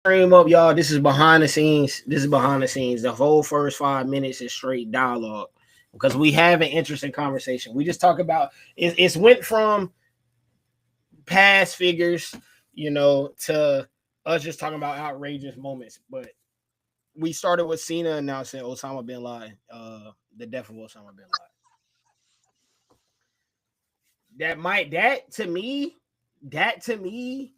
stream up, y'all. This is behind the scenes. This is behind the scenes. The whole first 5 minutes is straight dialogue because we have an interesting conversation. We just talk about it's went from past figures, to us just talking about outrageous moments. But we started with Cena announcing Osama bin Laden, the death of Osama bin Laden. That to me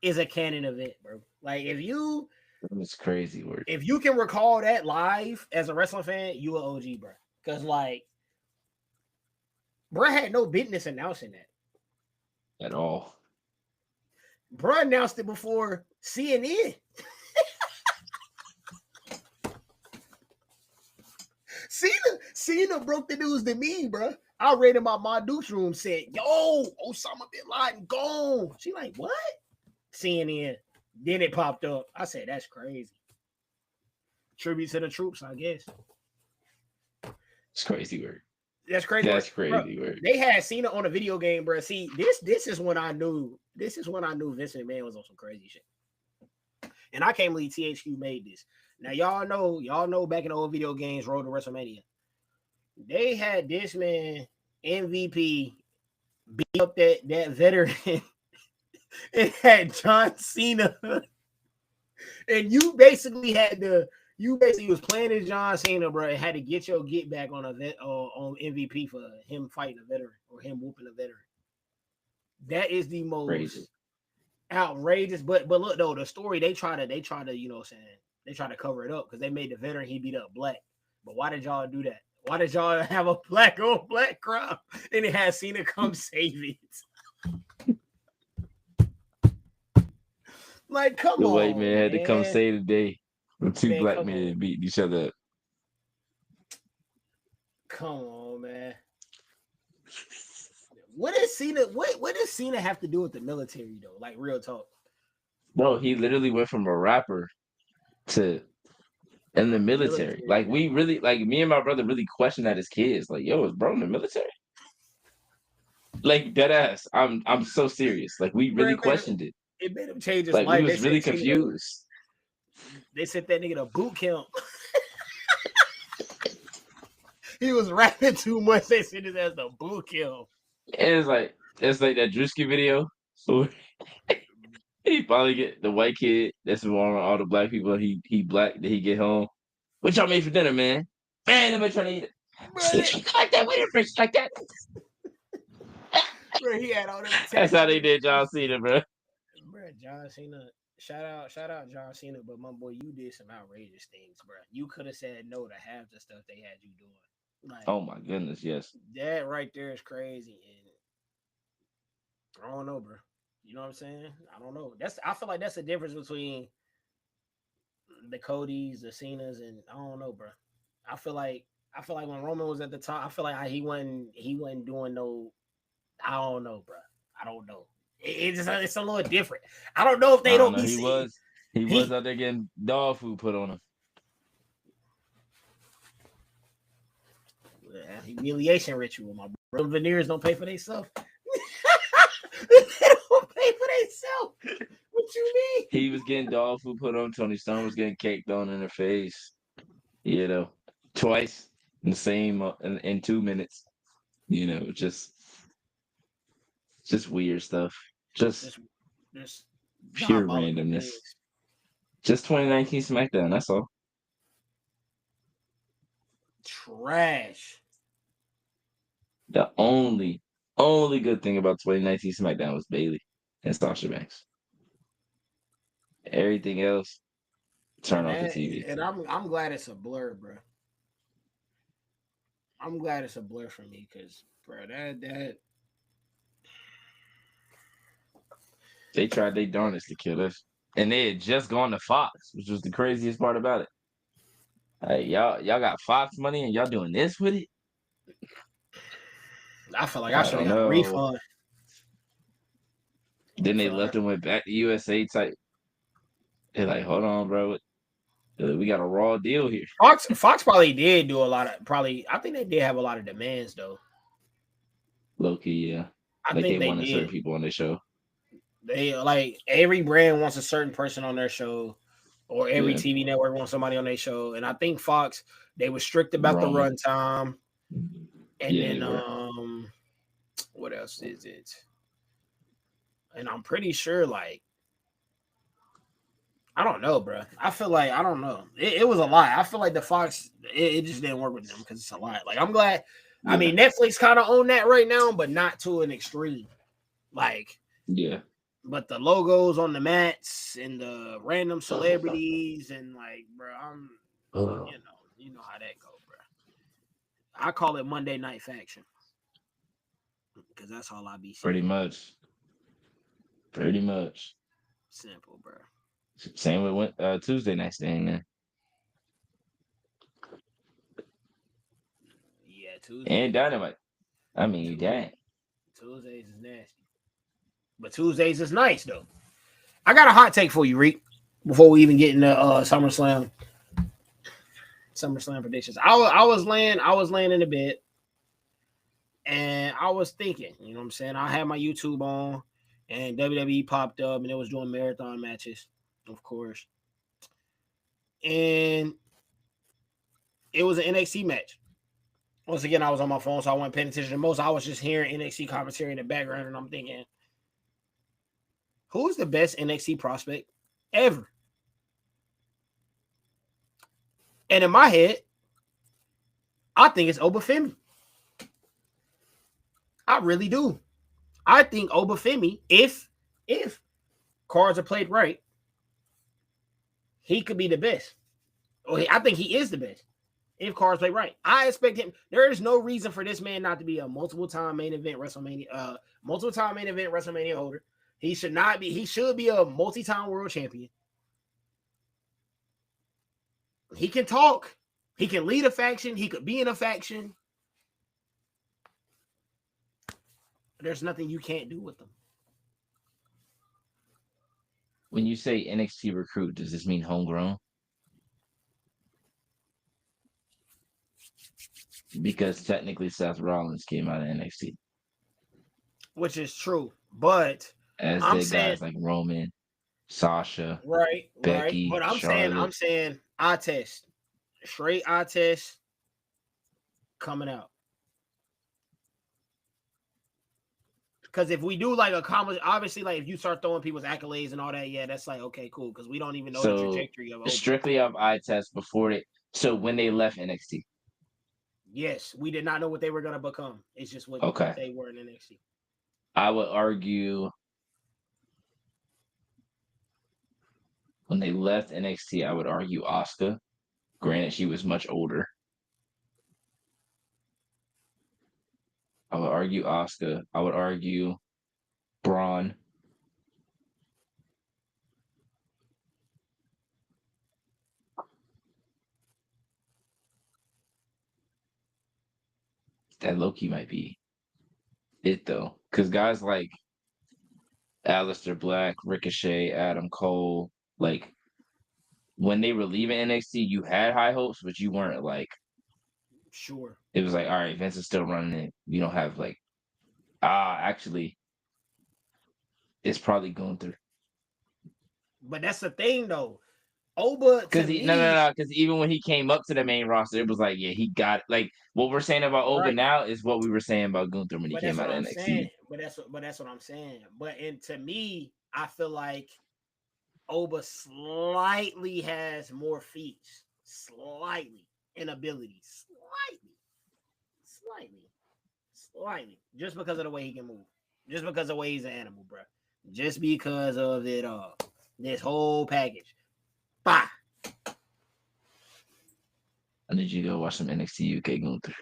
is a canon event, bro. Like It's crazy work if you can recall that live as a wrestling fan, you an OG, bro. Because like, bro had no business announcing that. at all. Bro announced it before CNN. Cena broke the news to me, bro. I read in my Duke's room said, "Yo, Osama bin Laden gone." She like, what? CNN. Then it popped up. I said, that's crazy. Tribute to the troops, I guess. It's crazy work. That's crazy. That's crazy bro, work. They had Cena on a video game, bro. See, this is when I knew. This is when I knew Vince McMahon was on some crazy shit. And I can't believe THQ made this. Now y'all know back in the old video games, Road to WrestleMania, they had this man MVP beat up that veteran and had John Cena, and you basically was playing as John Cena, bro, and had to get your get back on on MVP for him fighting a veteran or him whooping a veteran. That is the most crazy. Outrageous. But look though, the story they try to they try to cover it up because they made the veteran he beat up black. But why did y'all do that? Why did y'all have a black on black crowd and it had Cena come save it? Like, come on. The white man had to come man. save the day when two black men beating each other up. Come on, man. What does Cena have to do with the military though? Like, real talk. Bro, he literally went from a rapper to in the military. Like, we really, like, me and my brother really questioned that as kids. Like, yo, is bro in the military? Like, dead ass. I'm so serious. Like, we really questioned it. It made him change his like, life. We was really confused. They sent that nigga to boot camp. He was rapping too much. They sent his ass to boot camp. It's like that Drewski video. He probably get the white kid that's around all the black people. He black. Did he get home? What y'all made for dinner, man? Man, I'm trying to eat it. Like that. We didn't fix like that. Bro, he had all them. That's how they did John Cena, bro. Bro, John Cena. Shout out John Cena, but my boy, you did some outrageous things, bro. You could have said no to half the stuff they had you doing. Like, oh my goodness, yes. That right there is crazy, and I don't know, bro. You know what I'm saying? I don't know. I feel like that's the difference between the Codys, the Cenas, and I don't know, bro. I feel like when Roman was at the top, I feel like he wasn't doing no. I don't know, bro. I don't know. It's a little different. I don't know if they don't. He was out there getting dog food put on him. Humiliation ritual, my bro. Veneers don't pay for themselves. They don't pay for themselves. What you mean? He was getting dog food put on. Tony Storm was getting caked on in her face. You know, twice in the same in 2 minutes. You know, just weird stuff. Just pure randomness. Just 2019 SmackDown. That's all. Trash. The only good thing about 2019 SmackDown was Bayley and Sasha Banks. Everything else, turn off the TV. And I'm glad it's a blur, bro. I'm glad it's a blur for me because, bro, that they tried their darndest to kill us, and they had just gone to Fox, which was the craziest part about it. Hey, y'all got Fox money and y'all doing this with it? I feel like I should have got a refund. Then they left and went back to USA type. They're like, hold on, bro. We got a raw deal here. Fox probably did do a lot of I think they did have a lot of demands though. Low key, yeah. I think they wanted certain people on the show. They like every brand wants a certain person on their show, or every Yeah. TV network wants somebody on their show. And I think Fox, they were strict about the Roman. runtime. And Yeah, then they were. what else is it? And I'm pretty sure like I don't know, bro. I feel like I don't know. It was a lot. I feel like the Fox it just didn't work with them because it's a lot. Like I'm glad. I Yeah. mean, Netflix kind of own that right now, but not to an extreme. Like, Yeah. but the logos on the mats and the random celebrities and like, bro, I'm you know how that go, bro. I call it Monday Night Faction because that's all I be seeing. Pretty much. Pretty much. Simple, bro. Same with Tuesday night thing, man. Yeah, Tuesday. And Dynamite. I mean, dang. Tuesdays is nasty, but Tuesdays is nice though. I got a hot take for you, Reek. Before we even get into SummerSlam predictions, I was laying in the bed, and I was thinking, you know what I'm saying? I had my YouTube on, and WWE popped up, and it was doing marathon matches, of course, and it was an NXT match. Once again, I was on my phone, so I wasn't paying attention to most. I was just hearing NXT commentary in the background, and I'm thinking, who's the best NXT prospect ever? And in my head, I think it's Obafemi. I really do. I think Obafemi, if cards are played right, he could be the best. Or I think he is the best if cards play right. I expect him. There is no reason for this man not to be a multiple-time main event WrestleMania holder. He should not be. He should be a multi-time world champion. He can talk. He can lead a faction. He could be in a faction. There's nothing you can't do with him. When you say NXT recruit, does this mean homegrown? Because technically Seth Rollins came out of NXT. Which is true. But as the guys like Roman, Sasha, Becky, But I'm Charlotte. saying eye test, straight eye test coming out. Because if we do like a comment, obviously, like if you start throwing people's accolades and all that, yeah, that's like okay, cool. Because we don't even know the trajectory of strictly of eye test before they. So when they left NXT. Yes, we did not know what they were gonna become. It's just what they were in NXT. I would argue when they left NXT, I would argue Asuka. Granted, she was much older. I would argue Asuka. I would argue Braun. That Loki might be it though, because guys like Aleister Black, Ricochet, Adam Cole, like when they were leaving NXT, you had high hopes, but you weren't like sure. It was like, all right, Vince is still running it. You don't have like, actually, it's probably Gunther. But that's the thing though. Oba, because because even when he came up to the main roster, it was like, yeah, he got like what we're saying about Oba now is what we were saying about Gunther when he came out of NXT. But that's what I'm saying. But to me, I feel like Oba slightly has more feats, slightly, and abilities, slightly, just because of the way he can move, just because of the way he's an animal, bro, just because of it all, this whole package. Bah. I need you to go watch some NXT UK Gunther.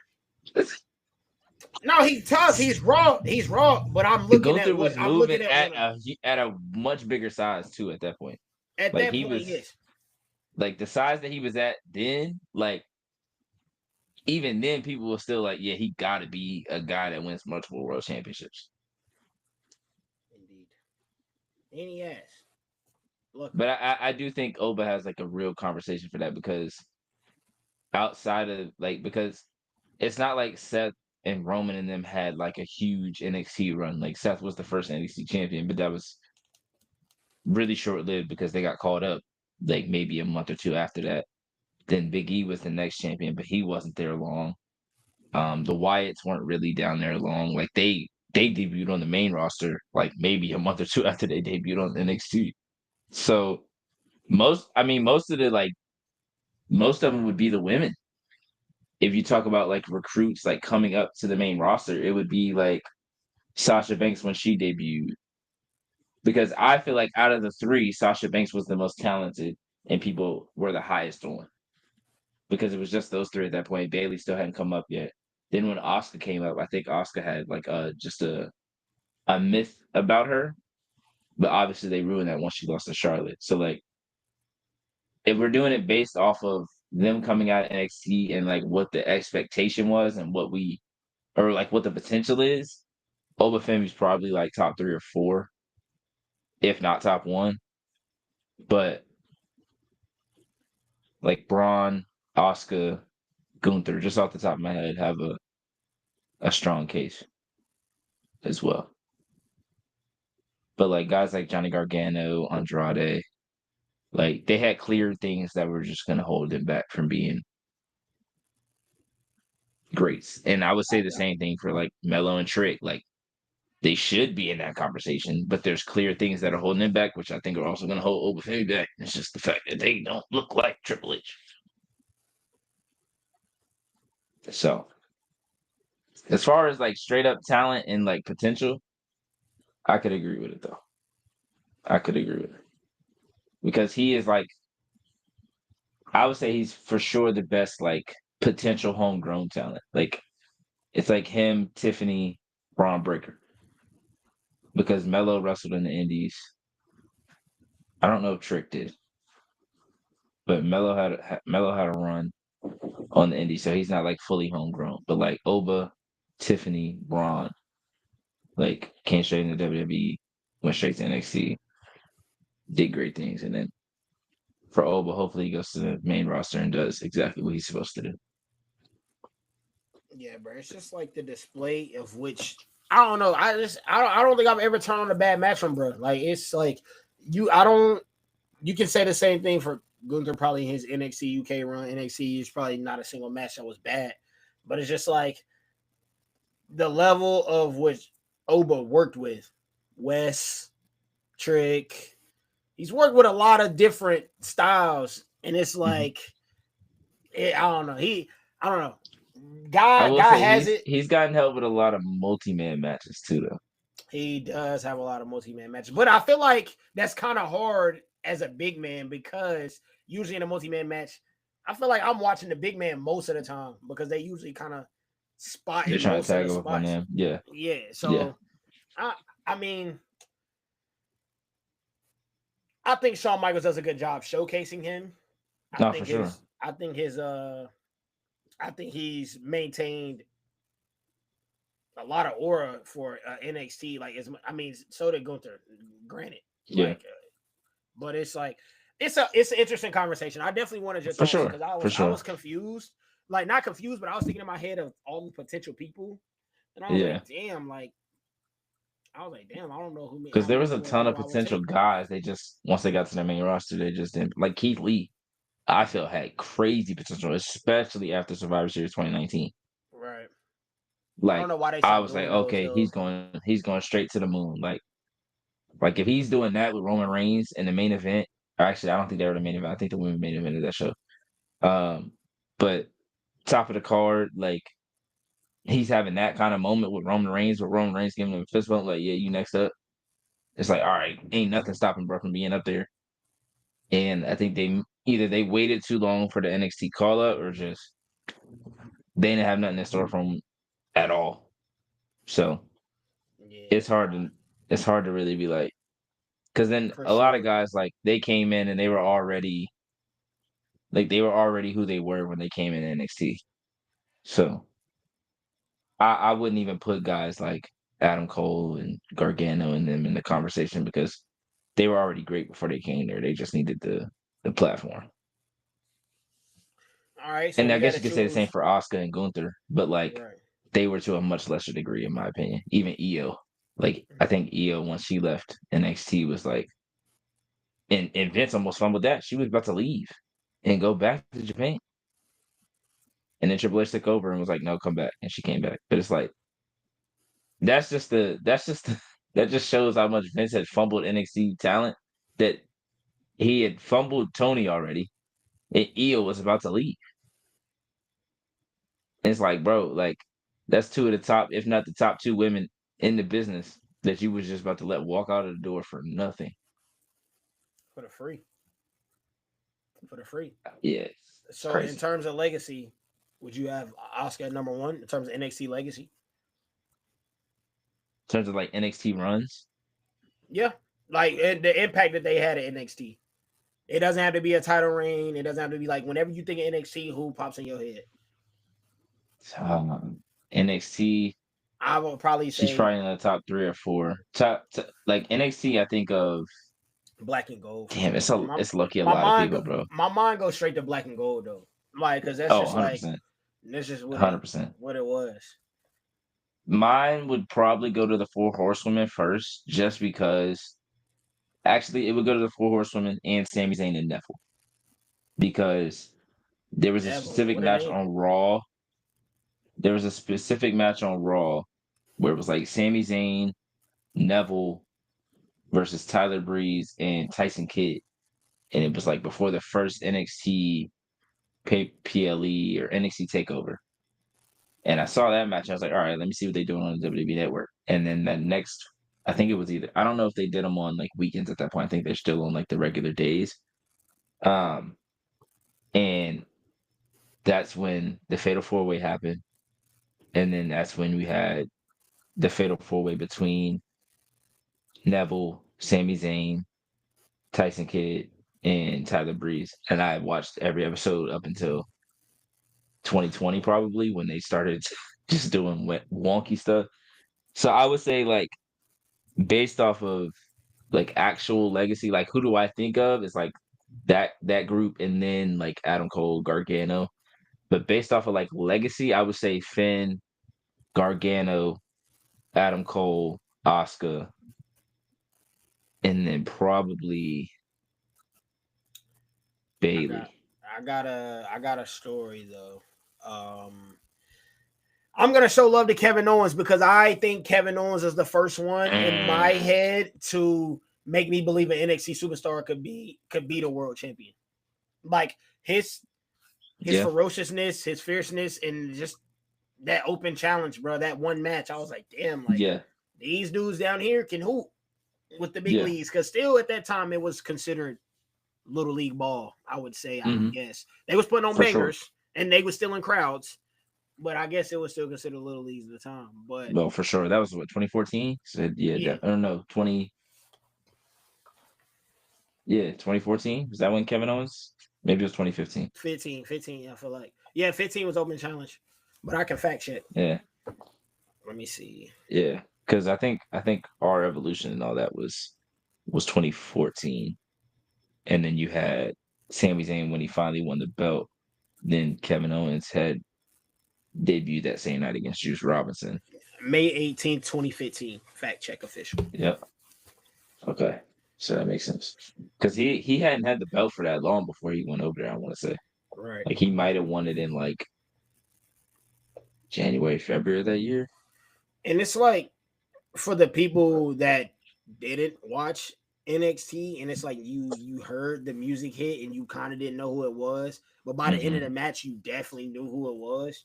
No, he's tough. He's raw. But I'm looking Gunther at what was moving at a much bigger size too at that point. At like that point, was, yes. Like the size that he was at then, like even then, people were still like, yeah, he got to be a guy that wins multiple world championships. Indeed, and he has. Look, but I do think Oba has like a real conversation for that because outside of because it's not like Seth and Roman and them had like a huge NXT run. Like Seth was the first NXT champion, but that was really short lived because they got called up like maybe a month or two after that. Then Big E was the next champion, but he wasn't there long. The Wyatts weren't really down there long. Like they debuted on the main roster like maybe a month or two after they debuted on NXT. So most of the like most of them would be the women. If you talk about like recruits like coming up to the main roster, it would be like Sasha Banks when she debuted. Because I feel like out of the three, Sasha Banks was the most talented and people were the highest on. Because it was just those three at that point. Bailey still hadn't come up yet. Then when Asuka came up, I think Asuka had like just a myth about her. But obviously they ruined that once she lost to Charlotte. So like if we're doing it based off of them coming out of NXT and like what the expectation was and what we or like what the potential is, Oba Femi's probably like top 3 or 4, if not top 1. But like Braun, Asuka, Gunther, just off the top of my head, have a strong case as well. But like guys like Johnny Gargano, Andrade, like they had clear things that were just gonna hold them back from being greats. And I would say the same thing for like Melo and Trick. Like they should be in that conversation, but there's clear things that are holding them back, which I think are also going to hold Oba Femi back. It's just the fact that they don't look like Triple H. So, as far as like straight up talent and like potential, I could agree with it though. I could agree with it because he is like, I would say he's for sure the best like potential homegrown talent. Like it's like him, Tiffany, Braun Breaker. Because Melo wrestled in the Indies. I don't know if Trick did, but Melo had a run on the indie, so he's not like fully homegrown. But like Oba, Tiffany, Braun, like came straight into WWE, went straight to NXT, did great things, and then for Oba, hopefully he goes to the main roster and does exactly what he's supposed to do. Yeah, bro. It's just like the display of which I don't know. I don't think I've ever turned on a bad match from bro. Like it's like you can say the same thing for Gunther probably his NXT UK run. NXT is probably not a single match that was bad. But it's just like the level of which Oba worked with Wes, Trick. He's worked with a lot of different styles. And it's like I don't know. I don't know. Guy has it. He's gotten help with a lot of multi-man matches too, though. He does have a lot of multi-man matches, but I feel like that's kind of hard as a big man because usually in a multi-man match, I feel like I'm watching the big man most of the time because they usually kind of spot. They're trying to tag up on them. Yeah. Yeah. So, yeah. I mean, I think Shawn Michaels does a good job showcasing him. I think he's maintained a lot of aura for NXT. Like, so did Gunther. Granted, yeah. Like, but it's like it's an interesting conversation. I definitely wanted your thoughts because I was confused. Like, not confused, but I was thinking in my head of all the potential people, and I was like, damn, I don't know who. Because there was a ton of potential guys. They just once they got to the main roster, they just didn't. Like Keith Lee, I feel had crazy potential, especially after Survivor Series 2019. Right. Like I don't know why I was like, okay, he's going straight to the moon. Like if he's doing that with Roman Reigns in the main event, actually, I don't think they were the main event. I think the women main event of that show. But top of the card, like he's having that kind of moment with Roman Reigns giving him a fist bump, like, yeah, you next up. It's like, all right, ain't nothing stopping bro from being up there. And I think they waited too long for the NXT call up or just they didn't have nothing in store for him at all. So it's hard to really be like, because then a lot of guys like they came in and they were already who they were when they came in NXT. So I wouldn't even put guys like Adam Cole and Gargano and them in the conversation because they were already great before they came there. They just needed the platform. All right. So and I guess you could say the same for Asuka and Gunther, but like they were to a much lesser degree, in my opinion. Even Io. Like I think Io, once she left NXT, was like and Vince almost fumbled that. She was about to leave and go back to Japan. And then Triple H took over and was like, no, come back. And she came back. But it's like, that just shows how much Vince had fumbled NXT talent, that he had fumbled Tony already. And Io was about to leave. And it's like, bro, like, that's two of the top, if not the top two women in the business that you was just about to let walk out of the door for nothing. For the free. For the free. Yeah. So crazy. in terms of legacy, would you have Asuka at number one in terms of NXT legacy? In terms of like NXT runs? Yeah. Like the impact that they had at NXT. It doesn't have to be a title reign. It doesn't have to be like whenever you think of NXT, who pops in your head? NXT. I would probably say she's probably in the top 3 or 4. Like NXT, I think of Black and Gold. Damn, it's lucky a lot of people, bro. My mind goes straight to Black and Gold though, like because that's just 100%. like that's just 100%. What it was. Mine would probably go to the 4 Horsewomen first, just because. Actually, it would go to the 4 Horsewomen and Sami Zayn and Neville, because there was a specific match on Raw. There was a specific match on Raw where it was like Sami Zayn, Neville versus Tyler Breeze and Tyson Kidd, and it was like before the first NXT PLE or NXT Takeover. And I saw that match. I was like, all right, let me see what they're doing on the WWE Network. And then that next, I think it was I don't know if they did them on like weekends at that point. I think they're still on like the regular days. And that's when the Fatal 4-Way happened. And then that's when we had the Fatal 4-Way between Neville, Sami Zayn, Tyson Kidd, and Tyler Breeze. And I watched every episode up until 2020, probably, when they started just doing wonky stuff. So I would say, like, based off of like actual legacy, like who do I think of? It's like that group, and then like Adam Cole, Gargano. But based off of like legacy, I would say Finn, Gargano, Adam Cole, Asuka, and then probably Bayley. I got a story though. I'm gonna show love to Kevin Owens because I think Kevin Owens is the first one in my head to make me believe an NXT superstar could be the world champion. Like his ferociousness, his fierceness, and just that open challenge, bro. That one match, I was like, damn, like these dudes down here can hoop with the big leagues. Because still at that time it was considered little league ball, I would say. I would guess they was putting on bangers and they was still in crowds. But I guess it was still considered little leagues at the time. But well, for sure, that was what 2014. Said I don't know 2014 was that when Kevin Owens? Maybe it was 2015. 15. I feel like 15 was open challenge, but I can fact check. Yeah, let me see. Yeah, because I think our evolution and all that was 2014, and then you had Sami Zayn when he finally won the belt. Then Kevin Owens had debuted that same night against Juice Robinson. May 18th, 2015. Fact check official. Yep. Okay. So that makes sense. Because he hadn't had the belt for that long before he went over there, I want to say. Right. Like he might have won it in like January, February of that year. And it's like for the people that didn't watch NXT, and it's like you heard the music hit and you kind of didn't know who it was, but by the end of the match, you definitely knew who it was.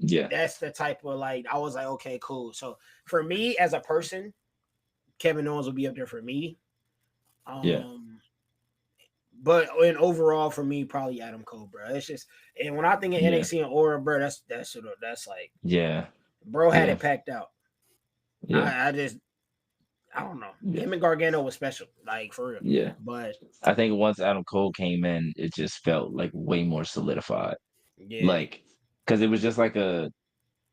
Yeah, that's the type of like I was like, okay, cool. So for me as a person, Kevin Owens will be up there for me. But in overall for me, probably Adam Cole, bro. It's just, and when I think of NXT and Aura, bro, that's like, bro had it packed out. I don't know. Him and Gargano was special, like for real. Yeah, but I think once Adam Cole came in, it just felt like way more solidified. Yeah, like because it was just like a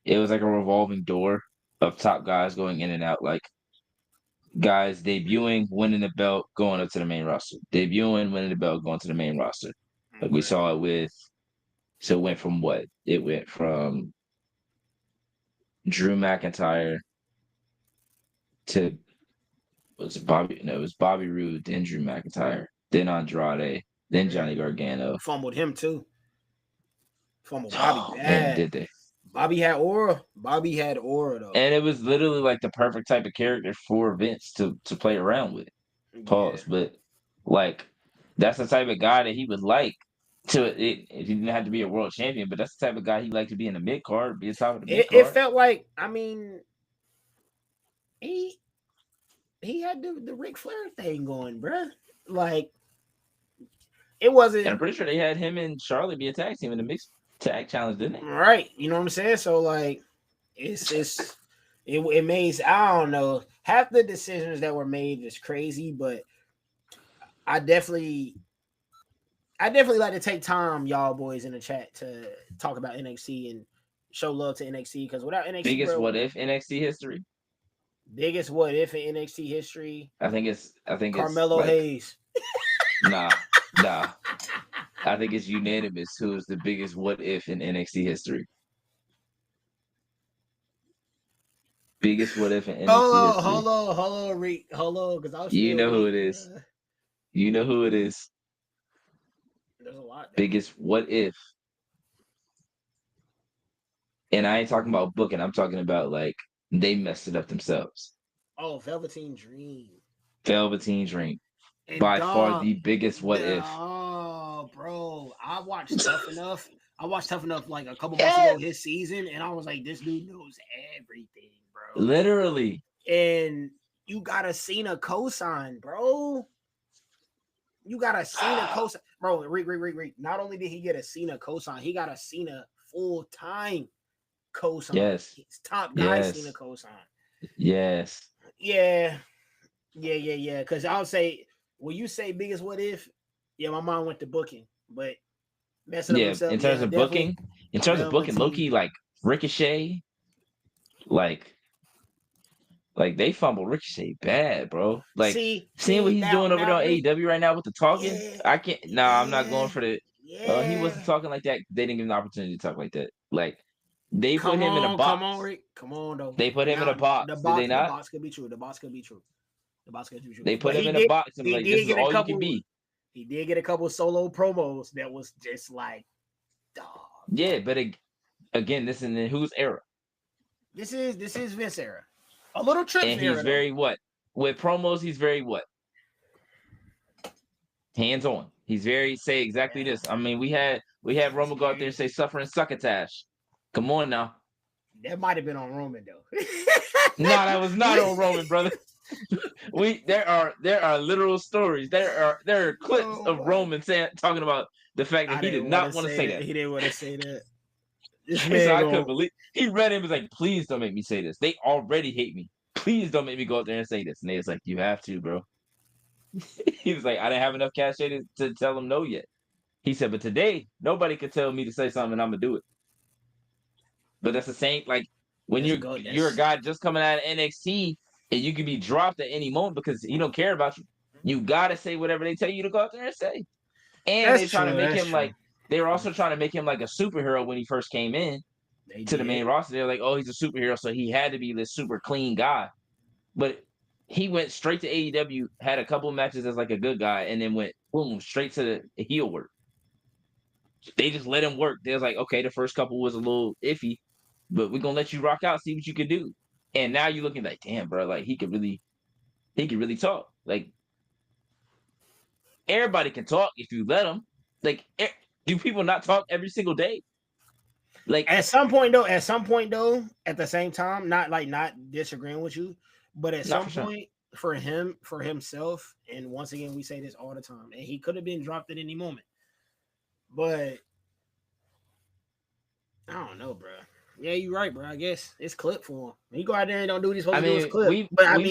revolving door of top guys going in and out, like guys debuting, winning the belt, going up to the main roster, debuting, winning the belt, going to the main roster. Like we saw it with. So it went from what? It went from Drew McIntyre to. It was Bobby Roode, then Drew McIntyre, then Andrade, then Johnny Gargano. Fumbled him too. Fumbled Bobby Oh, man, bad. did they? Bobby had aura. Bobby had aura though. And it was literally like the perfect type of character for Vince to play around with. Pause. Yeah. But like that's the type of guy that he would like he didn't have to be a world champion, but that's the type of guy he liked to be in the mid card, be the top of the mid card. It felt like, I mean, he had the Ric Flair thing going, bruh. Like, it wasn't. And I'm pretty sure they had him and Charlotte be a tag team in the mixed tag challenge, didn't they? Right. You know what I'm saying? So like, it makes, I don't know, half the decisions that were made is crazy, but I definitely like to take time, y'all boys in the chat, to talk about NXT and show love to NXT, because without NXT, biggest what if NXT history? Biggest what if in NXT history? I think it's Carmelo Hayes. Nah. I think it's unanimous who is the biggest what if in NXT history. Biggest what if in NXT history. Hold on, because you know who it is. You know who it is. There's a lot. Biggest what if. And I ain't talking about booking. I'm talking about like they messed it up themselves. Oh, Velveteen Dream. And by far the biggest what if. Oh, bro. I watched Tough Enough. Like a couple months ago, his season, and I was like, this dude knows everything, bro. Literally. And you got a Cena cosign, bro. You got a Cena cosign. Bro, Reek. Not only did he get a Cena cosign, he got a Cena full-time cosign. Yes. He's top guy Cena cosign. Yes. Yeah. Because I would say, when you say biggest what if, yeah, my mind went to booking, but messing up himself. In terms of booking, Loki, like Ricochet, like they fumble Ricochet bad, bro. Like seeing what he's doing over there on AEW right now with the talking, I can't. I'm not going for the. He wasn't talking like that. They didn't give him the opportunity to talk like that. Like they put him in a box. Come on, Rick. Come on, though. They put him in a box. Did they not? The box could be true. They put him in a box and like, this is all you can be. He did get a couple solo promos that was just like, dog. Yeah, but again, this is in whose era? This is Vince era. A little Trips and era. He's very what? With promos, he's very what? Hands on. He's very say exactly this. I mean, we had Roman go out there and say suffering succotash. Come on now. That might have been on Roman though. No, that was not on Roman, brother. There are literal stories. There are clips of Roman talking about the fact that he did not want to say that. He didn't want to say that. So I couldn't believe he read it and was like, please don't make me say this. They already hate me. Please don't make me go out there and say this. And they was like, you have to, bro. He was like, I didn't have enough cachet to tell them no yet. He said, but today nobody could tell me to say something and I'm gonna do it. But that's the same, like when you're a guy just coming out of NXT and you can be dropped at any moment because he don't care about you. You gotta say whatever they tell you to go out there and say. And they're trying to make him like, they were also trying to make him like a superhero when he first came in to the main roster. They're like, oh, he's a superhero, so he had to be this super clean guy. But he went straight to AEW, had a couple of matches as like a good guy, and then went boom straight to the heel work. They just let him work. They was like, okay, the first couple was a little iffy, but we're gonna let you rock out, see what you can do. And now you're looking like, damn, bro, like he could really talk. Like everybody can talk if you let them. Like, do people not talk every single day? Like at some point though, at the same time, not disagreeing with you, but at some point for himself, and once again, we say this all the time, and he could have been dropped at any moment. But I don't know, bro. Yeah, you're right, bro. I guess it's clip for him. He go out there and don't do these. We've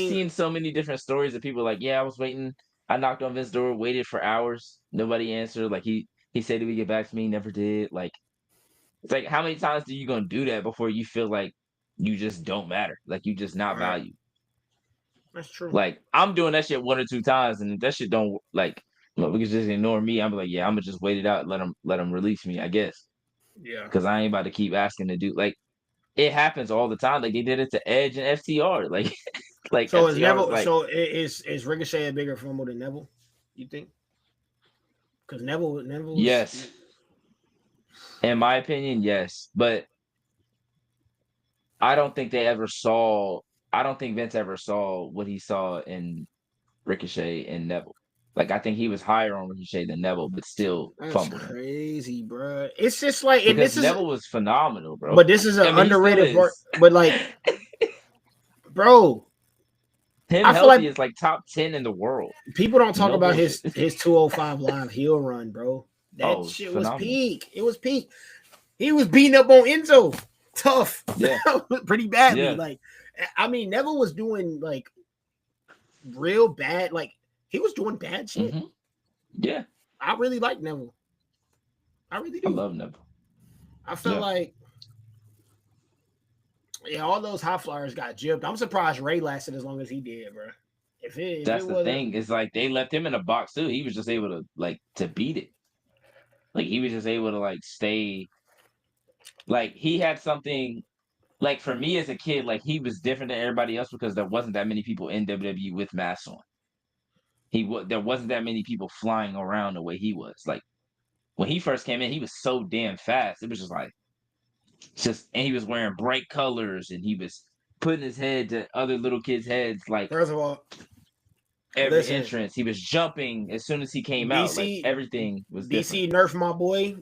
seen so many different stories of people like, yeah, I was waiting. I knocked on Vince's door, waited for hours. Nobody answered. Like he said he would get back to me, never did. Like it's like, how many times do you gonna do that before you feel like you just don't matter? Like you just not valued. That's true. Like I'm doing that shit 1 or 2 times, and if that shit don't like, we can just ignore me. I'm like, yeah, I'm gonna just wait it out, and let them release me, I guess. Yeah. Because I ain't about to keep asking to do like it happens all the time. Like they did it to Edge and FTR. Like so FTR is Neville? Like, so is Ricochet a bigger fumble than Neville? You think? Because Neville was Yes. In my opinion, yes. But I don't think they ever saw. I don't think Vince ever saw what he saw in Ricochet and Neville. Like I think he was higher on Ricochet than Neville, but still That's fumbled him crazy, bro. It's just like, and because this is, Neville was phenomenal, bro. but this is an I mean, he still underrated part. is. But like, bro, Him I feel healthy like is like top 10 in the world. people don't talk No about bullshit. his 205 live heel run, bro. That Oh, shit was phenomenal. peak. It was peak. He was beating up on Enzo, tough, Yeah. pretty badly. Yeah. Like, I mean, Neville was doing like real bad. Like, he was doing bad shit. Hmm. Yeah. I really like Neville. I really I do. love Neville. I felt Yeah. like, yeah, all those high flyers got gypped. I'm surprised Ray lasted as long as he did, bro. If That's it the wasn't, thing. It's like they left him in a box too. He was just able to like to beat it. Like he was just able to like stay. Like he had something. Like for me as a kid, like he was different than everybody else because there wasn't that many people in WWE with masks on. There wasn't that many people flying around the way he was. Like when he first came in, he was so damn fast. It was just like and he was wearing bright colors and he was putting his head to other little kids' heads like first of all, every listen, entrance. He was jumping as soon as he came out. Like DC everything was different. DC nerfed my boy.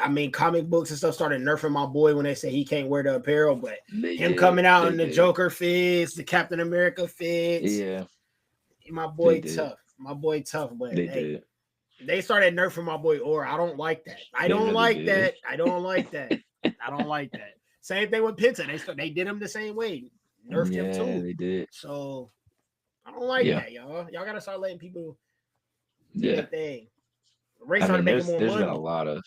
I mean, comic books and stuff started nerfing my boy when they said he can't wear the apparel, but him coming out in the Joker fits, the Captain America fits. Yeah. My boy tough. My boy tough, but they started nerfing my boy Aura. I don't like that. I don't like that. I don't like that. I don't like that. Same thing with Penta. They did him the same way. Nerfed him too. Yeah, they did. So I don't like that, y'all. Y'all gotta start letting people do their thing. Ray started making more money.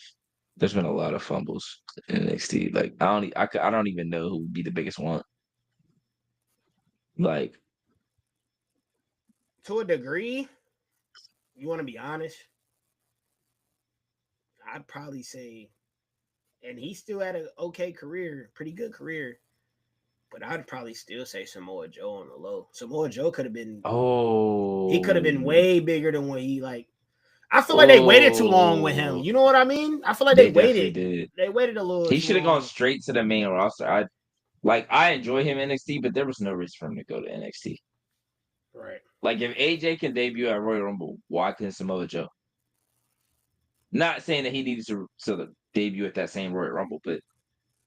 There's been a lot of fumbles in NXT. Like I don't even know who would be the biggest one. Like to a degree, you want to be honest, I'd probably say, and he still had an okay career, pretty good career, but I'd probably still say Samoa Joe on the low. Samoa Joe could have been, he could have been way bigger than what he like. I feel like they waited too long with him. You know what I mean? I feel like they waited. Did. They waited a little. He should have gone straight to the main roster. I enjoy him in NXT, but there was no reason for him to go to NXT. Right. Like if AJ can debut at Royal Rumble, why couldn't Samoa Joe? Not saying that he needs to debut at that same Royal Rumble, but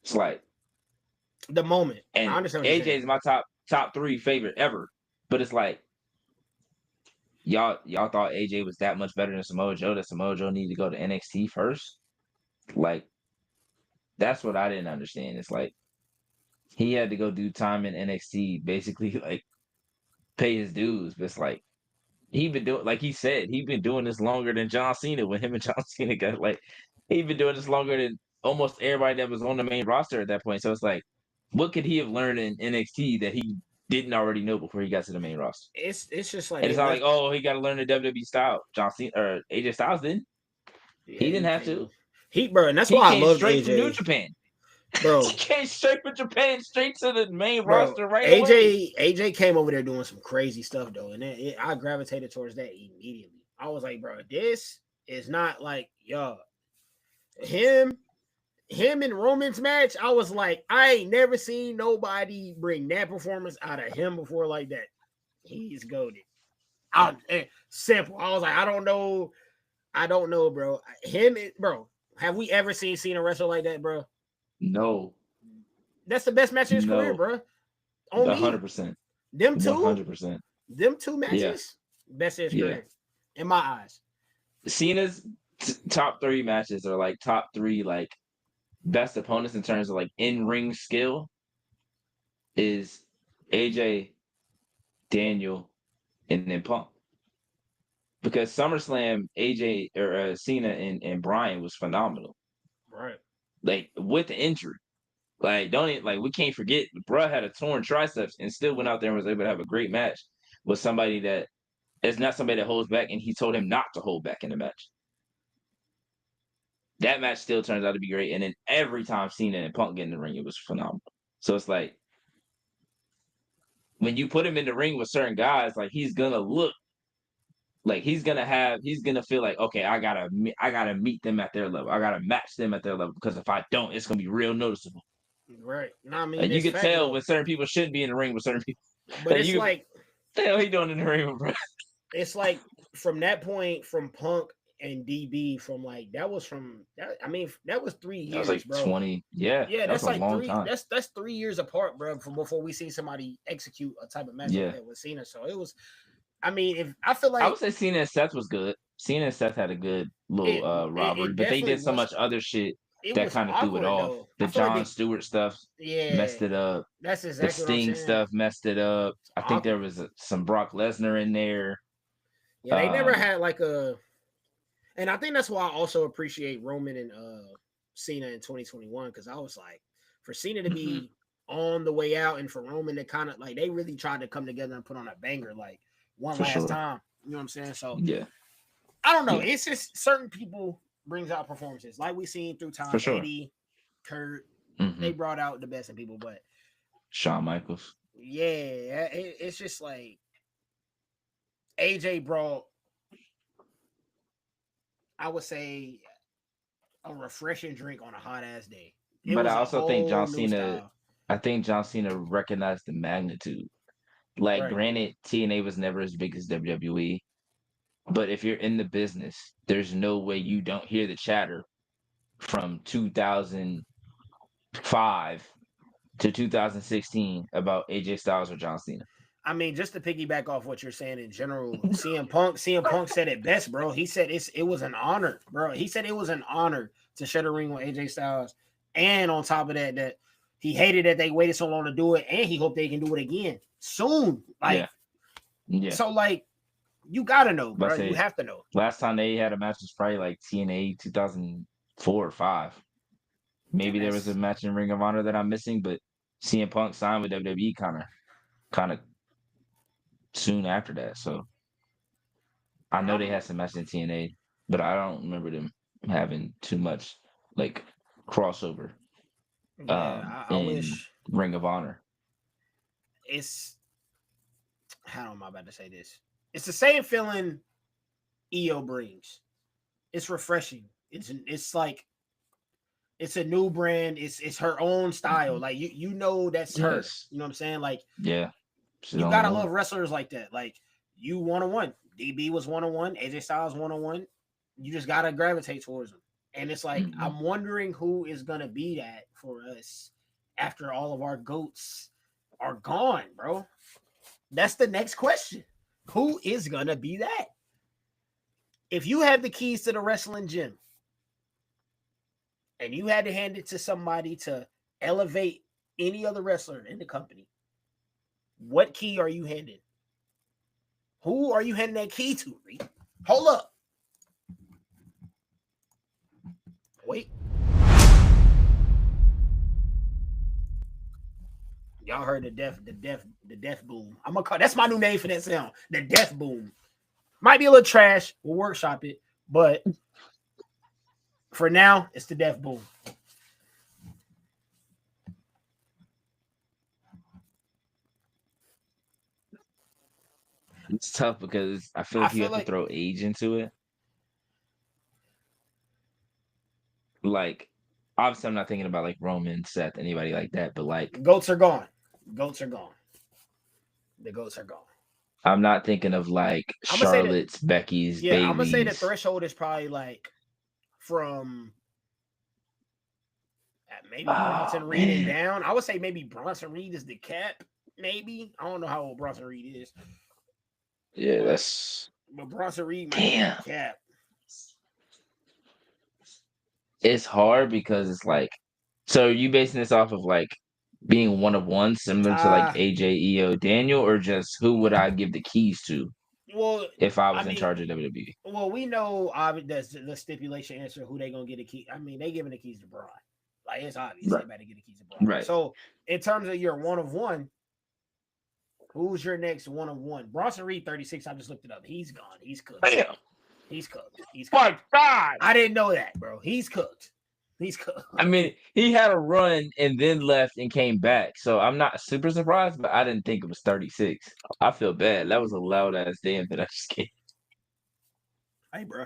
it's like the moment. And I understand AJ is my top 3 favorite ever, but it's like y'all thought AJ was that much better than Samoa Joe that Samoa Joe needed to go to NXT first. Like that's what I didn't understand. It's like he had to go do time in NXT, basically like pay his dues. But it's like he been doing, like he said, he been doing this longer than John Cena. When him and John Cena got like, he been doing this longer than almost everybody that was on the main roster at that point. So it's like, what could he have learned in NXT that he didn't already know before he got to the main roster? It's just like, and it's not like, oh, he got to learn the WWE style. John Cena or AJ Styles didn't. Yeah, he didn't have to. Bro, and that's why I love straight AJ. From New Japan. Bro, he came straight from Japan, straight to the main roster right away. AJ came over there doing some crazy stuff though, and I gravitated towards that immediately. I was like, bro, this is not like him in Roman's match. I was like, I ain't never seen nobody bring that performance out of him before like that. He's goated. Simple. I was like, I don't know, bro. Bro. Have we ever seen Cena wrestle like that, bro? No. That's the best match in his career, bro. Only 100%. Them two. 100%. Them two matches, best in his career, in my eyes. Cena's top 3 matches are like top 3 like best opponents in terms of like in-ring skill is AJ, Daniel, and then Punk. Because SummerSlam, AJ or Cena and Bryan was phenomenal. Right. Like with the injury. Like we can't forget bruh had a torn triceps and still went out there and was able to have a great match with somebody that is not somebody that holds back, and he told him not to hold back in the match. That match still turns out to be great. And then every time Cena and Punk get in the ring, it was phenomenal. So it's like when you put him in the ring with certain guys, like he's gonna look Like he's gonna feel like, okay, I gotta meet them at their level. I gotta match them at their level because if I don't, it's gonna be real noticeable. Right. No, I mean And you it's could fact tell though. when certain people shouldn't be in the ring with certain people. But Like it's you, what like the hell he doing in the ring with, bro? it's like from that point from Punk and DB from like that was from that. I mean that was 3 That was years, like bro. 20. Yeah, Yeah, that was that's a like long three. time. That's 3 years apart, bro. From before we see somebody execute a type of match like Yeah, that with Cena. So it was. I mean, if I feel I would like say Cena and Seth was good. Cena and Seth had a good little it rivalry, but they definitely did so was. much other shit It that was kind of threw it awkward off. though. The I feel like John Stewart stuff yeah, messed it up. that's The exactly what I'm Sting saying. stuff messed it up. It's I think there awkward. was some Brock Lesnar in there. Yeah, they never had like a, and I think that's why I also appreciate Roman and Cena in 2021 because I was like, for Cena to be on the way out and for Roman to kind of like they really tried to come together and put on a banger like one For last sure. time. You know what I'm saying? So Yeah, I don't know. Yeah. It's just certain people brings out performances like we seen through time. For sure. Eddie, Kurt, Mhm. they brought out the best in people, but Shawn Michaels. yeah, it's just like AJ brought, I would say, a refreshing drink on a hot ass day. It But was I a also think whole John new Cena. style. I think John Cena recognized the magnitude. Like, Right. granted, TNA was never as big as WWE, but if you're in the business, there's no way you don't hear the chatter from 2005 to 2016 about AJ Styles or John Cena. I mean, just to piggyback off what you're saying in general, CM Punk said it best, bro. He said it was an honor, bro. He said it was an honor to share the ring with AJ Styles. And on top of that, that he hated that they waited so long to do it, and he hoped they can do it again soon. Like, Yeah. so like you gotta know, But bro. say, You have to know. last time they had a match was probably like TNA 2004 or 5. Maybe there was a match in Ring of Honor that I'm missing, but CM Punk signed with WWE kind of soon after that. So I know they had some matches in TNA, but I don't remember them having too much like crossover Yeah, I in wish Ring of Honor. it's how am I about to say this? It's the same feeling EO brings. It's refreshing. It's like it's a new brand. It's her own style. Like you know that's her. Yes. You know what I'm saying? Like Yeah. you gotta love wrestlers like that. Like you 1-on-1. DB was 1-on-1. AJ Styles 1-on-1. You just gotta gravitate towards them. And it's like I'm wondering who is gonna be that for us after all of our goats are gone, bro. That's the next question. Who is gonna be that? If you have the keys to the wrestling gym and you had to hand it to somebody to elevate any other wrestler in the company, what key are you handing? Who are you handing that key to, Reed? Hold up. Wait. Y'all heard the death boom. I'm gonna call that's my new name for that sound. The death boom. Might be a little trash. We'll workshop it, but for now, it's the death boom. It's tough because I feel like you have to throw age into it. Like, obviously, I'm not thinking about like Roman, Seth, anybody like that, but like goats are gone. Goats are gone. The goats are gone. I'm not thinking of like Charlotte's, Becky's, yeah, Bailey's. I'm gonna say the threshold is probably like from maybe Bronson Reed and down. I would say maybe Bronson Reed is the cap. Maybe I don't know how old Bronson Reed is. Yeah, but Bronson Reed might be the cap. It's hard because it's like, so are you basing this off of like being one of one, similar to like AJ, EO, Daniel, or just who would I give the keys to? Well, if I was in charge of WWE. Well, we know that's the stipulation answer who they gonna get the key. I mean, they giving the keys to Braun. Like it's obvious they better get the keys to Braun. Right. So in terms of your one of one, who's your next one of one? Bronson Reed 36. I just looked it up. He's gone. He's cooked. Damn. He's cooked. He's cooked. My God. I didn't know that, bro. He's cooked. He's cooked. I mean, he had a run and then left and came back. So I'm not super surprised, but I didn't think it was 36. I feel bad. That was a loud ass damn that I just gave. Hey, bro.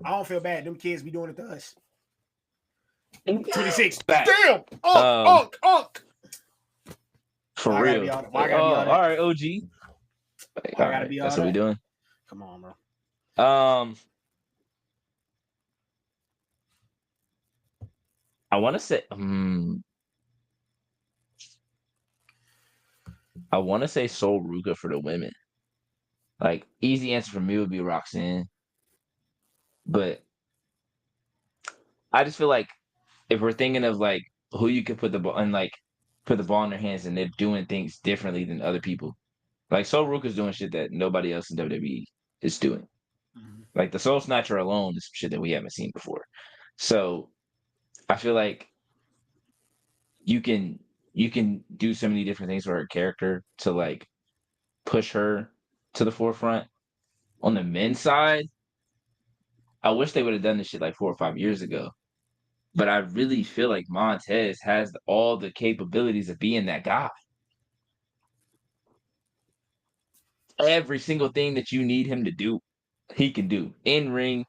I don't feel bad. Them kids be doing it to us. 26. Back. Damn. Unk. For Why I gotta real. be all that? Why I gotta be all that? All right, OG. Why I gotta be all that's what we that? doing. Come on, bro. I want to say, I want to say Sol Ruka for the women. Like, easy answer for me would be Roxanne. But I just feel like if we're thinking of like who you could put the ball and like put the ball in their hands and they're doing things differently than other people. Like Sol Ruka's doing shit that nobody else in WWE is doing. Mhm. Like the Soul Snatcher alone is shit that we haven't seen before. So I feel like you can do so many different things for her character to like push her to the forefront. On the men's side, I wish they would have done this shit like 4 or 5 years ago. But I really feel like Montez has all the capabilities of being that guy. Every single thing that you need him to do, he can do. In ring,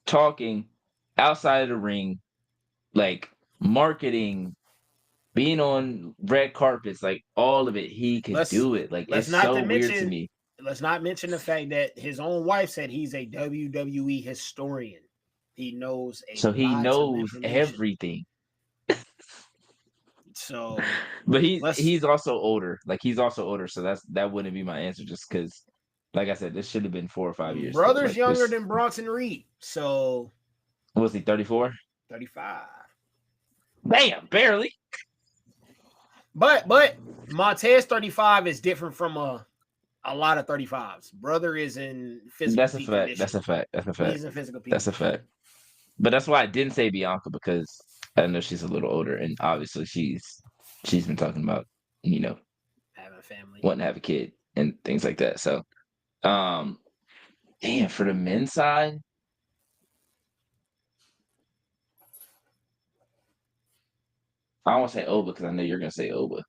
talking, outside of the ring, like marketing, being on red carpets, like all of it, he could do it. Like it's so weird to me. Let's not mention the fact that his own wife said he's a WWE historian. He knows So he lot of knows information. everything. So, but he's also older. Like he's also older, so that wouldn't be my answer. Just because, like I said, this should have been 4 or 5 years. Brother's like, younger than Bronson Reed, so was he 34? 35. Bam, barely. But Montez 35 is different from a lot of 35s. Brother is in physical. That's a fact. That's a fact. That's a fact. He's in physical peak. That's a fact. But that's why I didn't say Bianca, because I know she's a little older, and obviously she's been talking about, having a family, wanting to have a kid and things like that. So, damn, for the men's side, I don't want to say Oba because I know you're gonna say Oba.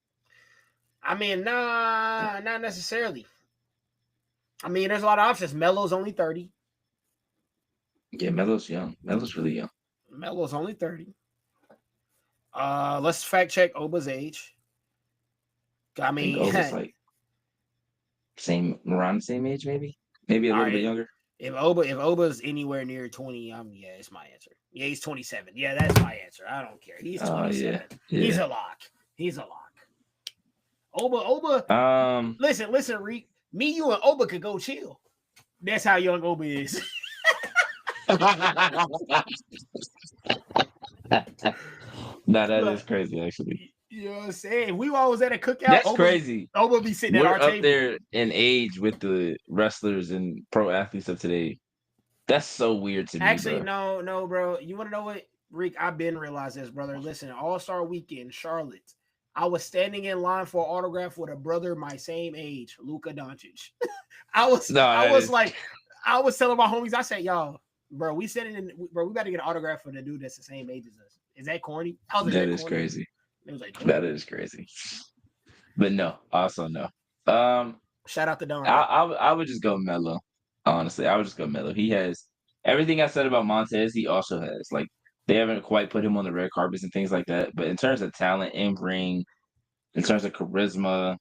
I mean, nah, not necessarily. I mean, there's a lot of options. Melo's only 30. Yeah, Melo's young. Melo's really young. Melo's only 30. Let's fact check Oba's age. I mean, Oba's like around the same age, maybe a little bit younger. If Oba's anywhere near 20, yeah, it's my answer. Yeah, he's 27. Yeah, that's my answer. I don't care. He's 27. Yeah. He's a lock. Oba. Listen, Reek. Me, you, and Oba could go chill. That's how young Oba is. Nah, that is crazy, actually. You know what I'm saying? We always at a cookout. That's crazy. Oba be sitting at our table. We're up there in age with the wrestlers and pro athletes of today. That's so weird to me. Actually, no, bro. You want to know what, Reek? I've been realized this, brother. Listen, All-Star Weekend, Charlotte. I was standing in line for an autograph with a brother my same age, Luka Doncic. I was telling my homies, I said, y'all, bro, we got to get an autograph for the dude that's the same age as us. Is that corny? That is crazy. It was like, that is crazy. But no, also no. Shout out to Don. I would just go Melo. Honestly, I would just go Melo. He has everything I said about Montez. He also has. Like, they haven't quite put him on the red carpets and things like that. But in terms of talent, in ring, in terms of charisma,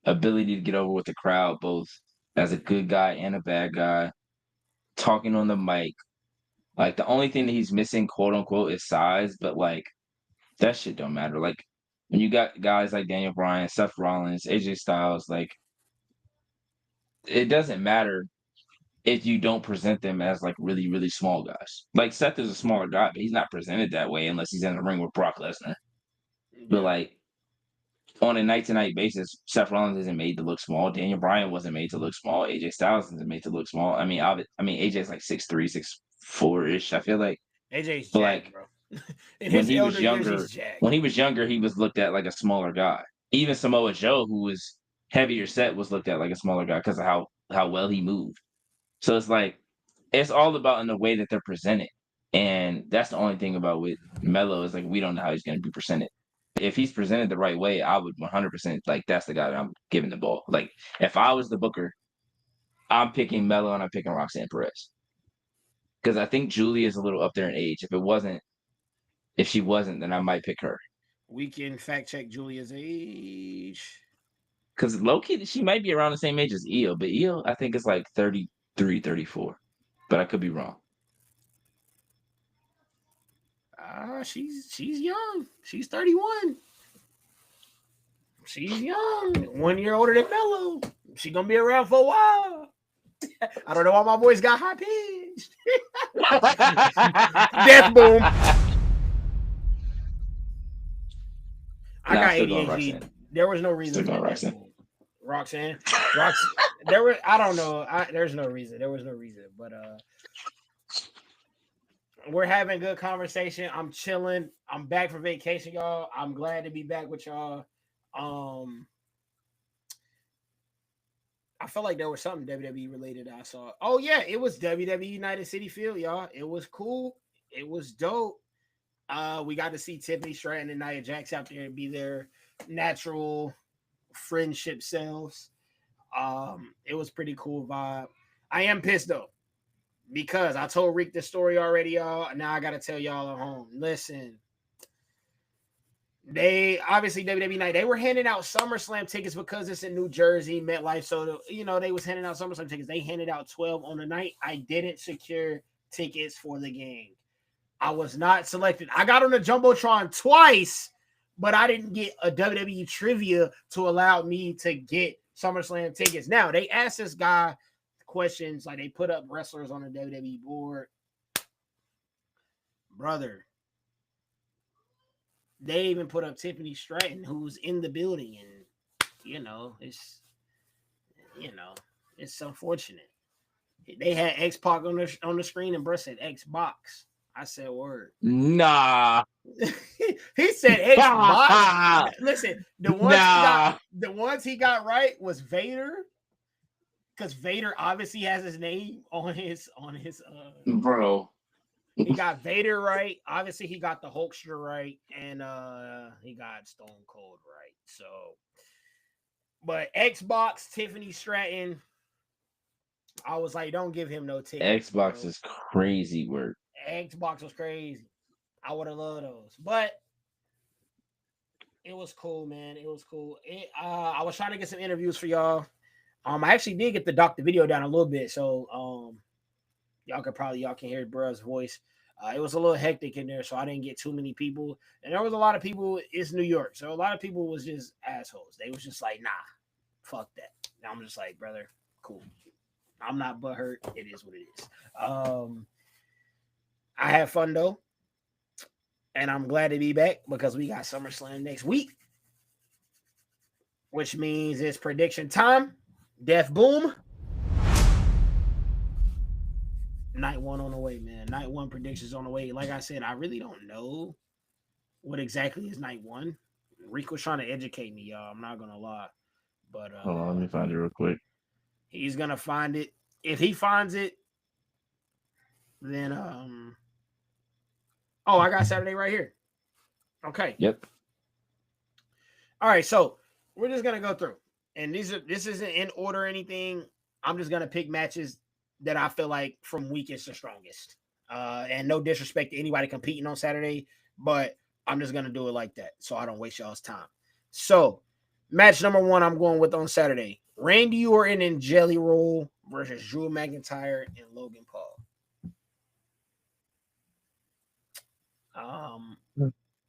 ability to get over with the crowd, both as a good guy and a bad guy, talking on the mic. Like, the only thing that he's missing, quote unquote, is size. But like, that shit don't matter. Like, when you got guys like Daniel Bryan, Seth Rollins, AJ Styles, like, it doesn't matter if you don't present them as like really, really small guys. Like, Seth is a smaller guy, but he's not presented that way unless he's in the ring with Brock Lesnar. Yeah. But like, on a night-to-night basis, Seth Rollins isn't made to look small. Daniel Bryan wasn't made to look small. AJ Styles isn't made to look small. I mean, AJ's like 6'3", 6'4" I feel like. AJ's jacked, bro. When he was younger, he was looked at like a smaller guy. Even Samoa Joe, who was heavier set, was looked at like a smaller guy because of how well he moved. So it's like, it's all about in the way that they're presented. And that's the only thing about with Melo is like, we don't know how he's going to be presented. If he's presented the right way, I would 100% like, that's the guy that I'm giving the ball. Like, if I was the booker, I'm picking Melo and I'm picking Roxanne Perez. because I think Julie is a little up there in age. If she wasn't, then I might pick her. We can fact check Julia's age. Because low-key, she might be around the same age as Io, but Io, I think, is like 33, 34. But I could be wrong. She's young. She's 31. She's young. 1 year older than Melo. She gonna be around for a while. I don't know why my voice got high pitched. Death boom. I got ADHD. There was no reason for Roxanne. There was. I don't know. There's no reason. There was no reason. But we're having good conversation. I'm chilling. I'm back from vacation, y'all. I'm glad to be back with y'all. I felt like there was something WWE related I saw. Oh yeah, it was WWE United City Field, y'all. It was cool. It was dope. We got to see Tiffany Stratton and Nia Jax out there and be their natural friendship selves. It was pretty cool vibe. I am pissed though, because I told Reek the story already, y'all. Now I gotta tell y'all at home. Listen, they obviously WWE night. They were handing out SummerSlam tickets because it's in New Jersey, MetLife. So they was handing out SummerSlam tickets. They handed out 12 on the night. I didn't secure tickets for the game. I was not selected. I got on the Jumbotron twice, but I didn't get a WWE trivia to allow me to get SummerSlam tickets. Now, they asked this guy questions, like they put up wrestlers on the WWE board. Brother, they even put up Tiffany Stratton, who's in the building, and it's unfortunate. They had X-Pac on the screen, and Bruh said Xbox. I said word. Nah. He said Xbox. Listen, the ones he got right was Vader, because Vader obviously has his name on his bro. He got Vader right. Obviously, he got the Hulkster right, and he got Stone Cold right. So, but Xbox, Tiffany Stratton, I was like, don't give him no ticket. Xbox is crazy work. Xbox was crazy. I would have loved those, but it was cool, man. It was cool. I was trying to get some interviews for y'all. I actually did get to dock the video down a little bit, so y'all can hear Bruh's voice. It was a little hectic in there, so I didn't get too many people. And there was a lot of people. It's New York, so a lot of people was just assholes. They was just like, nah, fuck that. And I'm just like, brother, cool. I'm not butthurt. It is what it is. I had fun though, and I'm glad to be back because we got SummerSlam next week, which means it's prediction time. Death boom. Night one on the way, man. Night one predictions on the way. Like I said, I really don't know what exactly is night one. Rick was trying to educate me, y'all. I'm not gonna lie, but hold on, let me find it real quick. He's gonna find it. If he finds it, then oh, I got Saturday right here. Okay. Yep. All right, so we're just gonna go through, and this isn't in order or anything. I'm just gonna pick matches that I feel like from weakest to strongest. And no disrespect to anybody competing on Saturday, but I'm just gonna do it like that so I don't waste y'all's time. So, match number 1 I'm going with on Saturday: Randy Orton and Jelly Roll versus Drew McIntyre and Logan Paul.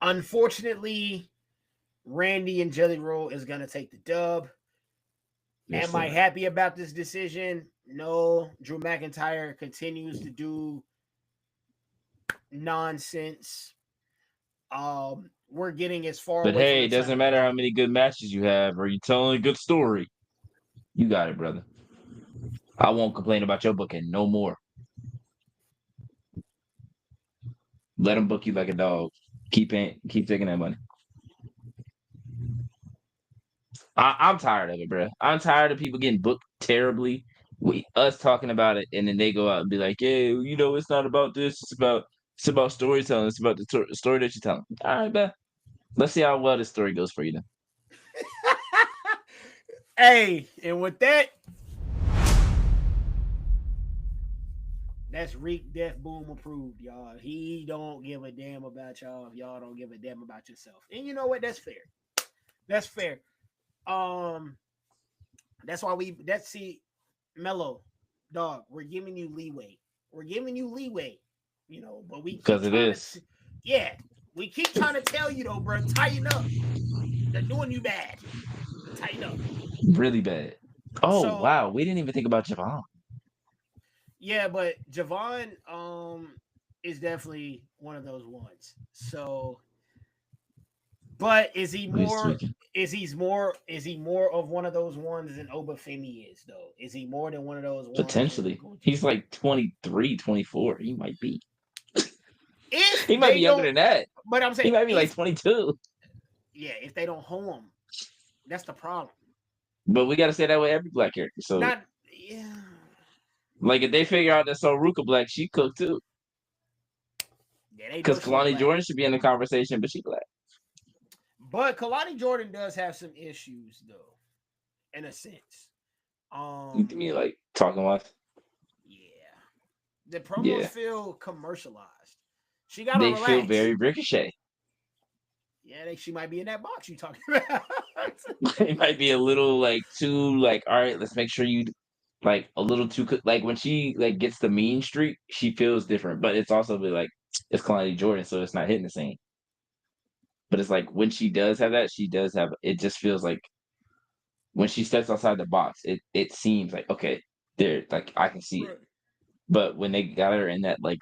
Unfortunately, Randy and Jelly Roll is gonna take the dub. Yes, Am I happy about this decision? No. Drew McIntyre continues to do nonsense. We're getting as far. But hey, it doesn't matter how many good matches you have, or you telling a good story. You got it, brother. I won't complain about your booking no more. Let them book you like a dog. Keep taking that money. I'm tired of it, bro. I'm tired of people getting booked terribly. Us talking about it, and then they go out and be like, "Yeah, it's not about this. It's about storytelling. It's about the story that you're telling." All right, man. Let's see how well this story goes for you then. Hey, and with that, That's Reek Death Boom approved, y'all. He don't give a damn about y'all if y'all don't give a damn about yourself. And you know what? That's fair. That's fair. Um, that's why that's see, Mello, dog. We're giving you leeway. We're giving you leeway. You know, but we keep Because it trying to, is yeah, we keep trying to tell you though, bro. Tighten up. They're doing you bad. Tighten up. really bad. Oh So wow, we didn't even think about Javon. yeah, but Javon is definitely one of those ones. So, but is he He's more? tweaking. Is he more of one of those ones than Obafemi is though? Is he more than one of those ones? Potentially. He's like 23, 24. He might be. If He might be they younger don't, than that. but I'm He saying might be like if 22. yeah, if they don't hold him, that's the problem. But we got to say that with every black character. So, Not yeah, like, if they figure out that Soruka Black, she cooked too. yeah, they know Because she's Kalani black. Jordan should be in the conversation, but she black. But Kalani Jordan does have some issues though, in a sense. You mean like talking wise? Yeah. The promos Yeah. feel commercialized. She got to They relax. feel very Ricochet. Yeah, she might be in that box you talking about. It might be a little like too like, all right, let's make sure you like a little too like when she like gets the mean streak, she feels different. But it's also be like it's Kalani Jordan, so it's not hitting the same. But it's like when she does have that, she does have it. Just feels like when she steps outside the box, it seems like okay, there, like I can see it. But when they got her in that like,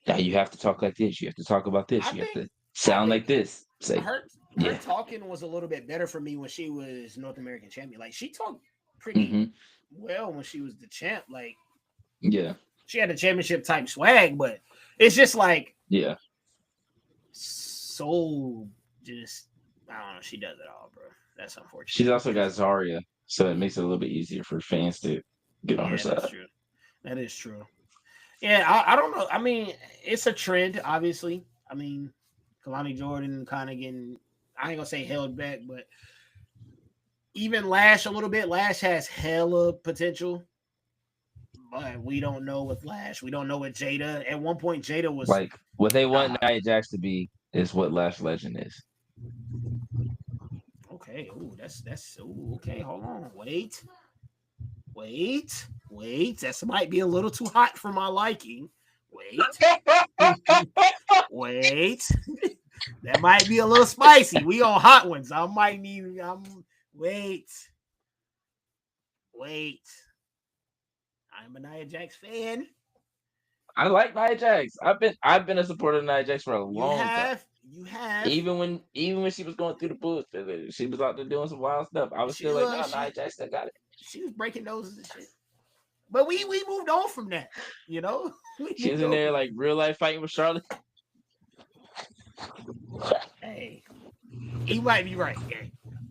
yeah, you have to talk like this, you have to talk about this, you have to sound like this. Say, her yeah, talking was a little bit better for me when she was North American champion. Like she talked pretty well when she was the champ. Like yeah, she had a championship type swag, but it's just like yeah. So just I don't know. She does it all, bro. That's unfortunate. She's also got Zarya, so it makes it a little bit easier for fans to get on her side. That's true. That is true. Yeah, I don't know. I mean, it's a trend, obviously. I mean, Kalani Jordan kind of getting, I ain't gonna say held back, but even Lash a little bit. Lash has hella potential, but we don't know with Lash. We don't know with Jada. At one point, Jada was like what they want Nia Jax to be is what Lash Legend is. Okay. Oh, that's okay. Hold on. Wait. That might be a little too hot for my liking. Wait. That might be a little spicy. We on hot ones. I might need. Wait. I'm a Nia Jax fan. I like Nia Jax. I've been a supporter of Nia Jax for a long time. You have. Even when she was going through the bullshit, she was out there doing some wild stuff. I was still like, no, Nia Jax still got it. She was breaking noses and shit. But we moved on from that, you know? She was in there like real life fighting with Charlotte. Hey, you might be right.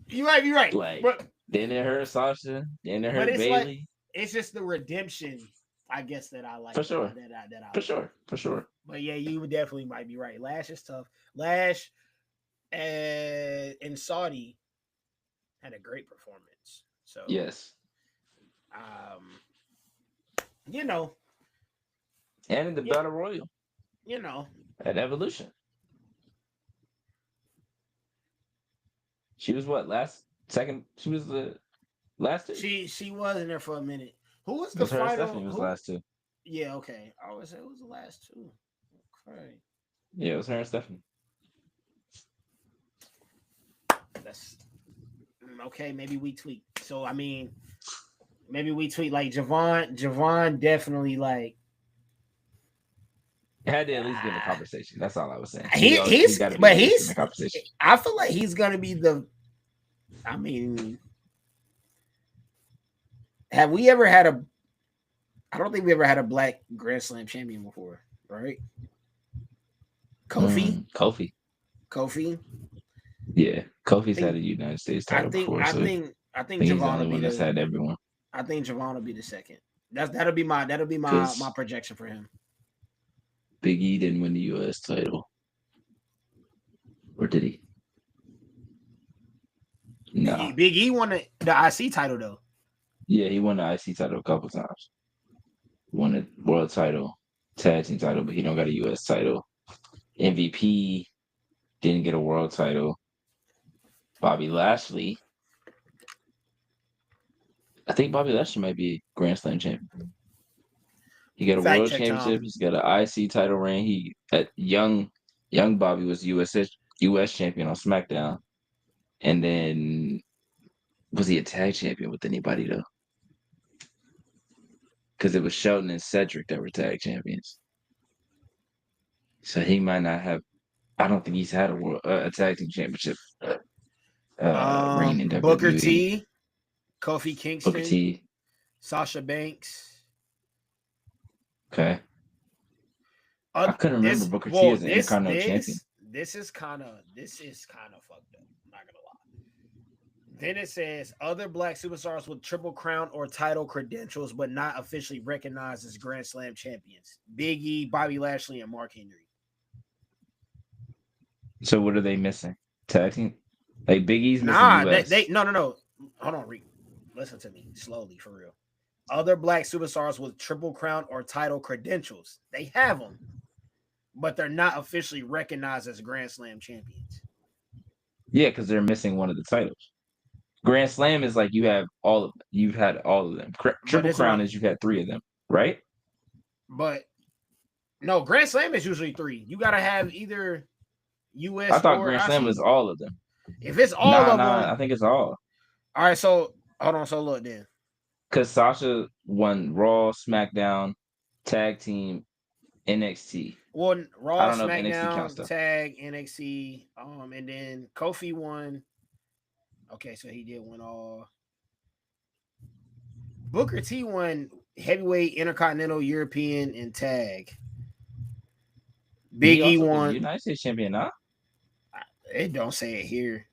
You might be right. Like, but then it hurt Sasha. Then it hurt Bayley. Like, it's just the redemption, I guess, that I like. For sure. For sure. But yeah, you definitely might be right. Lash is tough. Lash in Saudi had a great performance. So yes. You know. And in the Battle Royal. You know. At Evolution. She was what? She was the last two? She was in there for a minute. Who was the final? Stephanie was last two. Yeah, okay. I would say it was the last two. Okay. Yeah, it was her and Stephanie. That's okay. Maybe we tweak. So I mean, maybe we tweet like Javon definitely like had to at least get in the conversation. That's all I was saying. He's in the conversation. I feel like he's gonna be the. I mean, have we ever had a? I don't think we ever had a black Grand Slam champion before, right? Kofi. Yeah, Kofi's had a United States title before. I think Javon will be that's had everyone. I think Javon will be the second. That'll be my projection for him. Big E didn't win the U.S. title, or did he? No. Big E won the IC title though. Yeah, he won the IC title a couple times. won a world title, tag team title, but he don't got a US title. MVP didn't get a world title. Bobby Lashley. I think Bobby Lashley might be Grand Slam champion. He got a Fact world check time. championship. He's got an IC title reign. He at young Bobby was US champion on SmackDown, and then was he a tag champion with anybody though? Because it was Shelton and Cedric that were tag champions. So he might not have. I don't think he's had a tag team championship reign in Booker WWE. T, Kofi Booker Kingston, T. Sasha Banks. Okay. I couldn't remember Booker T as an Intercontinental champion. This is kind of fucked up. I'm not gonna lie. Then it says other black superstars with triple crown or title credentials, but not officially recognized as Grand Slam champions: Big E, Bobby Lashley, and Mark Henry. So what are they missing? Tag team? Like Big E's missing US. No. Hold on, Reek. Listen to me slowly, for real. Other black superstars with triple crown or title credentials, they have them, but they're not officially recognized as Grand Slam champions. Yeah, because they're missing one of the titles. Grand Slam is like you have all of them. You've had all of them. Triple Crown is you've had 3 of them, right? But no, Grand Slam is usually 3. You gotta have either US. I thought Grand Slam was all of them. If it's all of them, I think it's all. All right, so hold on. So look then. Because Sasha won Raw, SmackDown, Tag Team, NXT. Well, Raw, SmackDown, Tag, NXT, and then Kofi won. Okay, so he did win all. Booker T won heavyweight, intercontinental, European, and tag. Big E won United States champion, huh? It don't say it here.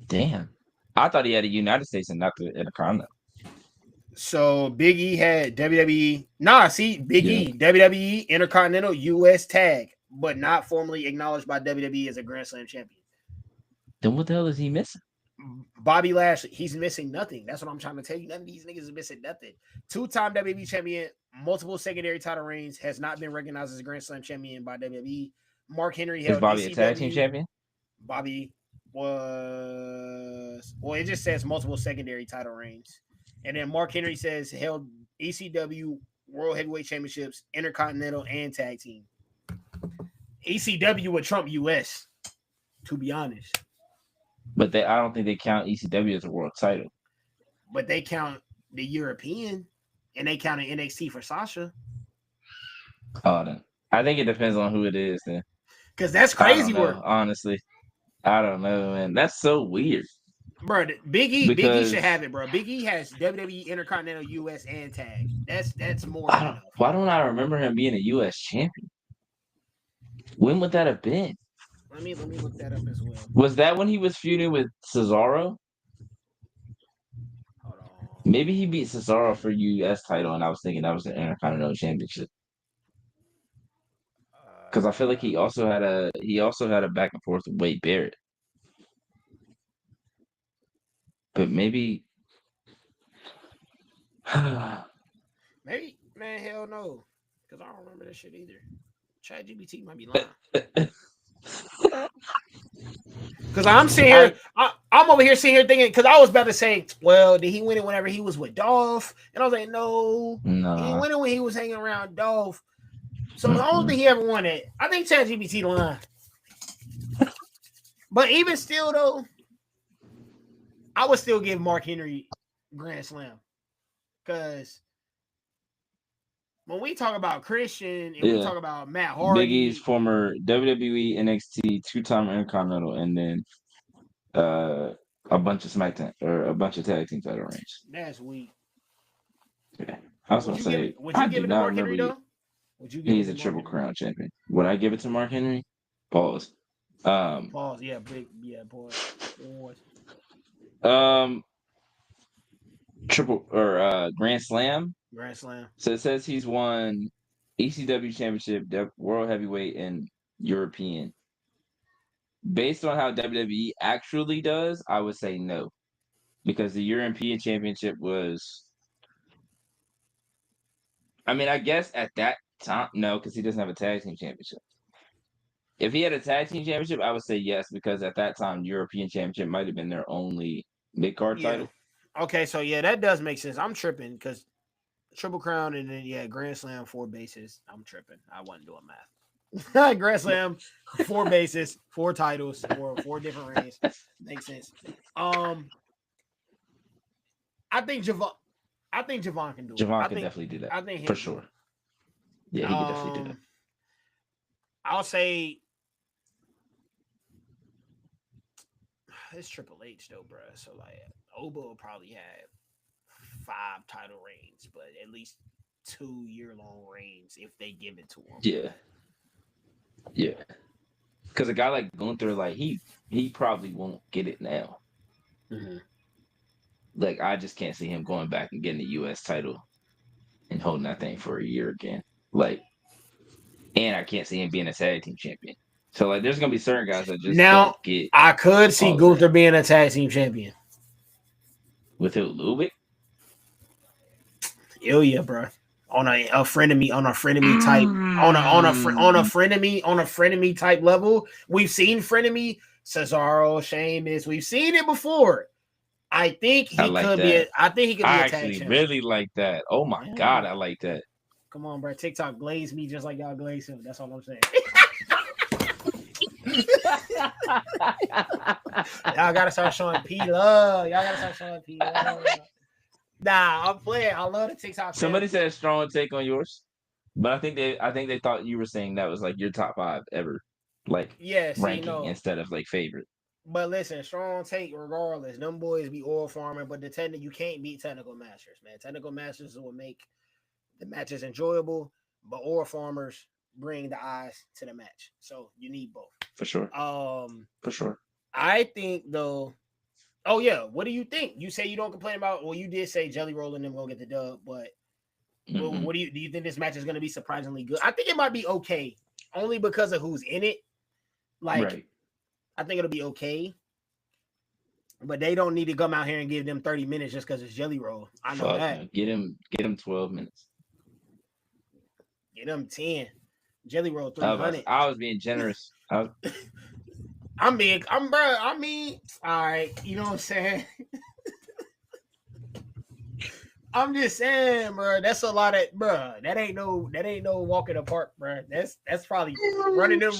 Damn, I thought he had a United States and not the Intercontinental. So Big E had WWE. Big E, WWE, Intercontinental, US Tag, but not formally acknowledged by WWE as a Grand Slam champion. Then what the hell is he missing? Bobby Lashley, he's missing nothing. That's what I'm trying to tell you. None of these niggas is missing nothing. 2-time WWE champion, multiple secondary title reigns, has not been recognized as a Grand Slam champion by WWE. Mark Henry held. Is Bobby a tag team champion? Bobby was. Well, it just says multiple secondary title reigns. And then Mark Henry says held ECW World Heavyweight Championships, Intercontinental, and Tag Team. ECW would trump US, to be honest. But I don't think they count ECW as a world title. But they count the European, and they count an NXT for Sasha. Oh, then I think it depends on who it is then. Because that's crazy work. Honestly, I don't know, man. That's so weird. Bro, Big E should have it, bro. Big E has WWE, Intercontinental, US, and Tag. That's more than enough. Why don't I remember him being a US champion? When would that have been? Let me look that up as well. Was that when he was feuding with Cesaro? Hold on. Maybe he beat Cesaro for US title, and I was thinking that was an Intercontinental Championship. Because I feel like he also had a back and forth with Wade Barrett. But maybe maybe, man, hell no. Because I don't remember that shit either. ChatGPT might be lying. Because I'm sitting here, I'm over here sitting here thinking, because I was about to say, well, did he win it whenever he was with Dolph? And I was like, no. He didn't win it when he was hanging around Dolph. So I don't think he ever won it. I think ChatGPT lying. But even still, though, I would still give Mark Henry Grand Slam. Because when we talk about Christian and we talk about Matt Hardy. Big E's former WWE, NXT, 2-time Intercontinental, and then a bunch of SmackDown or a bunch of tag team title reigns. That's weak. Yeah. I was going to say, would you give it to Mark Henry, though? He's a Triple Crown champion. Would I give it to Mark Henry? Pause. Pause. Yeah, pause. Triple or Grand Slam. Grand Slam. So it says he's won ECW Championship, World Heavyweight, and European. Based on how WWE actually does, I would say no, because the European Championship was I mean, I guess at that time, no, because he doesn't have a tag team championship. If he had a tag team championship, I would say yes, because at that time, European championship might have been their only mid card Yeah. title. Okay, so yeah, that does make sense. I'm tripping because Triple Crown and then Grand Slam 4 bases. I'm tripping. I wasn't doing math. Grand Slam 4 bases, 4 titles, 4 different reigns. Makes sense. I think Javon can do it. Javon I could think definitely do that. I think for sure. Yeah, he could definitely do that. I'll say it's Triple H though, bro. So like Oba will probably have 5 title reigns, but at least 2-year-long reigns if they give it to him. Yeah. Because a guy like Gunther, like he probably won't get it now. Mm-hmm. Like I just can't see him going back and getting the U.S. title and holding that thing for a year again. Like, and I can't see him being a tag team champion. So like, there's gonna be certain guys that just now don't get. I could see Gunther being a tag team champion with who, Ludwig. Hell yeah, bro. On a frenemy type on a frenemy type level. We've seen frenemy, Cesaro, Sheamus. We've seen it before. I think he could be. I think he could be a tag champion. I actually really like that. Oh my god, I like that. Come on, bro. TikTok glaze me just like y'all glaze him. That's all I'm saying. Y'all gotta start showing P love. Nah, I'm playing. I love the TikTok. Somebody said a strong take on yours, but I think they thought you were saying that was like your top 5 ever, like ranking instead of like favorite. But listen, strong take regardless. Them boys be oil farming, but you can't beat technical masters, man. Technical masters will make the matches enjoyable, but oil farmers bring the eyes to the match. So you need both. For sure. For sure. I think though. Oh yeah, what do you think? You say you don't complain about. Well, you did say Jelly Roll and them gonna get the dub, but what do you think this match is gonna be surprisingly good? I think it might be okay, only because of who's in it. Like, right. I think it'll be okay, but they don't need to come out here and give them 30 minutes just because it's Jelly Roll. I know that. Man. Get him 12 minutes. Get them 10. Jelly Roll 300. I was being generous. all right, you know what I'm saying? I'm just saying, bro, that's a lot of, bro, that ain't no walk in the park, bro. That's probably running them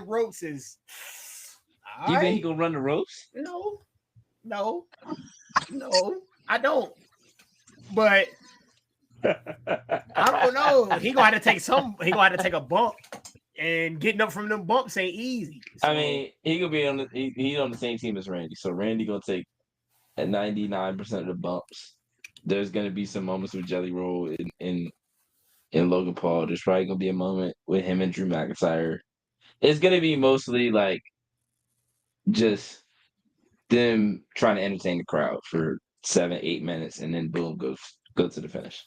ropes is. Do you think he gonna run the ropes? No, I don't. But I don't know. He gonna have to take a bump. And getting up from them bumps ain't easy. So, I mean, he could be on he's on the same team as Randy. So Randy gonna take at 99% of the bumps. There's gonna be some moments with Jelly Roll in Logan Paul. There's probably gonna be a moment with him and Drew McIntyre. It's gonna be mostly like just them trying to entertain the crowd for 7-8 minutes, and then boom, go to the finish.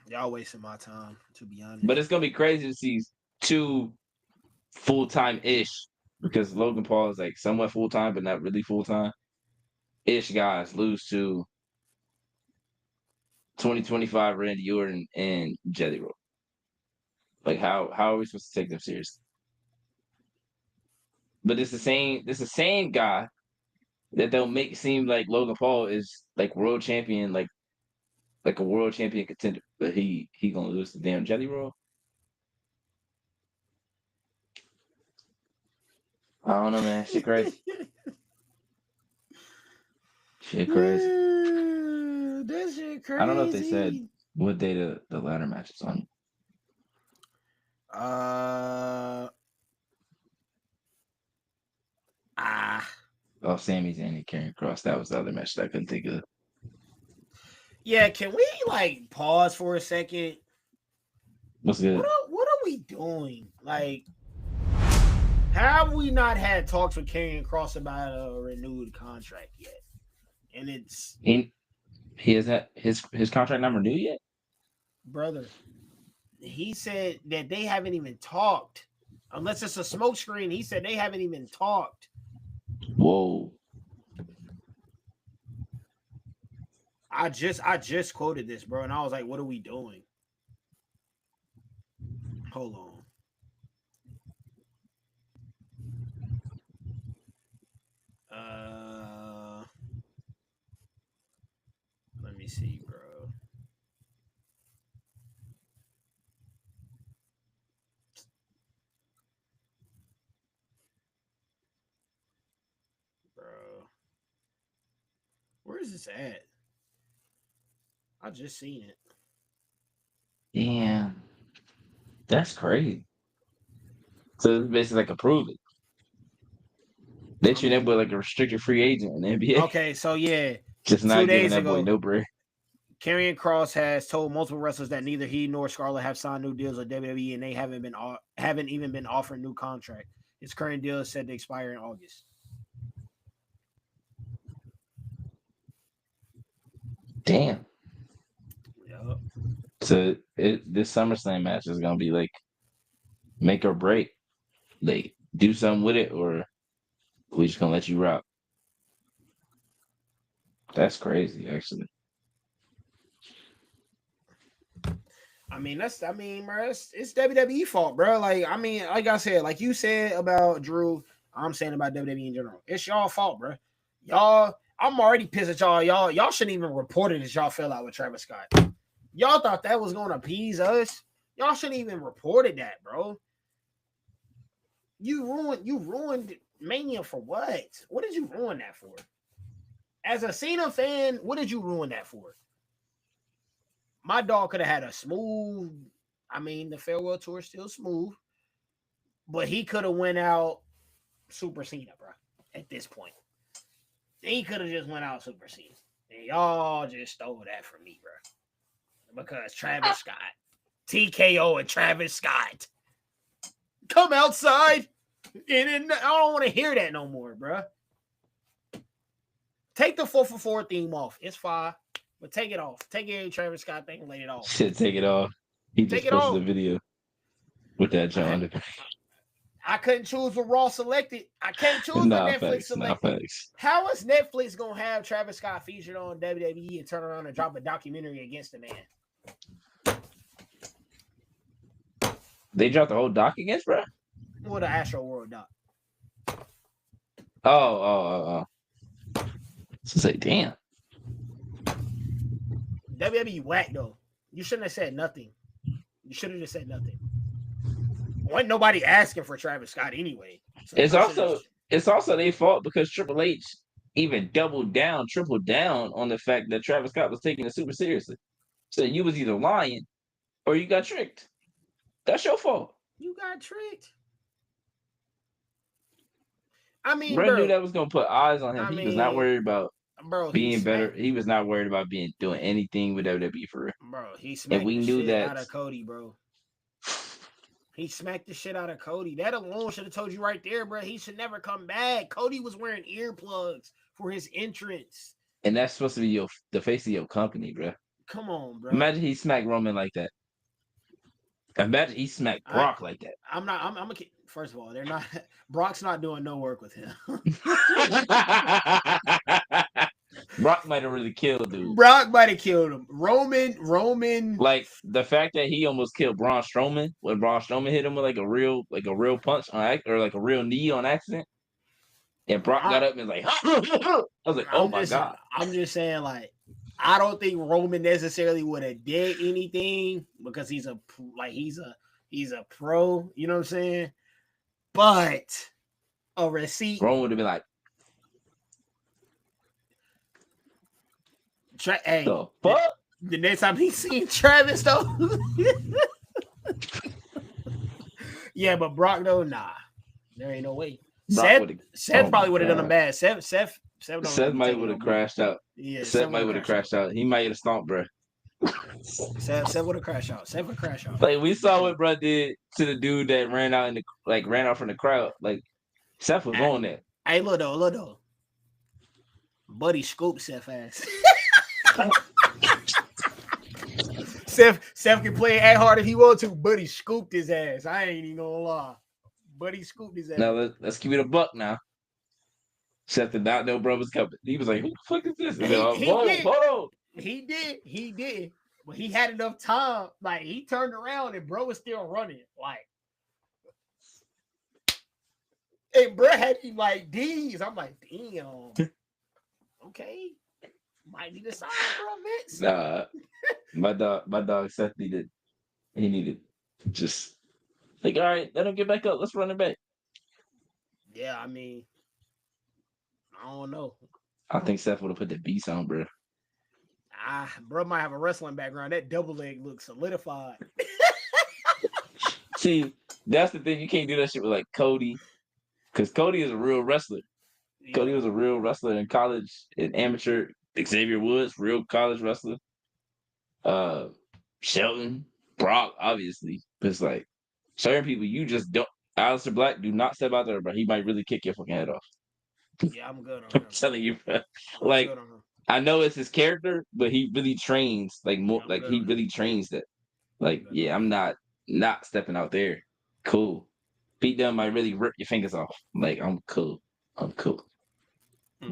Y'all wasting my time, to be honest. But it's gonna be crazy to see 2 full-time-ish, because Logan Paul is like somewhat full-time, but not really full-time-ish guys lose to 2025 Randy Orton and Jelly Roll. Like how are we supposed to take them seriously? But it's the same guy that they'll make seem like Logan Paul is like world champion, like a world champion contender, but he gonna lose to damn Jelly Roll. I don't know, man. Shit crazy. Shit crazy. That shit crazy. I don't know if they said what day the ladder match is on. Oh, Sami Zayn and Karrion Kross. That was the other match that I couldn't think of. Yeah, can we like pause for a second? What's good? What are we doing? Like, have we not had talks with Karrion Kross about a renewed contract yet? And it's he has that his contract not renewed yet, brother. He said that they haven't even talked, unless it's a smokescreen. He said they haven't even talked. Whoa. I just quoted this, bro, and I was like, "What are we doing?" Hold on. Let me see, bro. Bro, where is this at? I just seen it. Damn. That's crazy. So it's basically like approve it. They treat that boy like a restricted free agent in the NBA. Okay, so yeah, Just 2 not giving days that ago, boy no break. Karrion Kross has told multiple wrestlers that neither he nor Scarlett have signed new deals with WWE, and they haven't even been offered new contract. His current deal is set to expire in August. Damn. Yep. So this SummerSlam match is gonna be like make or break. Like do something with it, or we just gonna let you rock. That's crazy, actually. I mean, bro, it's WWE fault, bro. Like I said, like you said about Drew, I'm saying about WWE in general. It's y'all fault, bro. Y'all, I'm already pissed at y'all. Y'all shouldn't even report it as y'all fell out with Travis Scott. Y'all thought that was gonna appease us. Y'all shouldn't even reported that, bro. You ruined Mania for what? What did you ruin that for? As a Cena fan, what did you ruin that for? My dog could have had a smooth. I mean, the farewell tour is still smooth, but he could have went out Super Cena, bro. At this point, he could have just went out Super Cena, and y'all just stole that from me, bro. Because Travis Scott, TKO, and Travis Scott come outside, and I don't want to hear that no more, bro. Take the 4for4 theme off. It's fine. But take it off. Take it, Travis Scott thing, and lay it off. Shit, take it off. He Take just it posted off. a video with that John. I couldn't choose what Raw selected. I can't choose what Netflix selected. How is Netflix gonna have Travis Scott featured on WWE and turn around and drop a documentary against the man? They dropped the whole doc against, bro? What the Astro World doc? Oh. So say, damn. WWE whack though. You shouldn't have said nothing. You should have just said nothing. Wasn't nobody asking for Travis Scott anyway. So it's also their fault because Triple H even tripled down on the fact that Travis Scott was taking it super seriously. So you was either lying or you got tricked. That's your fault. You got tricked. I mean, Brett knew that was gonna put eyes on him. He was not worried about being better. He was not worried about doing anything with WWE for real. Bro, he smacked the shit out of Cody, bro. He smacked the shit out of Cody. That alone should have told you right there, bro. He should never come back. Cody was wearing earplugs for his entrance. And that's supposed to be the face of your company, bro. Come on, bro. Imagine he smacked Roman like that. Imagine he smacked Brock like that. I'm a kid. First of all, they're not. Brock's not doing no work with him. Brock might have really killed dude. Brock might have killed him. Roman. Like the fact that he almost killed Braun Strowman when Braun Strowman hit him with like a real punch or like a real knee on accident. And Brock got up and was like, I was like, oh my God. I'm just saying, like, I don't think Roman necessarily would have did anything because he's a pro, you know what I'm saying? But a receipt. Roman would have been like, hey, the fuck? The next time he's seen Travis though. Yeah, but Brock though, nah. There ain't no way. Seth probably would have done him bad. Seth might would have crashed out. Yeah, Seth might would have crashed out. He might have stomped, bro. Seth would have crashed out. Seth would crash out. Like we saw what bro did to the dude that ran out from the crowd. Like Seth was on that. Hey, look though. Buddy scooped Seth ass. Seth can play at hard if he want to. Buddy scooped his ass. I ain't even gonna lie. Buddy scooped his ass. Now let's keep it a buck now. Seth did not know bro was coming. He was like, "Who the fuck is this?" Hold on. He did. But he had enough time. Like he turned around and bro was still running. Like, and bro had him like D's. I'm like, damn. Okay. Might need a sign, bro, Vince. Nah, my dog Seth needed. He needed just like, all right, let him get back up. Let's run it back. Yeah, I mean, I don't know. I think Seth would have put the beast on, bro. Bro might have a wrestling background. That double leg looks solidified. See, that's the thing. You can't do that shit with like Cody, because Cody is a real wrestler. Yeah. Cody was a real wrestler in college, in amateur. Xavier Woods, real college wrestler. Shelton, Brock, obviously. But it's like certain people you just don't. Aleister Black, do not step out there, bro. He might really kick your fucking head off. Yeah, I'm good on I'm him. telling you, bro. I'm Like, good on him. I know it's his character, but he really trains like more. I'm Like good he on him. really trains that. Like, good yeah, I'm not stepping out there. Cool. Pete Dunne might really rip your fingers off. Like, I'm cool. I'm cool.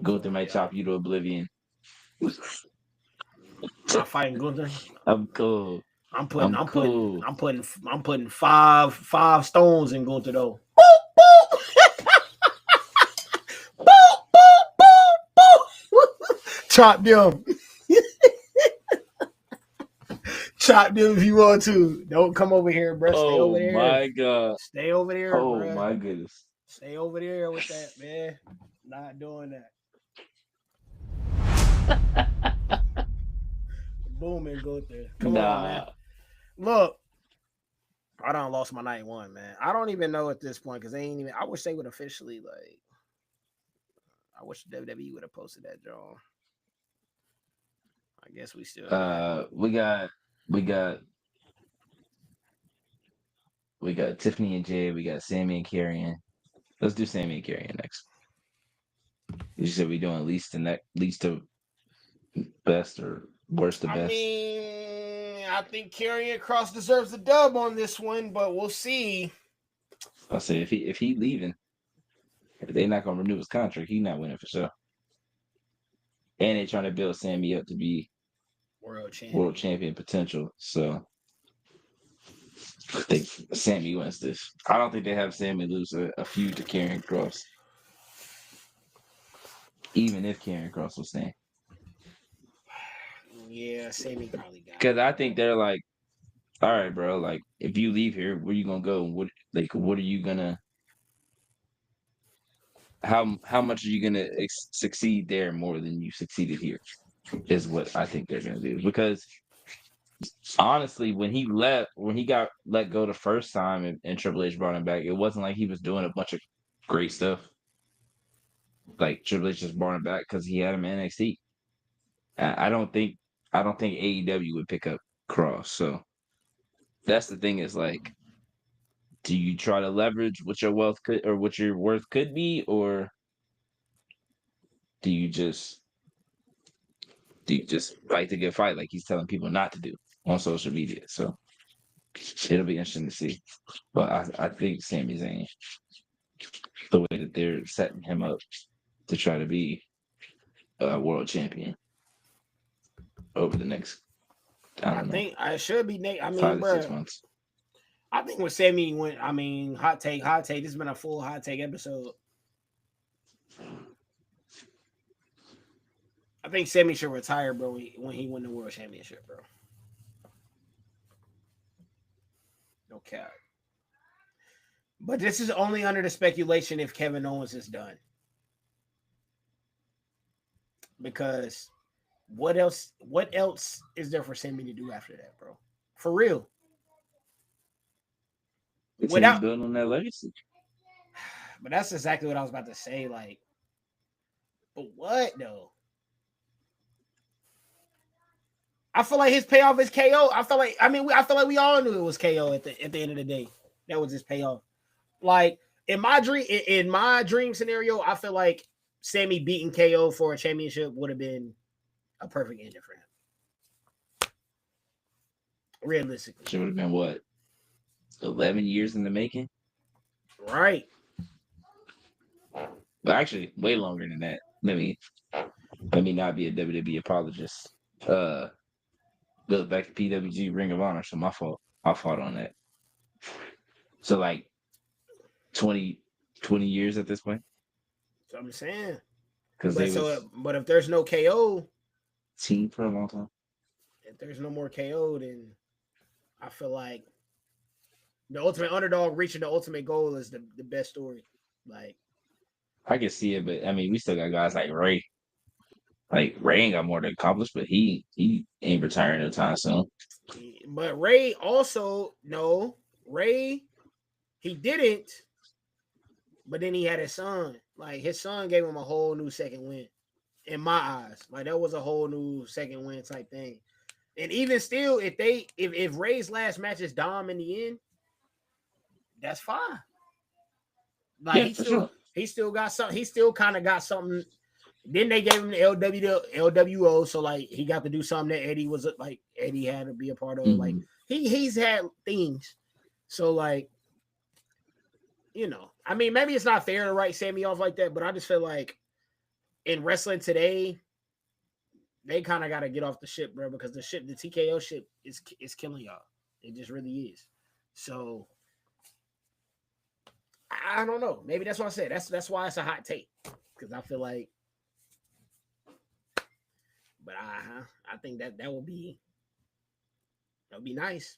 Gunther might chop you to oblivion. Not fighting Gunther. I'm cool. I'm cool. putting five stones in Gunther though. Chop them. Chop them if you want to. Don't come over here, bro. Stay over there. Oh my god. Stay over there, Oh bro. my goodness. Stay over there with that, man. Not doing that. Boom and Gunther. Come on, man. Look, I done lost my night one, man. I don't even know at this point because they ain't even. I wish they would officially like. I wish WWE would have posted that, John. I guess we still. We got Tiffany and Jay. We got Sammy and Karrion. Let's do Sammy and Karrion next. You said we doing least to best or worst to best. I mean, I think Karrion Kross deserves a dub on this one, but we'll see. I'll say if he leaving, if they're not gonna renew his contract, he's not winning for sure. And they're trying to build Sammy up to be world champion potential. So I think Sammy wins this. I don't think they have Sammy lose a feud to Karrion Kross. Even if Karrion Kross was staying. Yeah, Sammy probably got it. Because I think they're like, all right, bro, like if you leave here, where you gonna go? What are you gonna how much are you gonna succeed there more than you succeeded here? Is what I think they're gonna do. Because honestly, when he got let go the first time and Triple H brought him back, it wasn't like he was doing a bunch of great stuff. Like Triple H just brought him back because he had him in NXT. I don't think AEW would pick up Kross. So that's the thing is like, do you try to leverage what your wealth could or what your worth could be, or do you just fight the good fight like he's telling people not to do on social media? So it'll be interesting to see. But I think Sami Zayn, the way that they're setting him up to try to be a world champion over the next, I think I should be Nate. I mean, 5 to 6 bro, months. I think when Sammy went, I mean, hot take. This has been a full hot take episode. I think Sammy should retire, bro, when he win the world championship, bro. No cap. But this is only under the speculation if Kevin Owens is done. Because what else is there for Sammy to do after that, bro? For real. Without building on that legacy. But that's exactly what I was about to say. Like, but what though? I feel like his payoff is KO. I feel like we all knew it was KO at the end of the day. That was his payoff. Like in my dream scenario, I feel like Sammy beating KO for a championship would have been a perfect ending for him. Realistically, It would have been what, 11 years in the making, right? But actually, way longer than that. Let me not be a WWE apologist. goes back to PWG Ring of Honor. So my fault. I fought on that. So like 20 years at this point. So I'm saying. Because they was But if there's no KO, team for a long time. if there's no more KO, then I feel like the ultimate underdog reaching the ultimate goal is the best story. Like I can see it, but I mean, we still got guys like Ray. Like Ray ain't got more to accomplish, but he ain't retiring no time soon. But Ray also Ray he didn't, but then he had his son. Like his son gave him a whole new second win. In my eyes, like that was a whole new second win type thing. And even still, if Ray's last match is Dom in the end, that's fine. Like yeah, he still got something. He still kind of got something. Then they gave him the LWO, so like he got to do something that Eddie was like Eddie had to be a part of. Mm-hmm. Like he's had things. So like, I mean, maybe it's not fair to write Sammy off like that, but I just feel like in wrestling today, they kind of got to get off the ship, bro, because the TKO ship is killing y'all. It just really is. So I don't know. Maybe that's what I said. That's why it's a hot take, because I feel like, but I think that would be nice.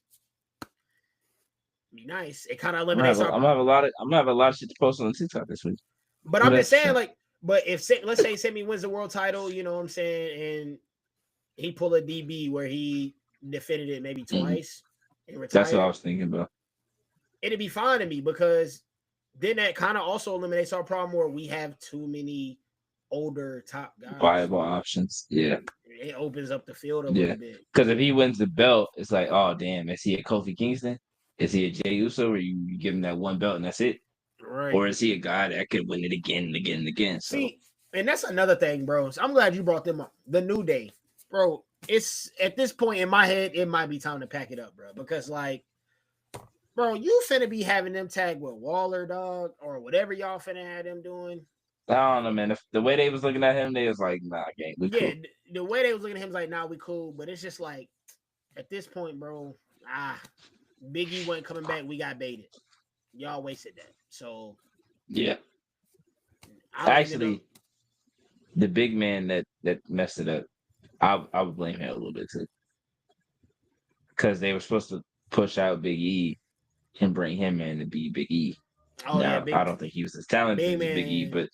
Be nice. It kind of eliminates. I'm gonna have a lot of shit to post on TikTok this week. But I'm just saying, like, but if let's say Sammy wins the world title, you know what I'm saying, and he pull a DB where he defended it maybe twice and retired. That's what I was thinking about. It'd be fine to me, because then that kind of also eliminates our problem where we have too many older top guys. Viable options. Yeah. It opens up the field a little bit. Because if he wins the belt, it's like, oh damn, is he a Kofi Kingston? Is he a Jey Uso, or you give him that one belt and that's it? Right. Or is he a guy that could win it again and again and again? So. See, and that's another thing, bro. So I'm glad you brought them up. The New Day, bro. It's at this point in my head, it might be time to pack it up, bro. Because like, bro, you finna be having them tag with Waller, dog, or whatever y'all finna have them doing. I don't know, man. If the way they was looking at him, they was like, nah, gang, we cool. The way they was looking at him was like, nah, we cool. But it's just like, at this point, bro, Big E wasn't coming back. We got baited. Y'all wasted that. So yeah. Actually, the big man that messed it up, I would blame him a little bit too. Because they were supposed to push out Big E and bring him in to be Big E. Oh, now, I don't think he was as talented as Big E, but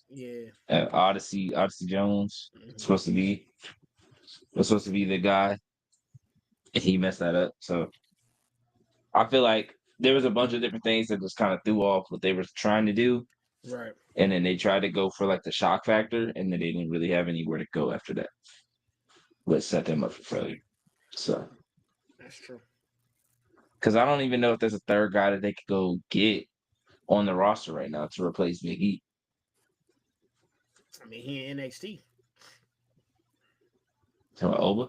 Odyssey Jones was supposed to be the guy, and he messed that up. So I feel like there was a bunch of different things that just kind of threw off what they were trying to do, right? And then they tried to go for like the shock factor, and then they didn't really have anywhere to go after that, which set them up for failure. So that's true. Because I don't even know if there's a third guy that they could go get on the roster right now to replace Big E. I mean, he in NXT. So Oba?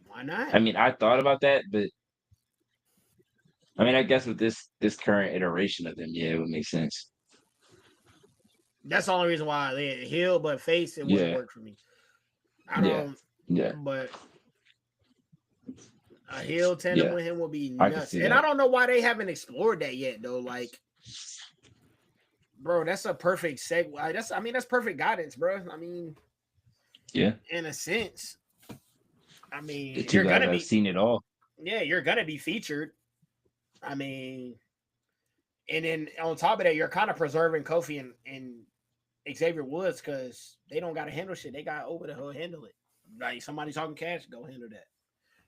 Why not? I mean, I thought about that, but I mean, I guess with this current iteration of them, yeah, it would make sense. That's the only reason why they heel, but face, it wouldn't work for me. I don't. Yeah. But a heel tandem with him will be nuts. And I don't know why they haven't explored that yet, though. Like, bro, that's a perfect segue. That's perfect guidance, bro. I mean, yeah, in a sense. I mean, you're gonna be seen it all. Yeah, you're gonna be featured. I mean, and then on top of that, you're kind of preserving Kofi and Xavier Woods, because they don't got to handle shit. They got Oba to handle it. Like, somebody talking cash, go handle that.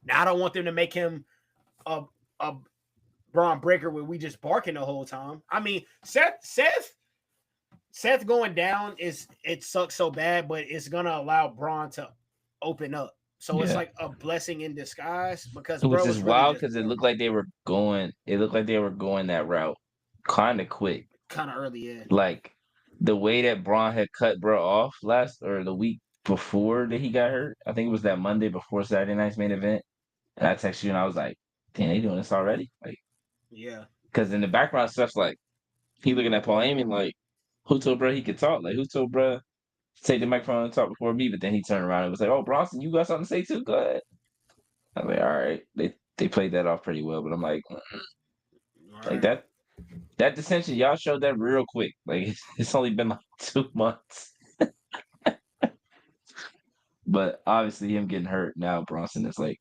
Now, I don't want them to make him a Braun Breaker where we just barking the whole time. I mean, Seth going down it sucks so bad, but it's gonna allow Braun to open up. So it's like a blessing in disguise, because which is wild, because it looked like they were going that route kind of quick, kind of early. Yeah, like the way that Braun had cut bro off the week before that he got hurt. I think it was that Monday before Saturday night's main event. And I texted you and I was like, damn, they doing this already? Like, yeah. Because in the background stuff's like, he looking at Paul Heyman like, who told bro he could talk? Like, who told bro take the microphone and talk before me, but then he turned around and was like, "Oh, Bronson, you got something to say too? Go ahead." I was like, "All right." They played that off pretty well, but I'm like, like Right. that dissension, y'all showed that real quick. Like it's only been like 2 months. But obviously him getting hurt now, Bronson is like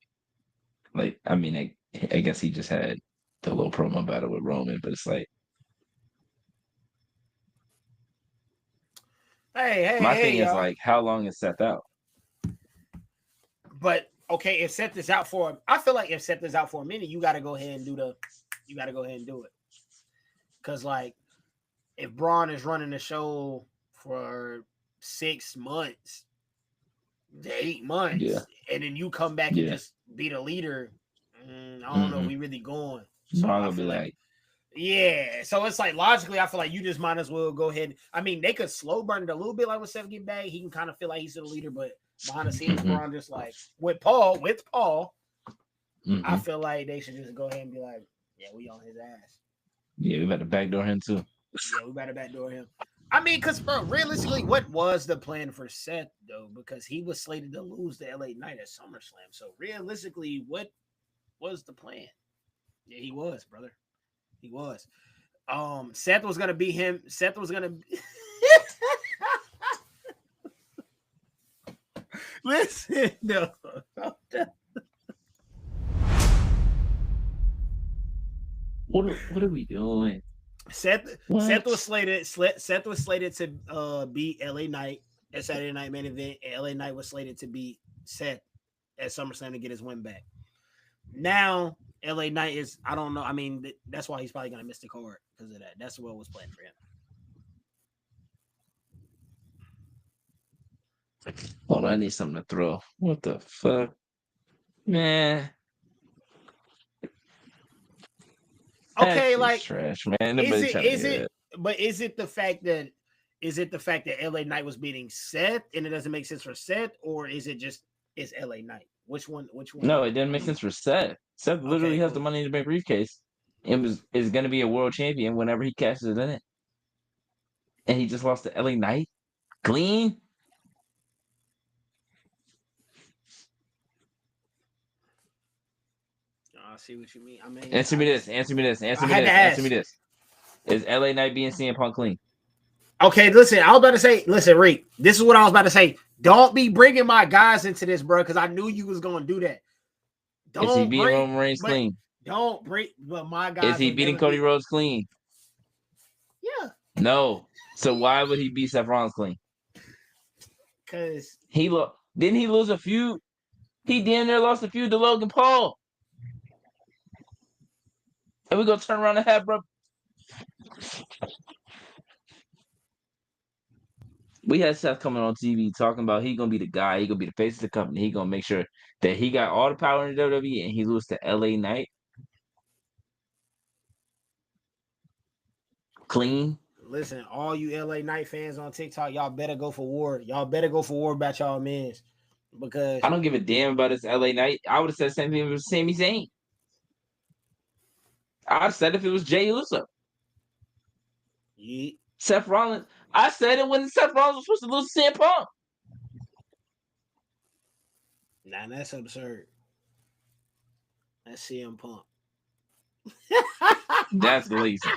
I mean, I guess he just had the little promo battle with Roman, but it's like my thing Hey, is y'all. like, how long is Seth out? But okay, if Seth is out for, I feel like if Seth is out for a minute, you got to go ahead and do it. Because like, if Braun is running the show for 6 months, 8 months, Yeah. and then you come back and Yeah. just be the leader, I don't know if we really going. So Braun I will be feel like, yeah. So it's like logically, I feel like you just might as well go ahead. I mean, they could slow burn it a little bit, like when Seth get back, he can kind of feel like he's the leader, but behind the scenes, Braun just like with Paul, I feel like they should just go ahead and be like, yeah, we on his ass. yeah, we better backdoor him too. Yeah, we better backdoor him. I mean, because realistically, what was the plan for Seth though? Because he was slated to lose the LA Knight at SummerSlam. So realistically, what was the plan? Yeah, he was, brother. He was. Seth was gonna be him. Seth was gonna listen. No. What are we doing? Seth was slated to beat LA Knight at Saturday Night Main Event, and LA Knight was slated to beat Seth at SummerSlam to get his win back. Now LA Knight is, I don't know. I mean, that's why he's probably gonna miss the card because of that. That's what was planned for him. Hold on, I need something to throw. What the fuck, man? Okay, like trash, man. is it the fact that LA Knight was beating Seth and it doesn't make sense for Seth, or is it just it's LA Knight? Which one? No, it didn't make sense for Seth. Seth literally has the Money in the Bank briefcase. Is going to be a world champion whenever he cashes it in. And he just lost to LA Knight? Clean? I see what you mean. I mean, Answer me this. Answer me this. Is LA Knight being CM Punk clean? Okay, listen, I was about to say, listen, Reek, this is what I was about to say. Don't be bringing my guys into this, bro, because I knew you was going to do that. Is he beating Roman Reigns clean? Don't bring, but my guys. Is he beating Cody Rhodes clean? Yeah. No. So why would he beat Seth Rollins clean? Because didn't he lose a feud? He damn near lost a feud to Logan Paul. And we're going to turn around and have, bro. We had Seth coming on TV talking about he going to be the guy. He going to be the face of the company. He going to make sure that he got all the power in the WWE and he loses to LA Knight. Clean. Listen, all you LA Knight fans on TikTok, y'all better go for war. Y'all better go for war about y'all men's. Because I don't give a damn about this LA Knight. I would have said the same thing if it was Sami Zayn. I'd have said if it was Jey Uso. Yeah. Seth Rollins. I said it when Seth Rollins was supposed to lose to CM Punk. Nah, that's absurd. That's CM Punk. That's lazy.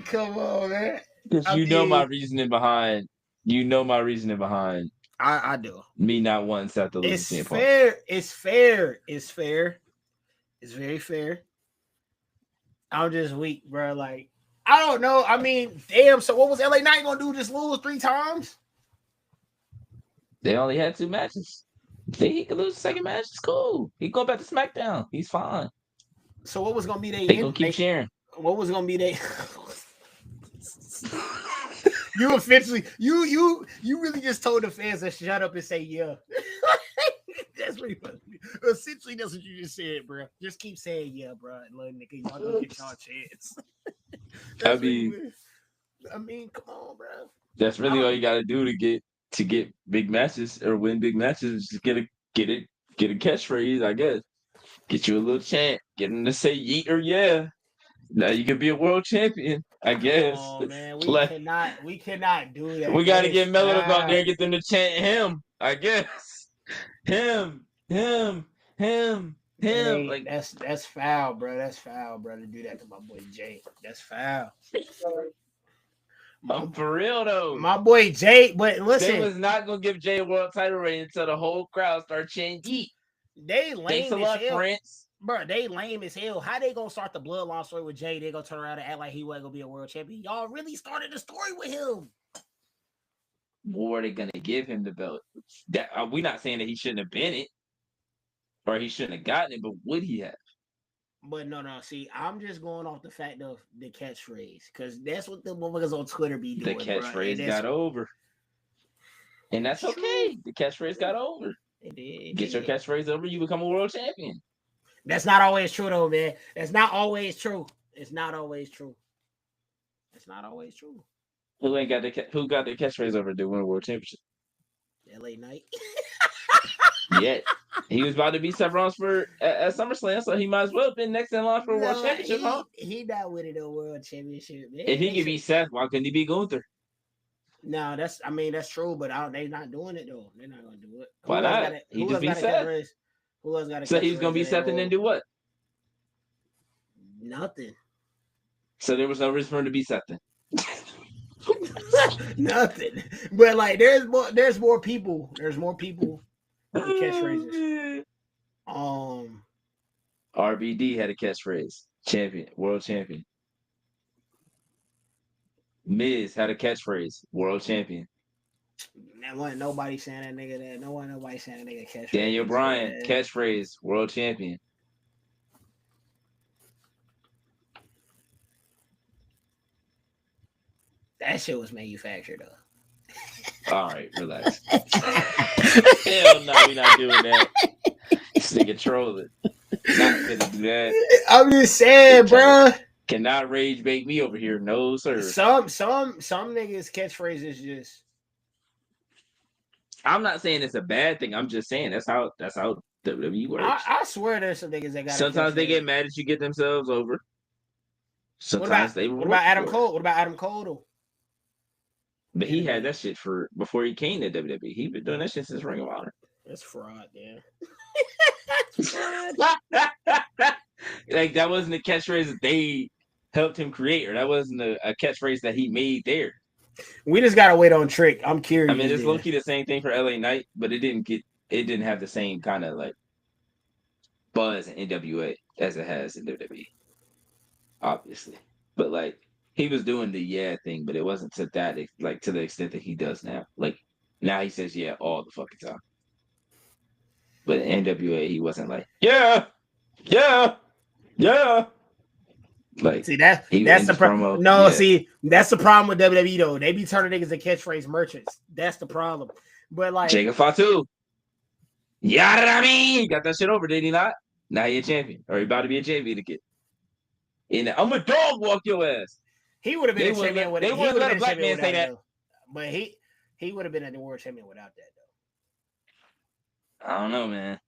Come on, man. Because you know my reasoning behind. I do. Me not wanting Seth to lose to CM Punk. It's fair. It's very fair. I'm just weak, bro. Like, I don't know. I mean, damn. So what was LA Knight gonna do? Just lose 3 times? They only had 2 matches. He could lose the second match. It's cool. He go back to SmackDown. He's fine. So what was gonna be they gonna keep cheering. What was gonna be they? You officially, you really just told the fans to shut up and say yeah. That's pretty funny. Essentially, that's what you just said, bro. Just keep saying yeah, bro. And let nigga, y'all gonna get y'all chance. I mean, come on, bro. That's really all you gotta do to get big matches or win big matches. Just get a catchphrase, I guess. Get you a little chant. Get them to say yeet or yeah. Now you can be a world champion, I guess. Oh man, we Like, cannot do that. we got to That get is Melodic out there foul. and get them to chant him, I guess. Him. Hey, Like, that's foul, bro. That's foul, bro. To do that to my boy Jay. That's foul. for real though. My boy Jay, but They listen, was not gonna give Jay a world title reign until the whole crowd started chanting Yeet. they Thanks lame a as lot, hell. Prince. Bro, they lame as hell. How they gonna start the bloodline story with Jay? They gonna turn around and act like he wasn't gonna be a world champion. Y'all really started the story with him. What are they gonna give him the belt? We're not saying that he shouldn't have been it, or he shouldn't have gotten it, but would he have? But no. See, I'm just going off the fact of the catchphrase because that's what the motherfuckers on Twitter be The doing. catchphrase got over, and that's okay. The catchphrase got over. Get your catchphrase over, you become a world champion. That's not always true, though, man. That's not always true. It's not always true. It's not always true. Who got the catchphrase over to win a world championship? LA Knight. Yet he was about to beat Seth Rollins at SummerSlam, so he might as well have been next in line for a world championship, huh? He not winning a world championship, man. If he could beat Seth, why couldn't he beat Gunther? No, that's true, but they're not doing it though. They're not gonna do it. Why not? He just beat Seth. Who else got a So he was gonna beat Seth and then do what? Nothing. So there was no reason for him to beat Seth then. Nothing. But like there's more people. There's more people with catchphrases. RVD had a catchphrase. Champion, world champion. Miz had a catchphrase. World champion. That wasn't nobody saying that nigga that. Nobody saying that nigga catchphrase. Daniel Bryan, catchphrase. World champion. That shit was manufactured though. All right, relax. Hell no, we're not doing that. This nigga trolling. Not gonna do that. I'm just saying, bro. Cannot rage bait me over here, no sir. Some niggas catchphrases just. I'm not saying it's a bad thing. I'm just saying that's how WWE works. I swear there's some niggas that got. Sometimes they get mad that you get themselves over. Sometimes what about Adam Cole? What about Adam Cole though? But he had that shit before he came to WWE. He been doing that shit since Ring of Honor. That's fraud, man. Like that wasn't a catchphrase that they helped him create, or that wasn't a catchphrase that he made there. We just gotta wait on Trick. I'm curious. I mean, it's low key the same thing for LA Knight, but it didn't have the same kind of like buzz in NWA as it has in WWE. Obviously, but like he was doing the thing, but it wasn't to that to the extent that he does now. Like now he says yeah all the fucking time. But in NWA he wasn't like yeah. Like see that's the problem. No, see that's the problem with WWE though. They be turning niggas into catchphrase merchants. That's the problem. But like Jacob Fatu, Yarami got that shit over, did he not? Now he a champion, or he about to be a champion again. And I'm a dog walk your ass. He would have been a champion with it. They wouldn't let a black man say that. Though. But he would have been a world champion without that though. I don't know, man.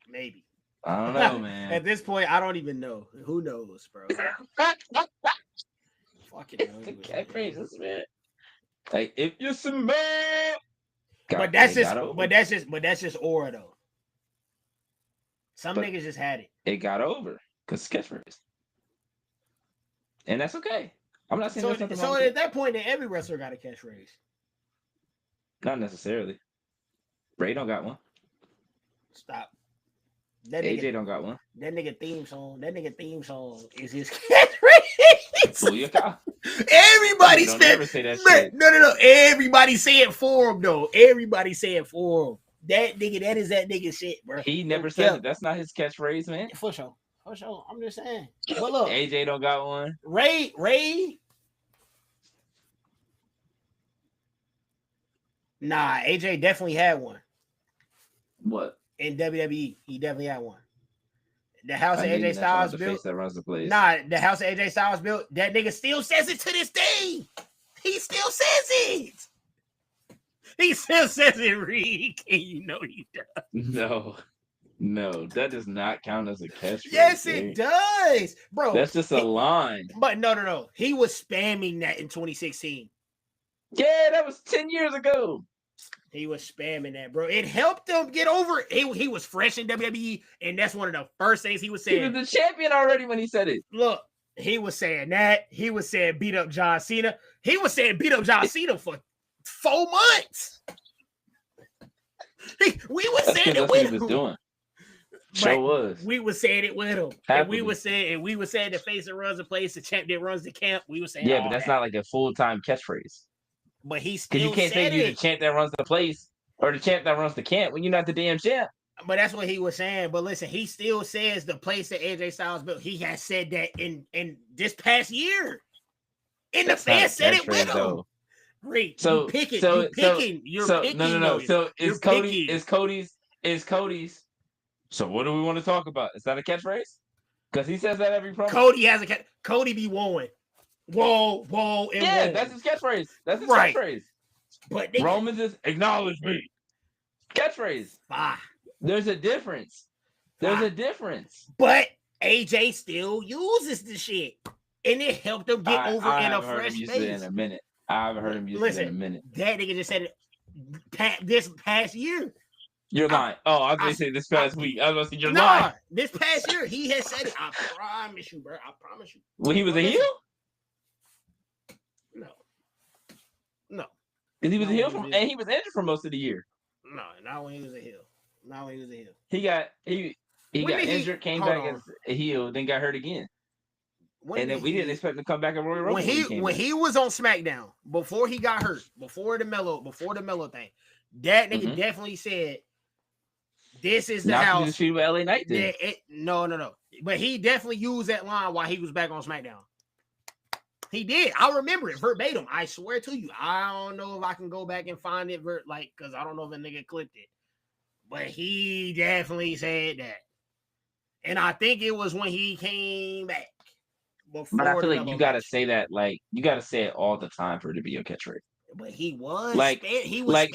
Maybe. I don't know, man. At this point, I don't even know. Who knows, bro? Fucking the catchphrases, man. Like if you smell. But that's just aura though. Some niggas just had it. It got over because catchphrase, and that's okay. I'm not saying so at that point, then every wrestler got a catchphrase. Not necessarily. Ray don't got one. Stop. AJ don't got one. That nigga theme song is his catchphrase. Booyaka. Everybody never say that shit. No. Everybody say it for him though. Everybody say it for him. That is that nigga shit, bro. He never said it. That's not his catchphrase, man. For sure. I'm just saying. But look, AJ don't got one. Ray. Nah, AJ definitely had one. What? In WWE, he definitely had one. The house that AJ Styles built. That runs the place. Nah, the house that AJ Styles built, that nigga still says it to this day. He still says it. He still says it, Reed. And you know he does. No. No, that does not count as a catchphrase. Yes, it does, bro. That's just a line. But no. He was spamming that in 2016. Yeah, that was 10 years ago. He was spamming that, bro. It helped him get over it. He was fresh in WWE, and that's one of the first things he was saying. He was the champion already when he said it. Look, he was saying that. He was saying beat up John Cena. He was saying beat up John Cena for 4 months. We were saying it with him. Was doing. Sure was. We were saying it with him. And we were saying the face that runs the place, the champ that runs the camp. We were saying, yeah, but that's not like a full-time catchphrase. But he still because you can't say you're the champ that runs the place or the champ that runs the camp when you're not the damn champ. But that's what he was saying. But listen, he still says the place that AJ Styles built. He has said that in this past year. And the fans said it with him. Great. So you're picking. No. So is Cody's. So what do we want to talk about? Is that a catchphrase? Because he says that every promo. Cody has a Cody be whoa, and whoa. That's his catchphrase. That's his catchphrase. But Roman just acknowledge me. Catchphrase. There's a difference. But AJ still uses the shit. And it helped him get over in a fresh space. I haven't heard him use it in a minute. That nigga just said it this past year. You're lying. I was going to say this past week. I was going to say you're lying. This past year, he has said it. I promise you, bro. I promise you. When he was a heel? No. Because he was a heel and he was injured for most of the year. No, not when he was a heel. He got injured, came back as a heel, then got hurt again. And then we didn't expect him to come back at Royal Rumble. When he was on SmackDown, before he got hurt, before the Melo thing, that nigga definitely said, "This is the house." With LA Knight then. No. But he definitely used that line while he was back on SmackDown. He did. I remember it verbatim. I swear to you. I don't know if I can go back and find it because I don't know if a nigga clipped it. But he definitely said that. And I think it was when he came back. But I feel like you gotta say that, you gotta say it all the time for it to be your catchphrase. But he was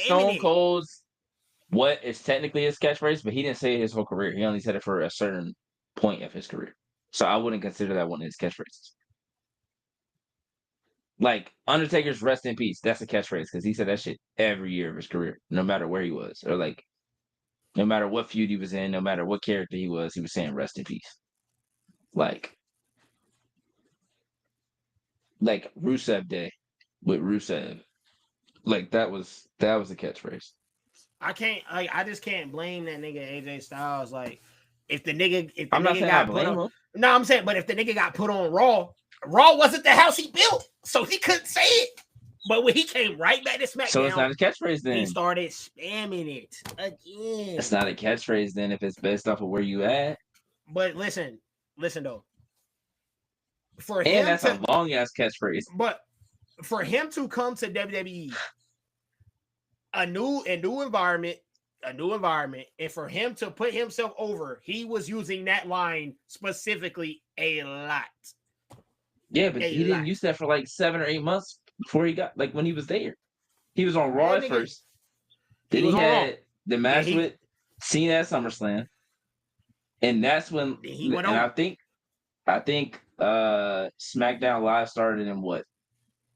Stone Cold's what is technically his catchphrase, but he didn't say it his whole career. He only said it for a certain point of his career. So I wouldn't consider that one of his catchphrases. Like Undertaker's "Rest in Peace," that's a catchphrase because he said that shit every year of his career, no matter where he was, or no matter what feud he was in, no matter what character he was saying "Rest in Peace." Like Rusev Day with Rusev, that was a catchphrase. I just can't blame that nigga AJ Styles. If the nigga I'm saying, but if the nigga got put on Raw wasn't the house he built, so he couldn't say it. But when he came right back to SmackDown, so it's not a catchphrase then. He started spamming it again. It's not a catchphrase then if it's based off of where you at. But listen though. That's a long ass catchphrase. But for him to come to WWE, a new environment, and for him to put himself over, he was using that line specifically a lot. Yeah, but he didn't use that for 7 or 8 months before he got when he was there. He was on Raw at first. Then he had the match with Cena at SummerSlam, and that's when he went on. I think SmackDown Live started in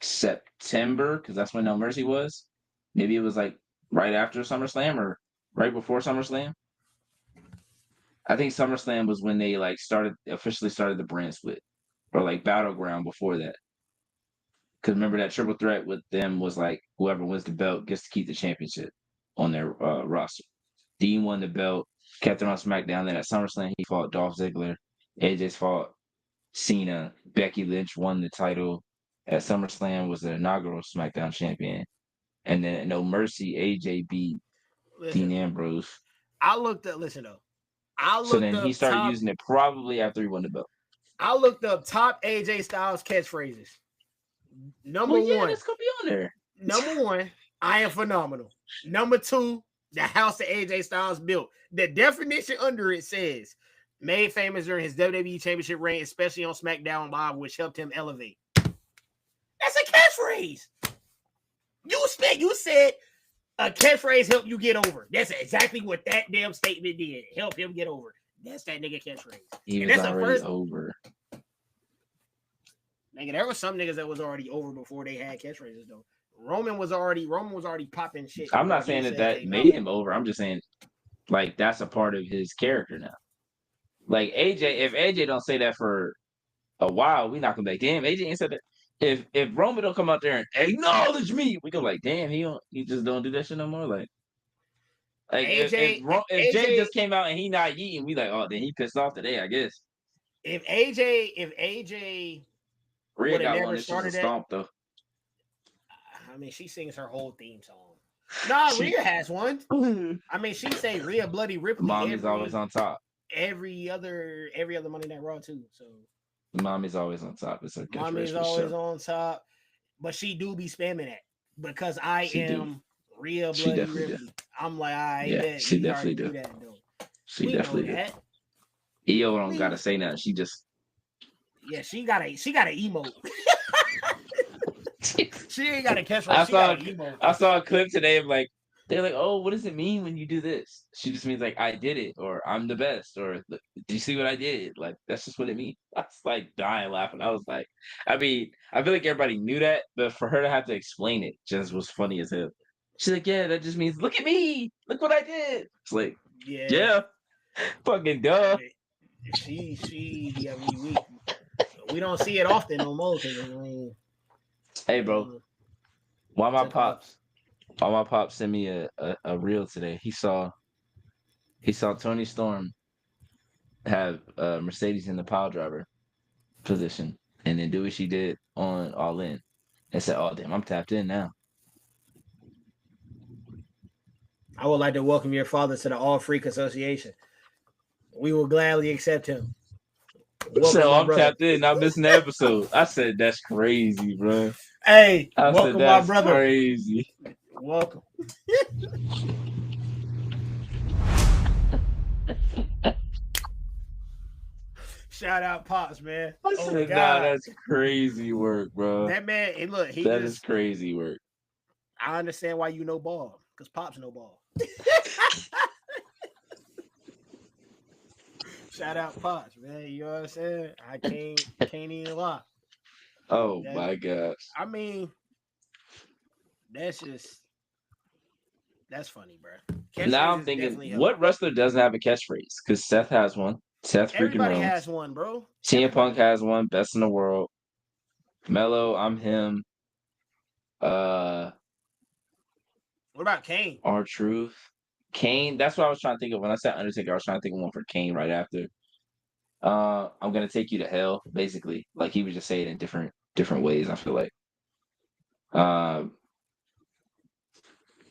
September, because that's when No Mercy was. Maybe it was right after SummerSlam or right before SummerSlam. I think SummerSlam was when they officially started the brand split, or Battleground before that. Because remember that triple threat with them was whoever wins the belt gets to keep the championship on their roster. Dean won the belt, kept it on SmackDown. Then at SummerSlam he fought Dolph Ziggler. AJ's fought Cena. Becky Lynch won the title at SummerSlam, was the inaugural SmackDown champion. And then at No Mercy, AJ beat Dean Ambrose. So then he started using it probably after he won the belt. I looked up top AJ Styles catchphrases. Number one, this could be on there. Number one, I am phenomenal. Number two, the house that AJ Styles built. The definition under it says, made famous during his WWE Championship reign, especially on SmackDown Live, which helped him elevate. That's a catchphrase. You said A catchphrase help you get over. That's exactly what that damn statement did. Help him get over. That's that nigga catchphrase. He And was that's the already first over. nigga. There was some niggas that was already over before they had catchphrases though. Roman was already popping shit. I'm not before he saying that said that came made out. him over. I'm just saying, like, that's a part of his character now. Like AJ, if AJ don't say that for a while, we not gonna be like, damn, AJ ain't said that. If Roman don't come out there and acknowledge me, we go like, damn, he just don't do that shit no more. Like if Jay AJ just came out and he not eating, we like, oh, then he pissed off today, I guess. if AJ Rhea would have got one. never This was a started that, stomp though. I mean, she sings her whole theme song. Nah, She- Rhea has one. I mean, she say Rhea Bloody Ripley Mommy's always on top. every other Monday Night Raw too. So Mommy's always on top. It's her catchphrase Mommy's for always sure. on top, but she do be spamming that because I She do. am Rhea She Bloody definitely do. Ripley. I'm like, I Yeah, bet she we definitely already do. that though. She We definitely know do. that. EO don't We- gotta say nothing. She just Yeah, she got a emote. She ain't got a catchphrase. I She saw got an emote. I saw a clip today of like they're like, oh, what does it mean when you do this? She just means like I did it, or I'm the best, or do you see what I did? Like that's just what it means. I was like dying laughing. I was like, I mean, I feel like everybody knew that, but for her to have to explain it just was funny as hell. She's like, yeah, that just means look at me, look what I did. It's like, yeah, fucking duh. Yeah, we don't see it often no more. I mean, Hey, bro, why my pops sent me a reel today. He saw Tony Storm have Mercedes in the pile driver position and then do what she did on All In and said, oh damn, I'm tapped in now. I would like to welcome your father to the All Freak Association. We will gladly accept him. So I'm tapped in, not missing the episode. I said that's crazy, bro. Hey, I welcome said that's my brother. crazy. Welcome. Shout out Pops, man. I Oh said, God, nah, that's crazy work, bro. that man. Hey, look, That is crazy work. I understand why you know ball because Pops know ball. Shout out Pops, man. You know what I'm saying? I can't even lie. Oh my gosh. I mean, that's funny, bro. Now I'm thinking, what wrestler doesn't have a catchphrase? Because Seth has one. Seth freaking Everybody Rollins. has one, bro. CM Punk has one. Best in the world. Mello, I'm him. What about Kane? R-Truth. Kane. That's what I was trying to think of when I said Undertaker. I was trying to think of one for Kane right after. I'm gonna take you to hell. Basically, like he would just say it in different ways. I feel like.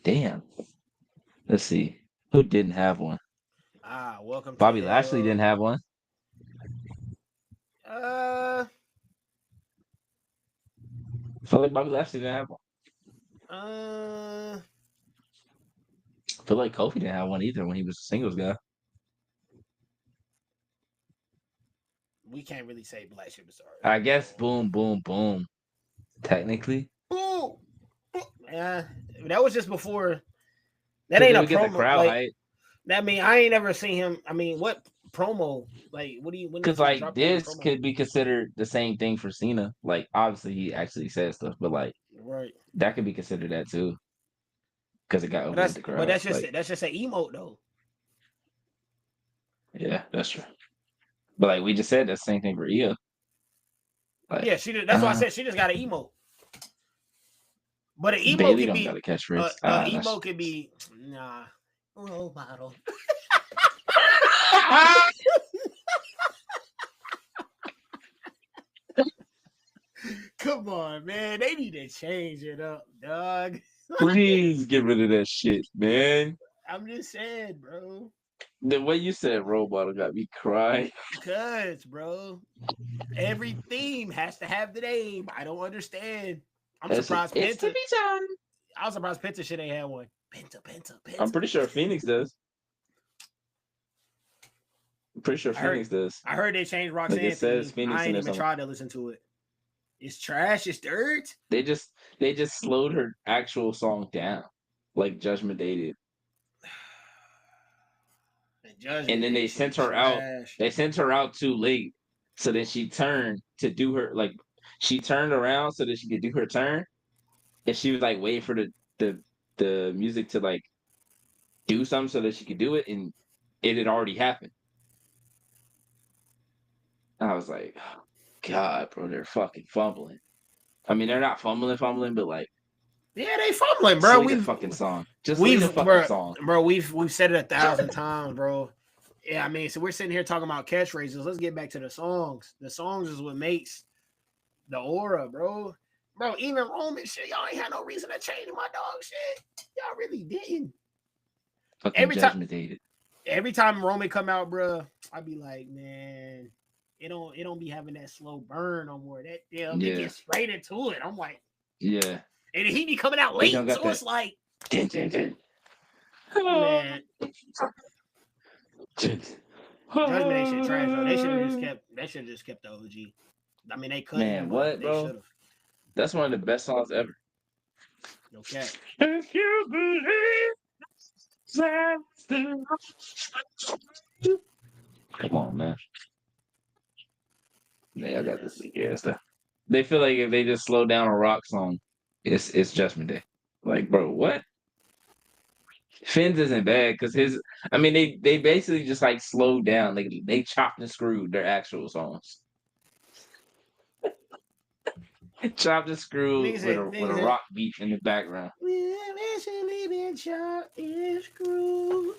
Damn. Let's see. Who didn't have one? Welcome. Bobby Lashley didn't have one. I feel like Bobby Lashley didn't have one. I feel like Kofi didn't have one either when he was a singles guy. We can't really say Black Superstar. I guess Boom Boom Boom. Technically. Boom. Yeah, that was just before. That ain't a promo. The crowd hype. I mean, I ain't ever seen him. I mean, what promo? Like, what do you? Because like this could be considered the same thing for Cena. Like, obviously he actually said stuff, but like, right, that could be considered that too. Because it got over with the crowd. But that's just an emote though. Yeah, that's true. But like we just said, that's the same thing for Io. Like, yeah, she did. That's why I said she just got an emote. But an emote Bailey could be got a catchphrase. emote could be role model. Come on, man. They need to change it up, dog. Please get rid of that shit, man. I'm just saying, bro. The way you said role model got me crying. Because, bro, every theme has to have the name. I don't understand. I'm surprised Penta. I was surprised Penta shit ain't had one. Penta. I'm pretty sure Phoenix does. I heard they changed Roxanne. Like it says Phoenix I ain't even tried to listen to it. It's trash. It's dirt. They just slowed her actual song down. like Judgment Day did. And then they sent her out. Trash. They sent her out too late. So then she turned to do her like she turned around so that she could do her turn. And she was like waiting for the music to like do something so that she could do it, and it had already happened. I was like, oh, God, bro, they're fucking fumbling. I mean, they're not fumbling, but like, yeah, they fumbling, bro. We the fucking song. Just leave the fucking song, bro. We've said it 1,000 times, bro. Yeah, I mean, so we're sitting here talking about catchphrases. Let's get back to the songs. The songs is what makes the aura, bro. Bro, even Roman shit, y'all ain't had no reason to change my dog shit. Y'all really didn't. Fucking Judgment Day. Every time Roman come out, bro, I be like, man, it don't be having that slow burn no more. That they get straight into it. I'm like, yeah. And he be coming out late, so that. It's like, man. Judgment Day shit trash though. They should have just kept the OG. I mean, they couldn't. Man, what, bro? Should've. That's one of the best songs ever. Okay. If you believe that. Come on, man. Yeah, I got this. Yeah, stuff. They feel like if they just slow down a rock song, it's Judgment Day. Like, bro, what? Finn's isn't bad because they basically just like slowed down. Like they chopped and screwed their actual songs. Chopped and screwed with a rock beat in the background. We eventually been chopped and screwed.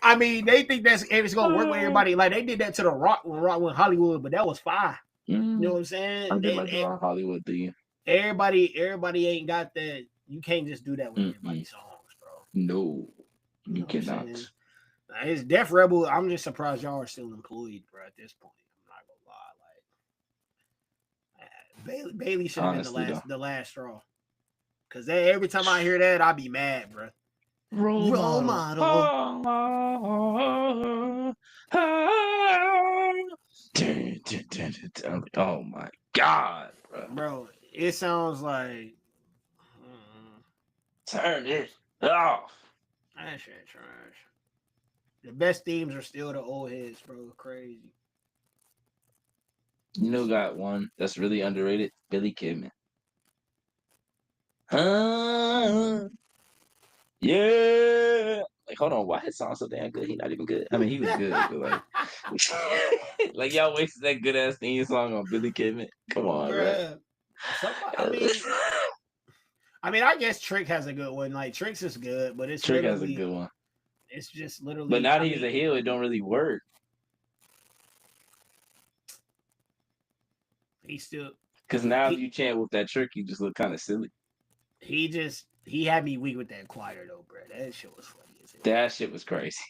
I mean, they think it's gonna work with everybody. Like they did that to the Rock when Hollywood, but that was fire. You know what I'm saying? I did like the Hollywood thing. Everybody ain't got that. You can't just do that with everybody's songs, bro. No, you cannot. It's Def Rebel. I'm just surprised y'all are still employed, bro. At this point, I'm not gonna lie. Like Bailey should have been the last straw. Cause every time I hear that, I be mad, bro. Role model. Oh my God, bro. It sounds like turn it off. That shit trash. The best themes are still the old heads, bro. Crazy. You know, got one that's really underrated. Billy Kidman. Yeah. Like, hold on, why his song so damn good? He not even good. I mean, he was good, but like, like y'all wasted that good ass theme song on Billy Kidman. Come on, bro. I mean, I guess Trick has a good one. Like Trick's is good, but it's Trick has a good one. It's just literally. But now that he's a heel, it don't really work. He still. Because now if you chant with that Trick, you just look kind of silly. He had me weak with that choir though, bro. That shit was funny. That shit was crazy.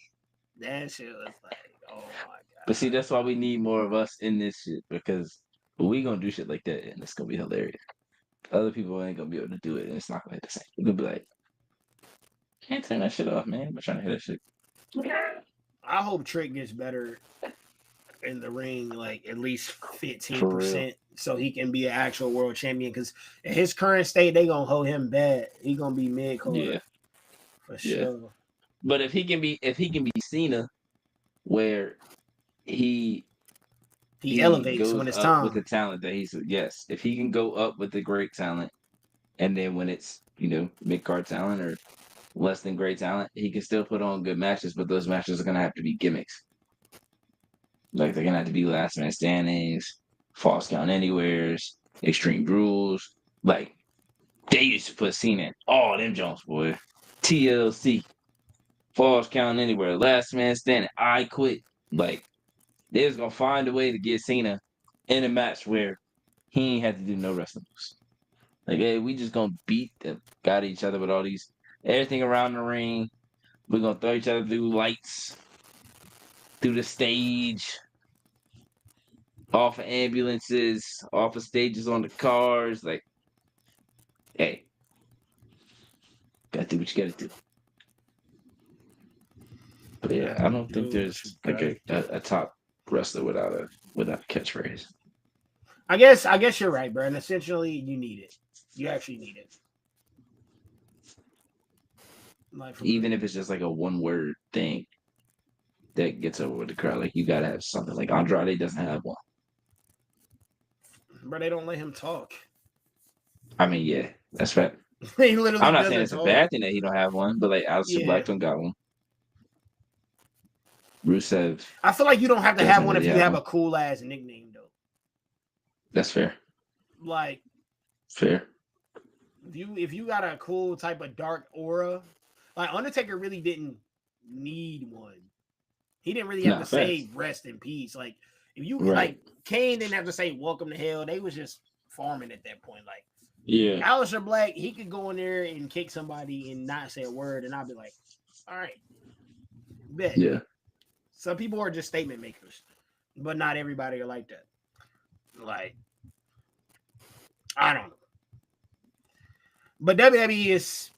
That shit was like, oh my God. But see, that's why we need more of us in this shit, because we gonna do shit like that and it's gonna be hilarious. Other people ain't gonna be able to do it and it's not gonna hit the same. We're gonna be like, can't turn that shit off, man. I'm trying to hit that shit. I hope Trick gets better in the ring, like at least 15%, so he can be an actual world champion. Because in his current state, they gonna hold him bad. He gonna be mid-card. Yeah, for sure. But if he can be Cena, where he elevates when it's time with the talent that he's if he can go up with the great talent, and then when it's mid-card talent or less than great talent, he can still put on good matches, but those matches are gonna have to be gimmicks. Like they're gonna have to be last man standings, false count anywheres, extreme rules. Like they used to put Cena in all them Jones, boy. TLC, false count anywhere, last man standing, I quit. Like they was gonna find a way to get Cena in a match where he ain't had to do no wrestling moves. Like, hey, we just gonna beat the got each other with all these everything around the ring. We're gonna throw each other through lights, through the stage, off of ambulances, off of stages on the cars. Like, hey, gotta do what you gotta do. But yeah, I don't think there's like a top wrestler without a catchphrase. I guess you're right, bro. And essentially, you need it. You actually need it. Like Even if it's just like a one word thing that gets over with the crowd, like you gotta have something. Like Andrade doesn't have one. But they don't let him talk. I mean, yeah, that's fact. He literally I'm not doesn't saying it's talk. a bad thing that he don't have one, but like Aleister Yeah. Black don't got one. Rusev. I feel like you don't have to doesn't have one if really you have have one. a cool ass nickname though. That's fair. Like Fair. if you got a cool type of dark aura, like Undertaker really didn't need one. He didn't really have Nah, to say facts. rest in peace. Like if you Right. like Kane didn't have to say welcome to hell. They was just farming at that point. Like Yeah. Aleister Black, he could go in there and kick somebody and not say a word, and I'll be like, all right, bet. Yeah. Some people are just statement makers, but not everybody are like that. Like, I don't know. But WWE is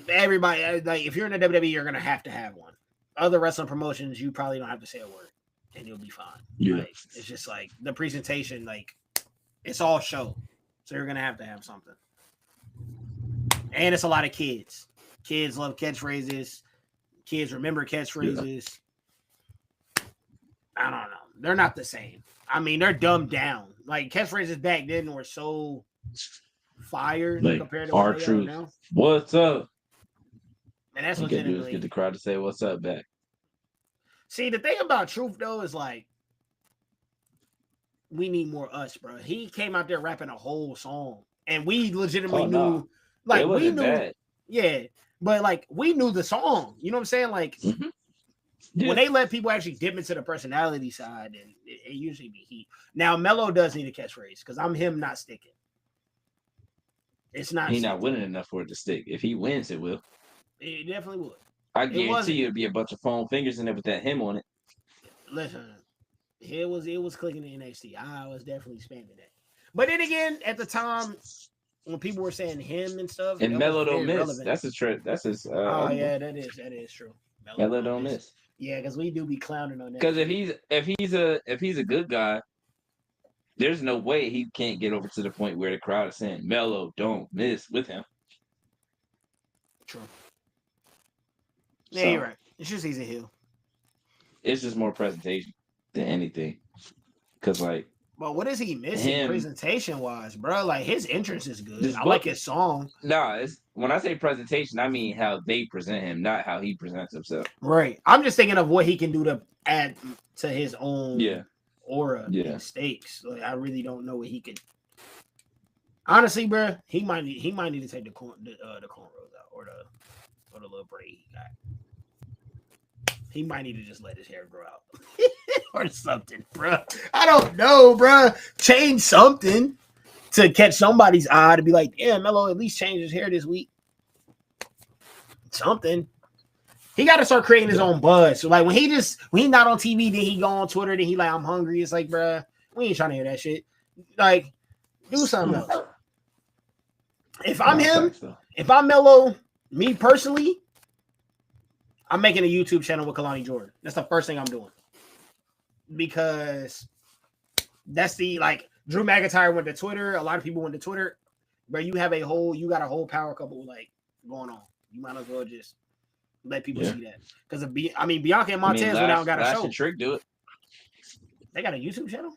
everybody. Like, if you're in the WWE, you're gonna have to have one. Other wrestling promotions, you probably don't have to say a word, and you'll be fine. Yeah. Like, it's just like the presentation, like it's all show, so you're gonna have to have something. And it's a lot of kids. Kids love catchphrases. Kids remember catchphrases. I don't know. They're not the same. I mean, they're dumbed down. Like catchphrases back then were so fire Like compared to what they are R-Truth. now. What's up? And that's All you gotta do is legitimately. get the crowd to say what's up back. See, the thing about Truth though is like we need more us, bro. He came out there rapping a whole song, and we legitimately knew, like it we wasn't knew, bad. yeah, but like we knew the song. You know what I'm saying? Like Yeah. when they let people actually dip into the personality side, and it usually be he. Now Mello does need a catchphrase because I'm him not sticking. It's not. He's not sticking. winning enough for it to stick. If he wins, it will. It definitely would. I wasn't. guarantee you it'd be a bunch of foam fingers in there with that him on it. Listen, it was clicking in NXT. I was definitely spamming that. But then again, at the time when people were saying him and stuff, And that Mello was don't very miss. relevant. That's his trick. That's his. Oh yeah, that is true. Mello don't miss. Yeah, because we do be clowning on that. Because if he's a good guy, there's no way he can't get over to the point where the crowd is saying Mello don't miss with him. True. Yeah, So, you're right. It's just easy heel. It's just more presentation than anything. Because like, but what is he missing presentation wise, bro? Like his entrance is good. I like his song. No, it's when I say presentation, I mean how they present him, not how he presents himself. Right. I'm just thinking of what he can do to add to his own aura and stakes. Like, I really don't know what he could. Honestly, bro, he might need to take the cornrows out or the little braid he got. He might need to just let his hair grow out or something, bro. I don't know, bro. Change something to catch somebody's eye to be like, yeah, Mello at least changed his hair this week. Something. He got to start creating his own buzz. So like when he not on TV, then he go on Twitter, then he like, I'm hungry. It's like, bro, we ain't trying to hear that shit. Like, do something else. If I'm him, if I'm Mello, me personally, I'm making a YouTube channel with Kalani Jordan. That's the first thing I'm doing. Because that's like Drew McIntyre went to Twitter. A lot of people went to Twitter. But you got a whole power couple like going on. You might as well just let people see that. Because Bianca and Montez went out and got a show. Trick do it. They got a YouTube channel?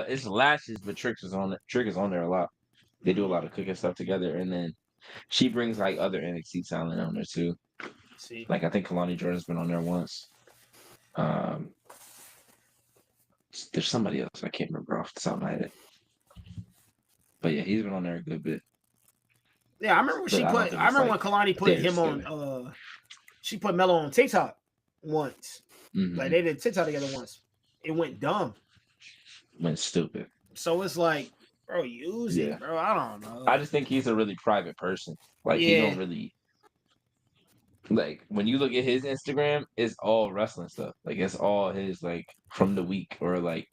It's Lashes, but Trick is on it. Trick is on there a lot. They do a lot of cooking stuff together, and then she brings like other NXT talent on there too. See, like I think Kalani Jordan's been on there once. There's somebody else I can't remember off the top of my head, but yeah, he's been on there a good bit. Yeah, I remember when when Kalani put him on. She put Mello on TikTok once. Mm-hmm. Like they did TikTok together once. It went dumb. Went stupid. So it's like, bro, use it, bro. I don't know. I just think he's a really private person. Like he don't really. Like when you look at his Instagram, it's all wrestling stuff. Like it's all his like from the week or like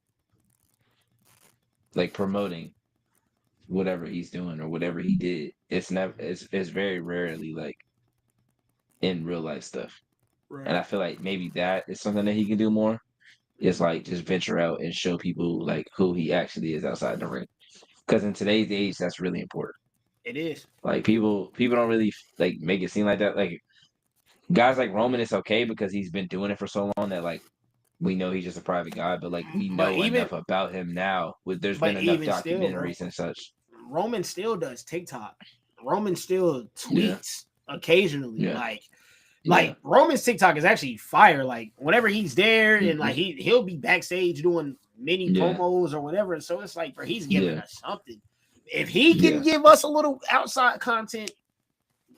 promoting whatever he's doing or whatever he did. It's never. It's very rarely like in real life stuff. Right. And I feel like maybe that is something that he can do more. Is like just venture out and show people like who he actually is outside the ring. because in today's age, that's really important. It is. Like people don't really like make it seem like that. Like guys like Roman, it's okay because he's been doing it for so long that like we know he's just a private guy, but like we But know even enough about him now. There's been but enough even still, bro, documentaries and such. Roman still does TikTok. Roman still Yeah, tweets occasionally. yeah, Like yeah. Roman's TikTok is actually fire. Like whenever he's there and Mhm. like he'll be backstage doing mini Yeah, promos or whatever. So it's like, bro, he's giving yeah, us something. If he can yeah, give us a little outside content,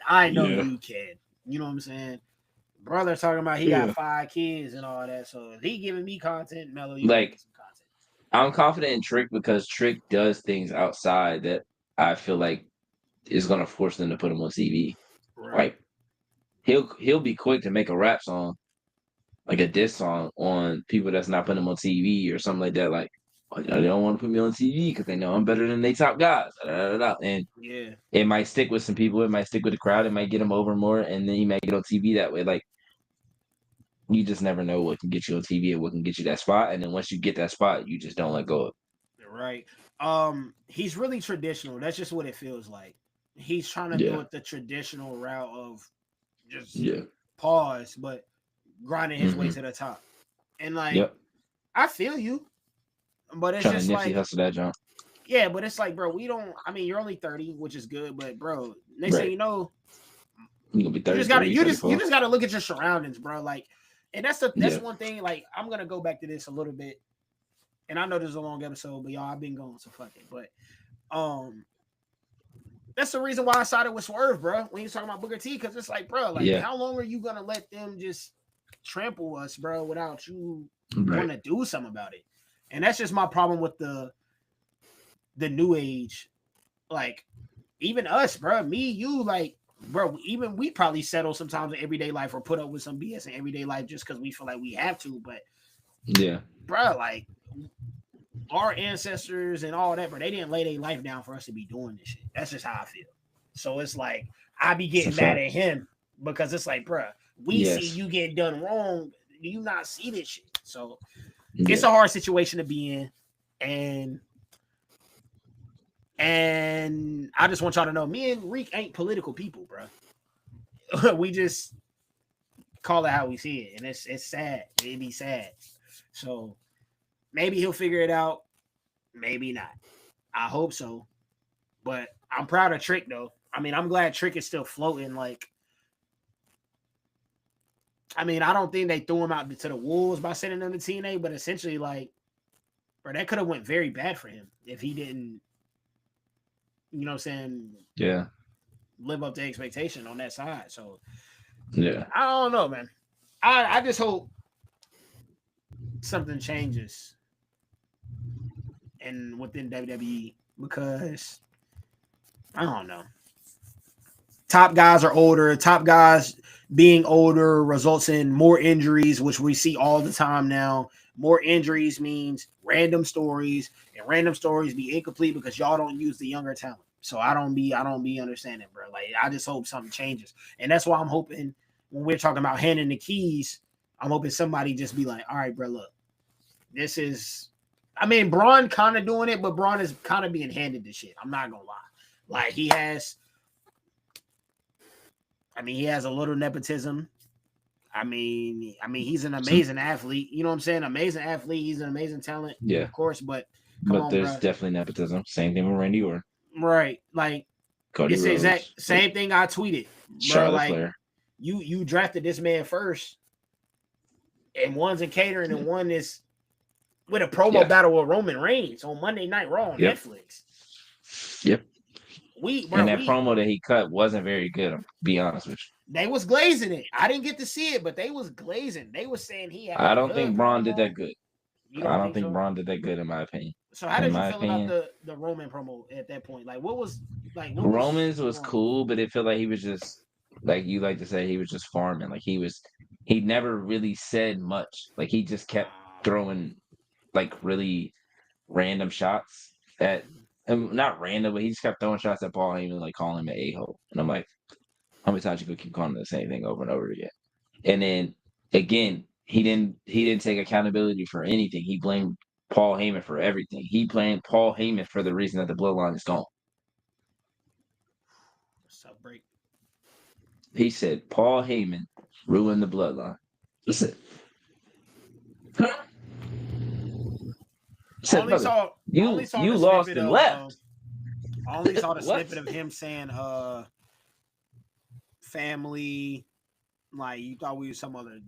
I know yeah, you can. You know what I'm saying? Brother talking about he got yeah. 5 kids and all that. So if he giving me content, Mello, you gonna Like get some content. I'm confident in Trick because Trick does things outside that I feel like is gonna force them to put him on TV. Right. Like he'll be quick to make a rap song, like a diss song on people that's not putting him on TV or something like that. Like, oh, you know, they don't want to put me on TV because they know I'm better than they top guys. Da, da, da, da. And Yeah. it might stick with some people. It might stick with the crowd. It might get him over more, and then he might get on TV that way. Like you just never know what can get you on TV and what can get you that spot. And then once you get that spot, you just don't let go of it. Right. He's really traditional. That's just what it feels like. He's trying to do Yeah, it the traditional route of just yeah, pause, but grinding his way hmm to the top. And like, yep. I feel you, but it's Trying to just Nipsey like, hustle that jump. yeah, but it's like, bro, we don't. I mean, you're only 30, which is good, but bro, next thing Right. you know, You gonna be you just gotta 33, you 34. just gotta look at your surroundings, bro. Like, and that's Yeah. one thing. Like, I'm gonna go back to this a little bit, and I know this is a long episode, but y'all, I've been going, so fuck it. But um, that's the reason why I sided with Swerve, bro. When he's talking about Booker T, because it's like, bro, like, Yeah. how long are you gonna let them just trample us, bro, without you want Right. to do something about it? And that's just my problem with the new age. Like, even us, bro, me, you, like, bro, even we probably settle sometimes in everyday life or put up with some BS in everyday life just because we feel like we have to. But, Yeah. bro, like, our ancestors and all that, but they didn't lay their life down for us to be doing this shit. That's just how I feel. So it's like I be It's a getting mad fact. at him because it's like, bro, we see Yes. you getting done wrong. Do you not see this shit? So it's Yeah. a hard situation to be in, and I just want y'all to know, me and Reek ain't political people, bro. We just call it how we see it, and it's sad. It be sad. So maybe he'll figure it out. Maybe not. I hope so. But I'm proud of Trick though. I mean, I'm glad Trick is still floating. Like, I mean, I don't think they threw him out to the wolves by sending him to TNA, but essentially, like, bro, that could have went very bad for him if he didn't, you know what I'm saying, Yeah. live up to expectation on that side. So Yeah. I don't know, man. I just hope something changes and within WWE because I don't know. Top guys are older. Top guys being older results in more injuries, which we see all the time now. More injuries means random stories, and random stories be incomplete because y'all don't use the younger talent. So I don't be understanding, bro. Like I just hope something changes, and that's why I'm hoping when we're talking about handing the keys, I'm hoping somebody just be like, all right, bro, look, this is. I mean, Braun kind of doing it, but Braun is kind of being handed the shit. I'm not gonna lie. Like he has he has a little nepotism. I mean, he's an amazing athlete. You know what I'm saying? Amazing athlete. He's an amazing talent, Yeah. of course. But come But on, there's bro. definitely nepotism. Same thing with Randy Orton, Right? Like Cody it's the exact Rhodes, same thing I tweeted, bro. Charlotte Like Flair. you drafted this man first, and one's in catering, and one is with a promo battle with Roman Reigns on Monday Night Raw on Netflix. Yep. And that promo that he cut wasn't very good. I'll be honest with you. They was glazing it. I didn't get to see it, but they was glazing. They was saying he had. I don't think Braun did that good. I don't think so? Braun did that good in my opinion. So how did you feel about the Roman promo at that point? Like what was Roman's was cool, but it felt like he was just like you like to say he was just farming. Like he never really said much. Like he just kept throwing like really random shots at him, not random, but he just kept throwing shots at Paul Heyman, like calling him an a-hole. And I'm like, how many times you could keep calling him the same thing over and over again? And then again, he didn't take accountability for anything. He blamed Paul Heyman for everything. He blamed Paul Heyman for the reason that the bloodline is gone. So break. He said Paul Heyman ruined the bloodline. That's it. Said, Only saw you the lost snippet and of, left. I only saw the What? snippet of him saying, family, like you thought we were some other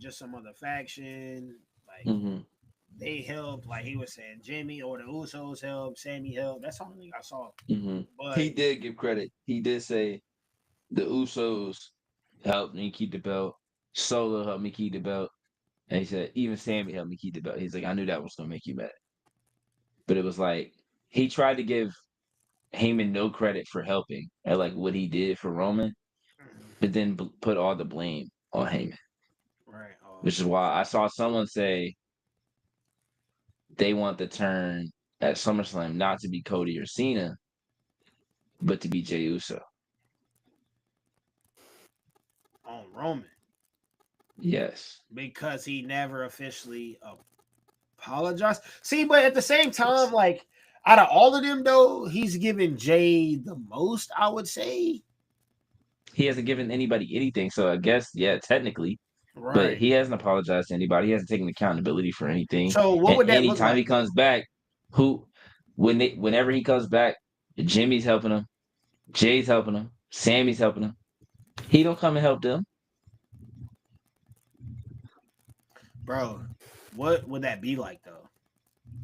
faction, like Mhm. they helped, like he was saying Jimmy or the Usos helped, Sammy helped. That's the only thing I saw. Mhm. But He did give credit. He did say the Usos helped me keep the belt. Solo helped me keep the belt. And he said, even Sammy helped me keep the belt. He's like, I knew that was going to make you mad. But it was like, he tried to give Heyman no credit for helping at like what he did for Roman, but then put all the blame on Heyman. right, Which is why I saw someone say they want the turn at SummerSlam not to be Cody or Cena, but to be Jey Uso. on Roman Yes. because he never officially apologized. See, but at the same time, like out of all of them, though, he's given Jay the most. I would say. He hasn't given anybody anything, so I guess technically, but Right. he hasn't apologized to anybody. He hasn't taken accountability for anything. So what And would that look anytime like? he comes back, whenever he comes back, Jimmy's helping him, Jay's helping him, Sammy's helping him. He don't come and help them. Bro, what would that be like though?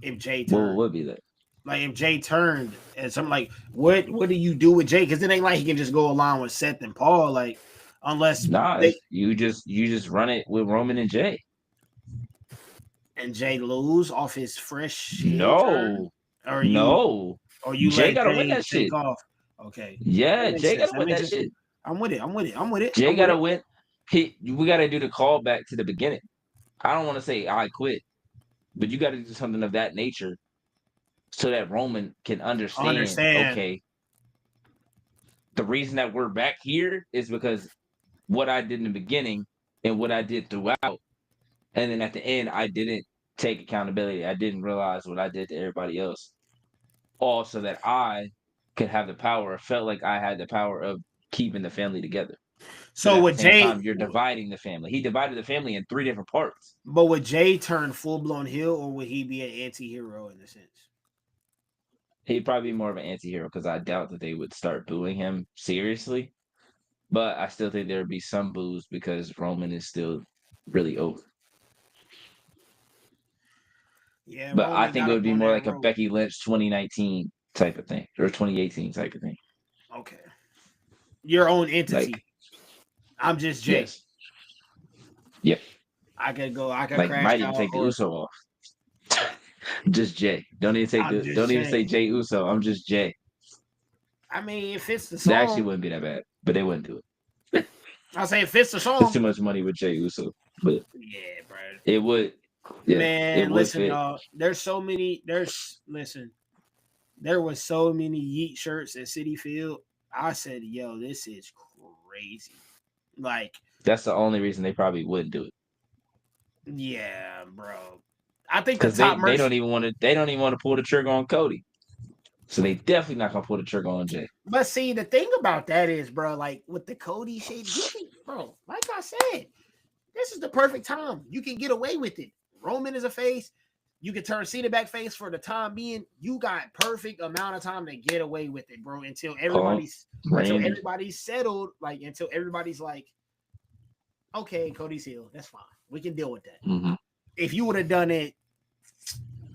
If Jay What turned, would be that? like if Jay turned and something like, what do you do with Jay? Because it ain't like he can just go along with Seth and Paul, like unless Nah, you just run it with Roman and Jay. and Jay lose off his fresh heel turn, No, or no. you Jay let gotta win Jay that take shit. off. Okay, Yeah, that makes Jay sense. gotta win that shit. I'm with it. I'm with it. Jay gotta win. We gotta do the call back to the beginning. I don't want to say I quit, but you gotta do something of that nature so that Roman can understand, okay, the reason that we're back here is because what I did in the beginning and what I did throughout. And then at the end, I didn't take accountability. I didn't realize what I did to everybody else. All so that I could have the power, felt like I had the power of keeping the family together. But So at the with same Jay, time, you're dividing the family. He divided the family in 3 different parts. but would Jay turn full blown heel, or would he be an anti-hero in a sense? He'd probably be more of an anti-hero because I doubt that they would start booing him seriously. But I still think there would be some boos because Roman is still really over. Yeah, But I Roman think got it up would be on more that like a road. Becky Lynch 2019 type of thing or 2018 type of thing. Okay, your own entity. Like, I'm just Jay. yes. Yep. I could go. I could Like crash might even out. take the Or Uso off. Just Jay. Don't even say Jay Uso. I'm just Jay. I mean, if it's the That actually song, wouldn't be that bad, but they wouldn't do it. I'll say if it's the It's song. too much money with Jay Uso, but Yeah, bro. it would. Yeah, Man, it would listen, fit. y'all. There was so many Yeet shirts at City Field. I said, yo, this is crazy. Like, That's the only reason they probably wouldn't do it. yeah, bro. I think the Because top they merch. don't even want to pull the trigger on Cody. So they definitely not gonna pull the trigger on Jay. But see, the thing about that is, bro, like with the Cody shit, bro, like I said, this is the perfect time. You can get away with it. Roman is a face. You can turn Cena back face for the time being. You got perfect amount of time to get away with it, bro, until everybody's settled, like until everybody's like, okay, Cody's healed. That's fine. We can deal with that. Mm-hmm. If you would have done it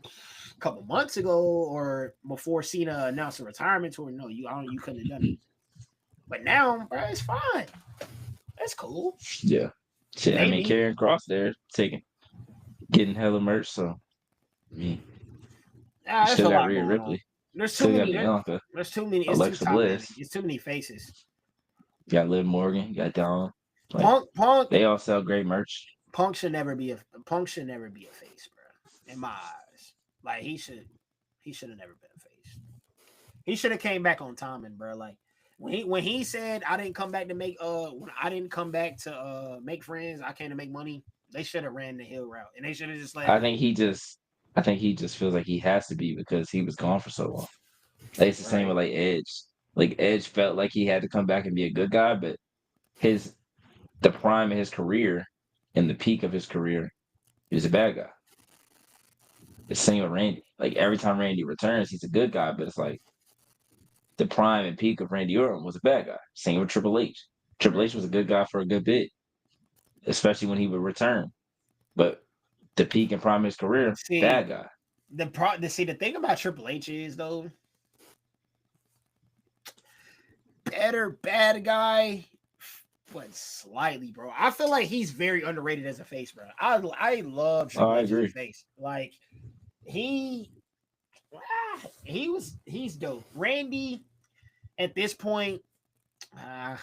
a couple months ago or before Cena announced a retirement tour, no, you couldn't have done it. But now, bro, it's fine. That's cool. Yeah. Shit, I mean, Karrion Kross there getting hella merch, so I mean, still got Rhea Ripley. There's too many. Bianca. There's too many. Alexa Bliss. It's too many faces. You got Liv Morgan. You got Dawn. Punk. They all sell great merch. Punk should never be a face, bro. In my eyes, like he should have never been a face. He should have came back on timing, bro. Like when he said I didn't come back to make make friends, I came to make money. They should have ran the heel route, and they should have just I think he just I think he just feels like he has to be because he was gone for so long. Like, it's the same Right. with like Edge. Like Edge felt like he had to come back and be a good guy, but his the prime of his career and the peak of his career, he was a bad guy. The same with Randy. Like every time Randy returns, he's a good guy, but it's like the prime and peak of Randy Orton was a bad guy. Same with Triple H. Triple Right. H was a good guy for a good bit, especially when he would return. But the peak and prime of his career, See, bad guy. the thing about Triple H is though, better bad guy, but slightly, bro. I feel like he's very underrated as a face, bro. I love Oh, Triple I H as a agree. face. Like he he's dope. Randy at this point, uh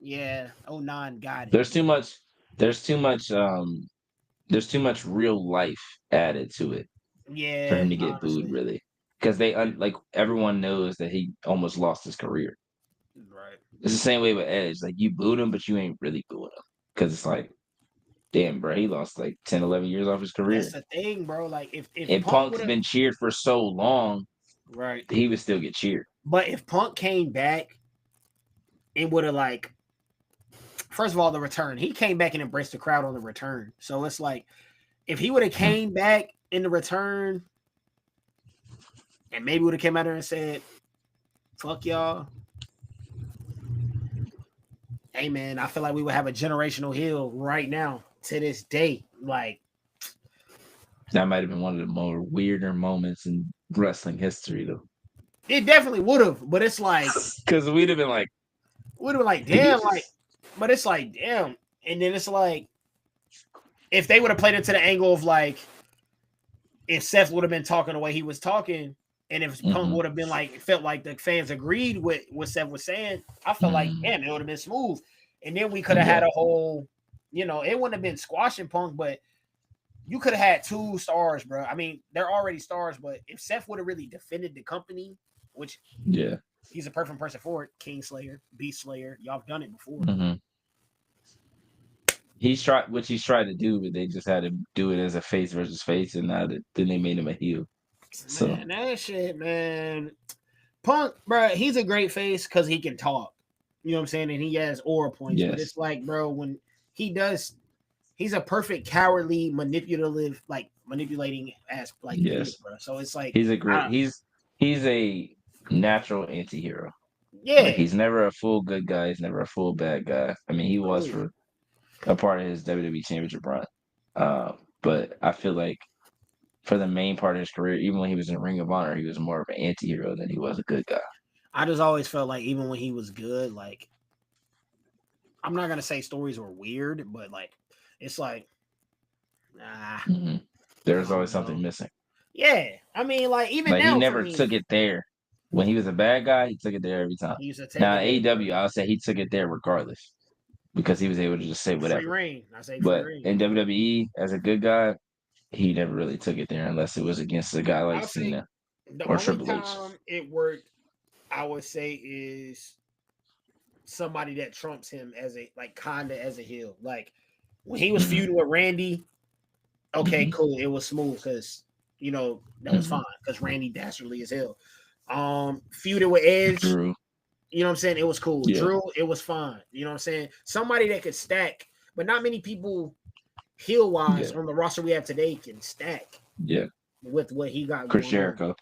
yeah, 09 got it. There's too much. There's too much. There's too much real life added to it for Yeah, him to get booed, honestly. really, because like everyone knows that he almost lost his career. Right. It's the same way with Edge. Like you booed him, but you ain't really booing him because it's like, damn, bro, he lost like 10, 11 years off his That's career. the thing, bro. Like if And Punk Punk's would have been cheered for so long, right, he would still get cheered. but if Punk came back, it would have like first of all the return. He came back and embraced the crowd on the return. So it's like if he would have Mhm. came back in the return and maybe would have came out there and said, "Fuck y'all." Hey man, I feel like we would have a generational heel right now to this day. Like That might have been one of the more weirder moments in wrestling history, though, it definitely would have, but it's like because we'd have been like, would have been like, did he damn, like, just? but it's like, damn. And then it's like, if they would have played into the angle of like, if Seth would have been talking the way he was talking, and if Punk Mm-hmm, would have been like, felt like the fans agreed with what Seth was saying, I felt like, mm-hmm, damn, it would have been smooth. And then we could have yeah, had a whole, it wouldn't have been squashing Punk, but you could have had two stars, bro. I mean, they're already stars, but if Seth would have really defended the company, which yeah. he's a perfect person for it, Kingslayer, Beast Slayer, y'all have done it before. Mm-hmm. He's tried to do, but they just had to do it as a face versus face, and then they made him a heel. So Man, that shit, man. Punk, bro, he's a great face because he can talk. You know what I'm saying? And he has aura points. But yes, it's like, bro, when he does, he's a perfect cowardly, manipulative, like manipulating ass like heel, yes, bro. So it's like, he's a great. He's a natural anti-hero. Like yeah, he's never a full good guy. He's never a full bad guy. I mean, he was no, for a part of his WWE Championship run. But I feel like for the main part of his career, even when he was in Ring of Honor, he was more of an anti-hero than he was a good guy. I just always felt like even when he was good, like I'm not gonna say stories were weird, but like it's like, ah, Hmm. I There's always don't something know. missing. Yeah, I mean, like even Like he now for never me, took it there. When he was a bad guy, he took it there every time. he used to take Now it there, bro. AEW, I'll say he took it there regardless because he was able to just say Free whatever. reign. I say free But reign. in WWE, as a good guy, he never really took it there unless it was against a guy like I'll say Cena the or only Triple H. time it worked, I would say, is somebody that trumps him as a like kinda as a heel. Like when he was Hmm. feuding with Randy, okay, Hmm. cool. It was smooth because that was Hmm. fine because Randy dastardly as hell. Feuding with Edge, Drew, you know what I'm saying? It was cool. yeah, Drew, it was fine. You know what I'm saying? Somebody that could stack, but not many people heel wise yeah, on the roster we have today can stack yeah. with what he got Chris going on. Jericho.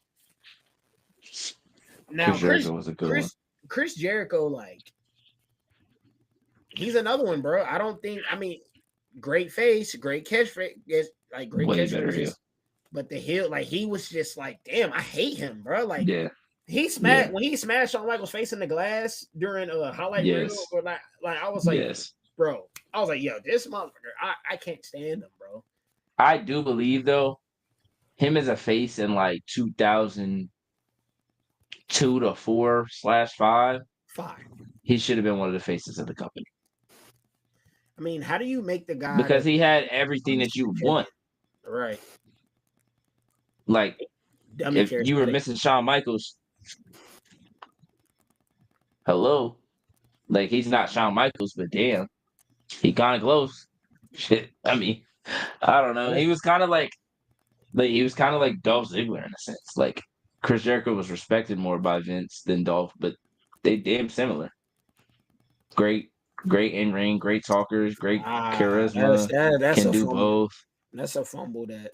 Now, Chris Jericho was a good one. Chris Jericho, like he's another one, bro. I don't think. I mean, great face, great catchphrase, yes, like great Way better heel. catchphrases. But the heel, like he was just like, damn, I hate him, bro. Like Yeah, he yeah, smashed when he smashed Shawn Michaels' face in the glass during a highlight reel, yes, or like I was like, yes. bro, I was like, yo, this motherfucker, I can't stand him, bro. I do believe though, him as a face in like 2002 to 4/5, Fine. he should have been one of the faces of the company I mean, how do you make the guy because that he had everything that you would want. champion? Right. Like Dummy if you were charismatic. missing Shawn Michaels, hello, like he's not Shawn Michaels, but damn, he kind of close. Shit, I mean, I don't know. He was kind of like Like he was kind of like Dolph Ziggler in a sense. Like Chris Jericho was respected more by Vince than Dolph, but they damn similar. Great, great in ring, great talkers, great charisma. That's Can a do fumble. both. That's a fumble that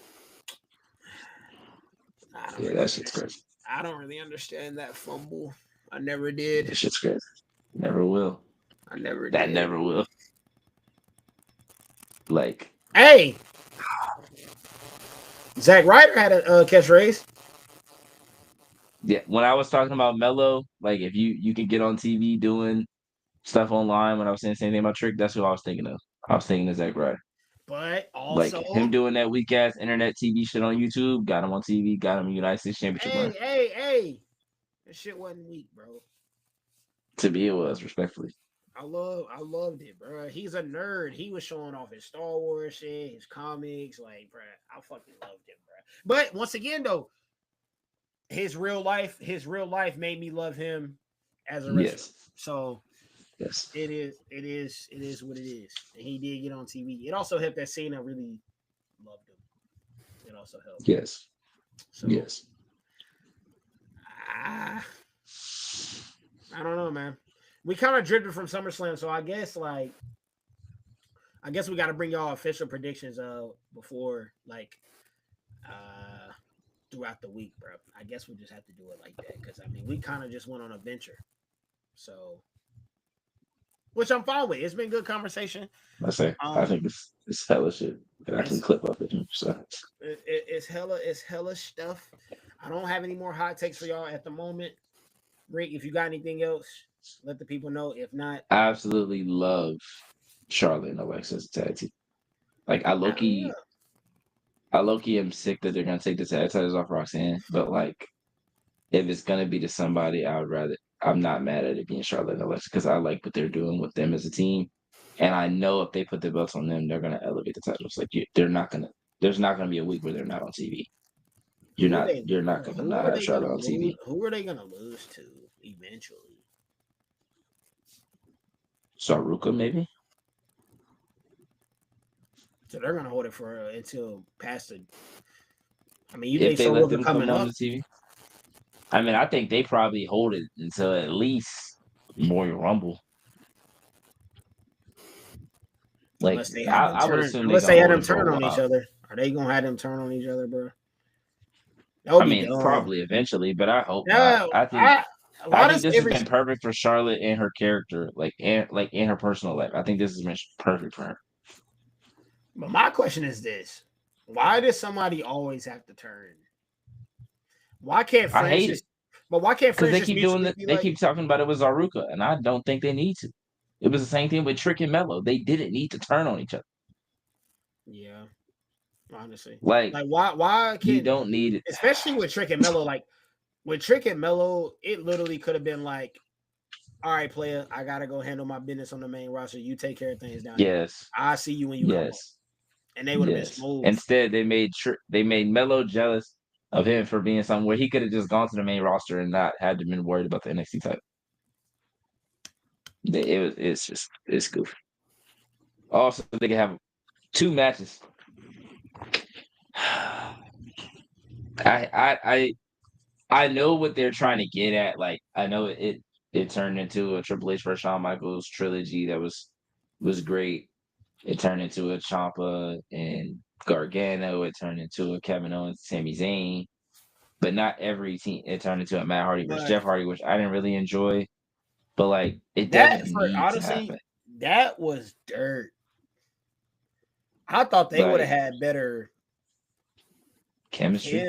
Yeah, that shit's crazy. I don't really understand that fumble. I never did. That shit's crazy. Never will. I never That did. never will. Like, hey, Zack Ryder had a catchphrase. yeah, when I was talking about Melo, like if you could get on TV doing stuff online, when I was saying the same thing about Trick, that's what I was thinking of. I was thinking of Zack Ryder. But Like also, him doing that weak ass internet TV shit on YouTube, got him on TV, got him a United States Championship run. hey, that shit wasn't weak, bro. To me, it was respectfully. I loved it, bro. He's a nerd. He was showing off his Star Wars shit, his comics, like, bro. I fucking loved him, bro. But once again, though, his real life made me love him as a wrestler. Yes. So yes, it is what it is. And he did get on TV. It also helped that Cena really loved him. It also helped. Yes. So, yes. I don't know, man. We kind of drifted from SummerSlam, so I guess we got to bring y'all official predictions before throughout the week, bro. I guess we'll just have to do it like that because I mean we kind of just went on a venture, so which I'm fine with. It's been good conversation. I think it's hella shit. And I can clip up it. So it's hella stuff. I don't have any more hot takes for y'all at the moment. Rick, if you got anything else, let the people know. If not, I absolutely love Charlotte and Alexa as a tag team. Like I low-key am sick that they're gonna take the tag titles off Roxanne, but like if it's gonna be to somebody, I'm not mad at it being Charlotte and Alexa because I like what they're doing with them as a team. And I know if they put the belts on them, they're gonna elevate the titles. Like there's not gonna be a week where they're not on TV. You're not gonna not have Charlotte on TV. Who are they gonna lose to eventually? Saruka, maybe. So they're gonna hold it for until past the. I mean, you if think they let Saruka them coming come up? on the TV? I mean, I think they probably hold it until at least Royal Rumble. Like Unless they I would assume unless they had them turn on each other. Are they gonna have them turn on each other, bro? I mean, probably eventually, but I hope not. I think this has been perfect for Charlotte and her character, like in her personal life. I think this has been perfect for her. But my question is this: why does somebody always have to turn? Why can't friends I hate it. But why can't friends because they keep doing it? They keep talking about it with Zaruka, and I don't think they need to. It was the same thing with Trick and Melo. They didn't need to turn on each other. Yeah, honestly, like why can't you don't need it, especially with Trick and Melo. Like with Trick and Melo, it literally could have been like, all right, player, I gotta go handle my business on the main roster. You take care of things down here. I'll see you when you come up. And they would have been smooth. Instead, they made Melo jealous of him for being somewhere he could have just gone to the main roster and not had to been worried about the NXT title. It's goofy. Also, they can have 2 matches. I know what they're trying to get at. Like I know it turned into a Triple H versus Shawn Michaels trilogy that was great. It turned into a Ciampa and Gargano. It turned into a Kevin Owens, Sami Zayn. But not every team. It turned into a Matt Hardy versus Jeff Hardy, which I didn't really enjoy. But like it doesn't need to happen. That was dirt. I thought they would have had better chemistry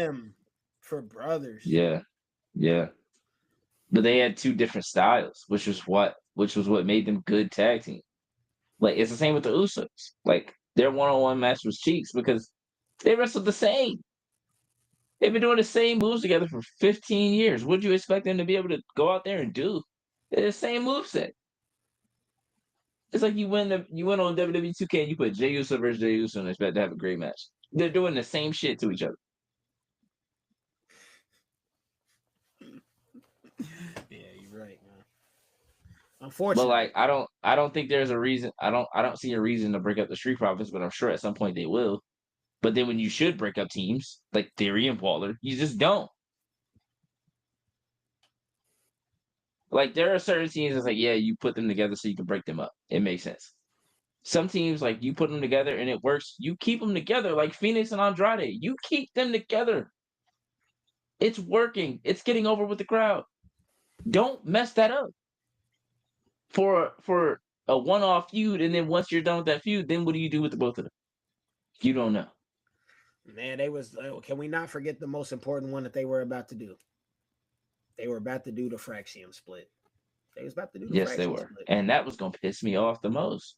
for brothers. Yeah. But they had 2 different styles, which was what made them good tag team. Like it's the same with the Usos. Like their one-on-one match was cheeks because they wrestled the same. They've been doing the same moves together for 15 years. What do you expect them to be able to go out there and do? They're the same moveset. It's like you went on WWE 2K and you put Jey Uso versus Jey Uso and expect to have a great match. They're doing the same shit to each other. Yeah, you're right, man. Unfortunately, but like I don't think there's a reason. I don't see a reason to break up the Street Profits, but I'm sure at some point they will. But then when you should break up teams, like Theory and Waller, you just don't. Like there are certain teams that's like, yeah, you put them together so you can break them up. It makes sense. Some teams, like you put them together and it works, you keep them together, like Phoenix and Andrade. You keep them together. It's working. It's getting over with the crowd. Don't mess that up for a one-off feud, and then once you're done with that feud, then what do you do with the both of them? You don't know. Man, can we not forget the most important one that they were about to do? They were about to do the Fraxium split. They was about to do the Yes, they Fraxium were. split. And that was gonna piss me off the most.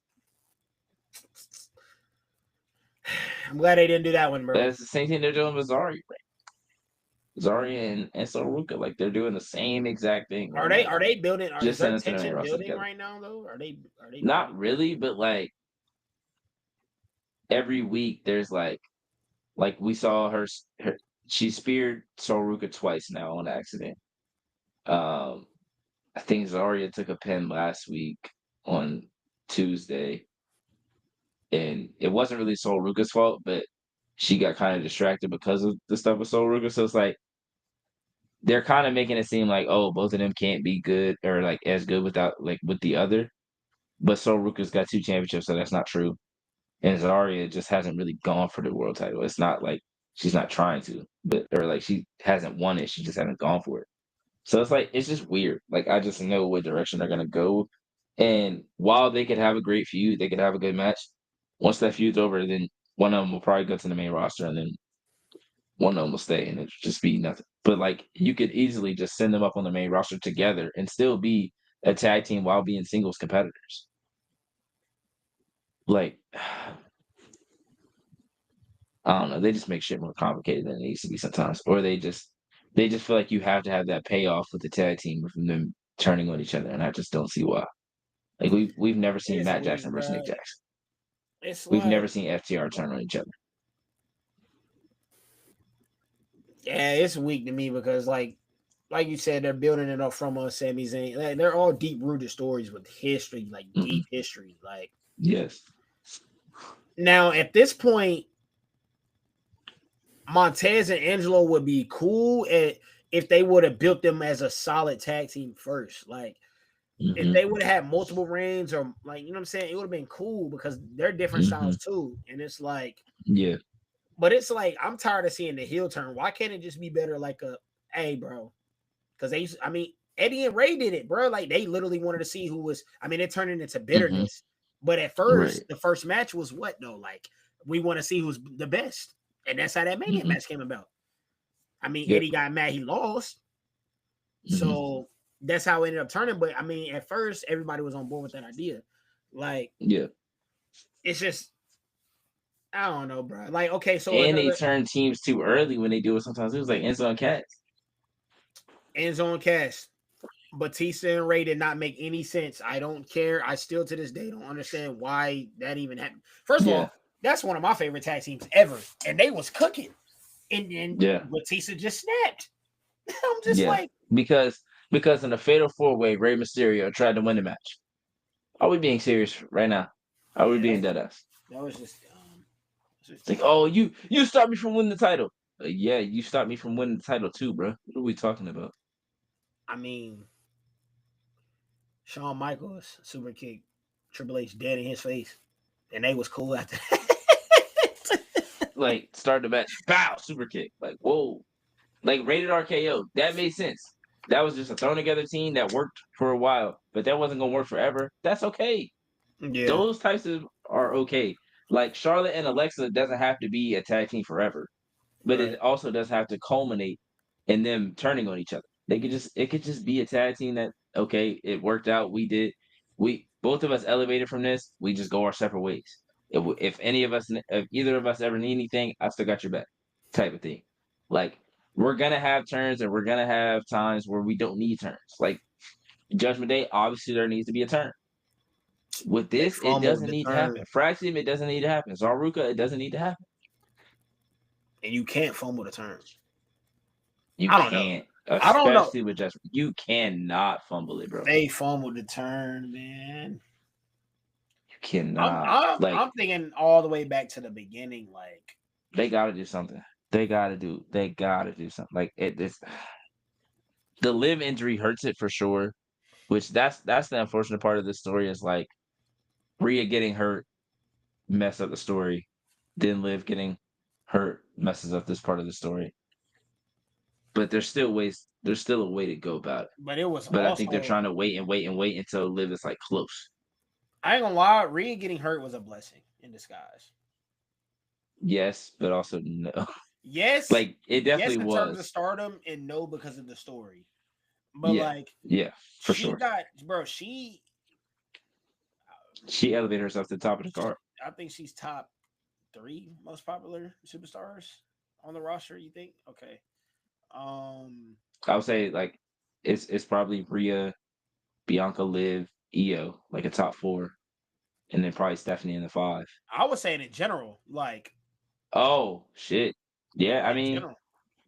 I'm glad they didn't do that one, bro. That's the same thing they're doing with Zarya. Zarya and Solo Ruka, like they're doing the same exact thing. Are they building? Is their tension building together right now though? Are they not building? really, but like every week there's like we saw her she speared Solo Ruka twice now on accident. I think Zarya took a pin last week on Tuesday. And it wasn't really Solo Ruka's fault, but she got kind of distracted because of the stuff with Solo Ruka. So it's like they're kind of making it seem like, oh, both of them can't be good or like as good without like with the other. But Solo Ruka's got 2 championships, so that's not true. And Zarya just hasn't really gone for the world title. It's not like she's not trying to, but or like she hasn't won it. She just hasn't gone for it. So it's like it's just weird. Like I just know what direction they're gonna go. And while they could have a great feud, they could have a good match. Once that feud's over, then one of them will probably go to the main roster, and then one of them will stay, and it'll just be nothing. But like you could easily just send them up on the main roster together and still be a tag team while being singles competitors. Like I don't know, they just make shit more complicated than it needs to be sometimes, or they just feel like you have to have that payoff with the tag team from them turning on each other, and I just don't see why. Like we've never seen It's Matt weak, Jackson versus bro. Nick Jackson. It's We've never like, seen FTR turn on each other. yeah, it's weak to me because like you said, they're building it up from Sami Zayn. Like, they're all deep rooted stories with history, like deep history. Like Yes. now at this point, Montez and Angelo would be cool if they would have built them as a solid tag team first. Like if they would have had multiple reigns or like, you know what I'm saying, it would have been cool because they're different styles too. And it's like, yeah. But it's like I'm tired of seeing the heel turn. Why can't it just be better like hey, bro? Because Eddie and Ray did it, bro. Like they literally wanted to see who was. It turned into bitterness. But at first, the first match was what though? Like we want to see who's the best, and that's how that Mania match came about. Eddie got mad he lost, so that's how it ended up turning. But at first, everybody was on board with that idea. Like, it's just. I don't know, bro. Like, okay, so they turn teams too early when they do it. Sometimes it was like Enzo and Cass. Enzo and Cass. Batista and Ray did not make any sense. I don't care. I still to this day don't understand why that even happened. First of all, that's one of my favorite tag teams ever, and they was cooking, and Batista just snapped. I'm just like because in the Fatal 4-Way, Rey Mysterio tried to win the match. Are we being serious right now? Are we being dead ass? That was just like, oh, you stopped me from winning the title. Yeah, you stopped me from winning the title too, bro. What are we talking about? Shawn Michaels super kick Triple H dead in his face, and they was cool after that. Like start the match, bow, super kick, like whoa, like rated RKO. That made sense. That was just a thrown together team that worked for a while, but that wasn't gonna work forever. That's okay. Yeah, those types of are okay. Like Charlotte and Alexa doesn't have to be a tag team forever, but it also does have to culminate in them turning on each other. It could just be a tag team that okay, it worked out. We both of us elevated from this. We just go our separate ways. If either of us ever need anything, I still got your back, type of thing. Like we're gonna have turns and we're gonna have times where we don't need turns. Like Judgment Day, obviously there needs to be a turn. With this, it doesn't need to happen. Fraxium, it doesn't need to happen. Zaruka, it doesn't need to happen. And you can't fumble the turn. You can't. I don't know. Especially with Judgment. You cannot fumble it, bro. They fumbled the turn, man. You cannot. I'm thinking all the way back to the beginning. Like They gotta do something. They gotta do something. Like it's the Liv injury hurts it for sure. Which that's the unfortunate part of this story is like Rhea getting hurt mess up the story. Then Liv getting hurt messes up this part of the story. But there's still a way to go about it. But it was But I think they're also, trying to wait until Liv is like close. I ain't gonna lie, Rhea getting hurt was a blessing in disguise. Yes, but also no. Yes, Like it definitely yes, in terms of was. stardom, and no because of the story. But Yeah, like, yeah, for she sure. got, bro. She elevated herself to the top of the card. I think she's top 3 most popular superstars on the roster. You think? Okay. I would say like it's probably Rhea, Bianca, Liv, Io, like a top 4, and then probably Stephanie in the 5. I was saying in general, like Oh shit. Yeah, I in mean, general,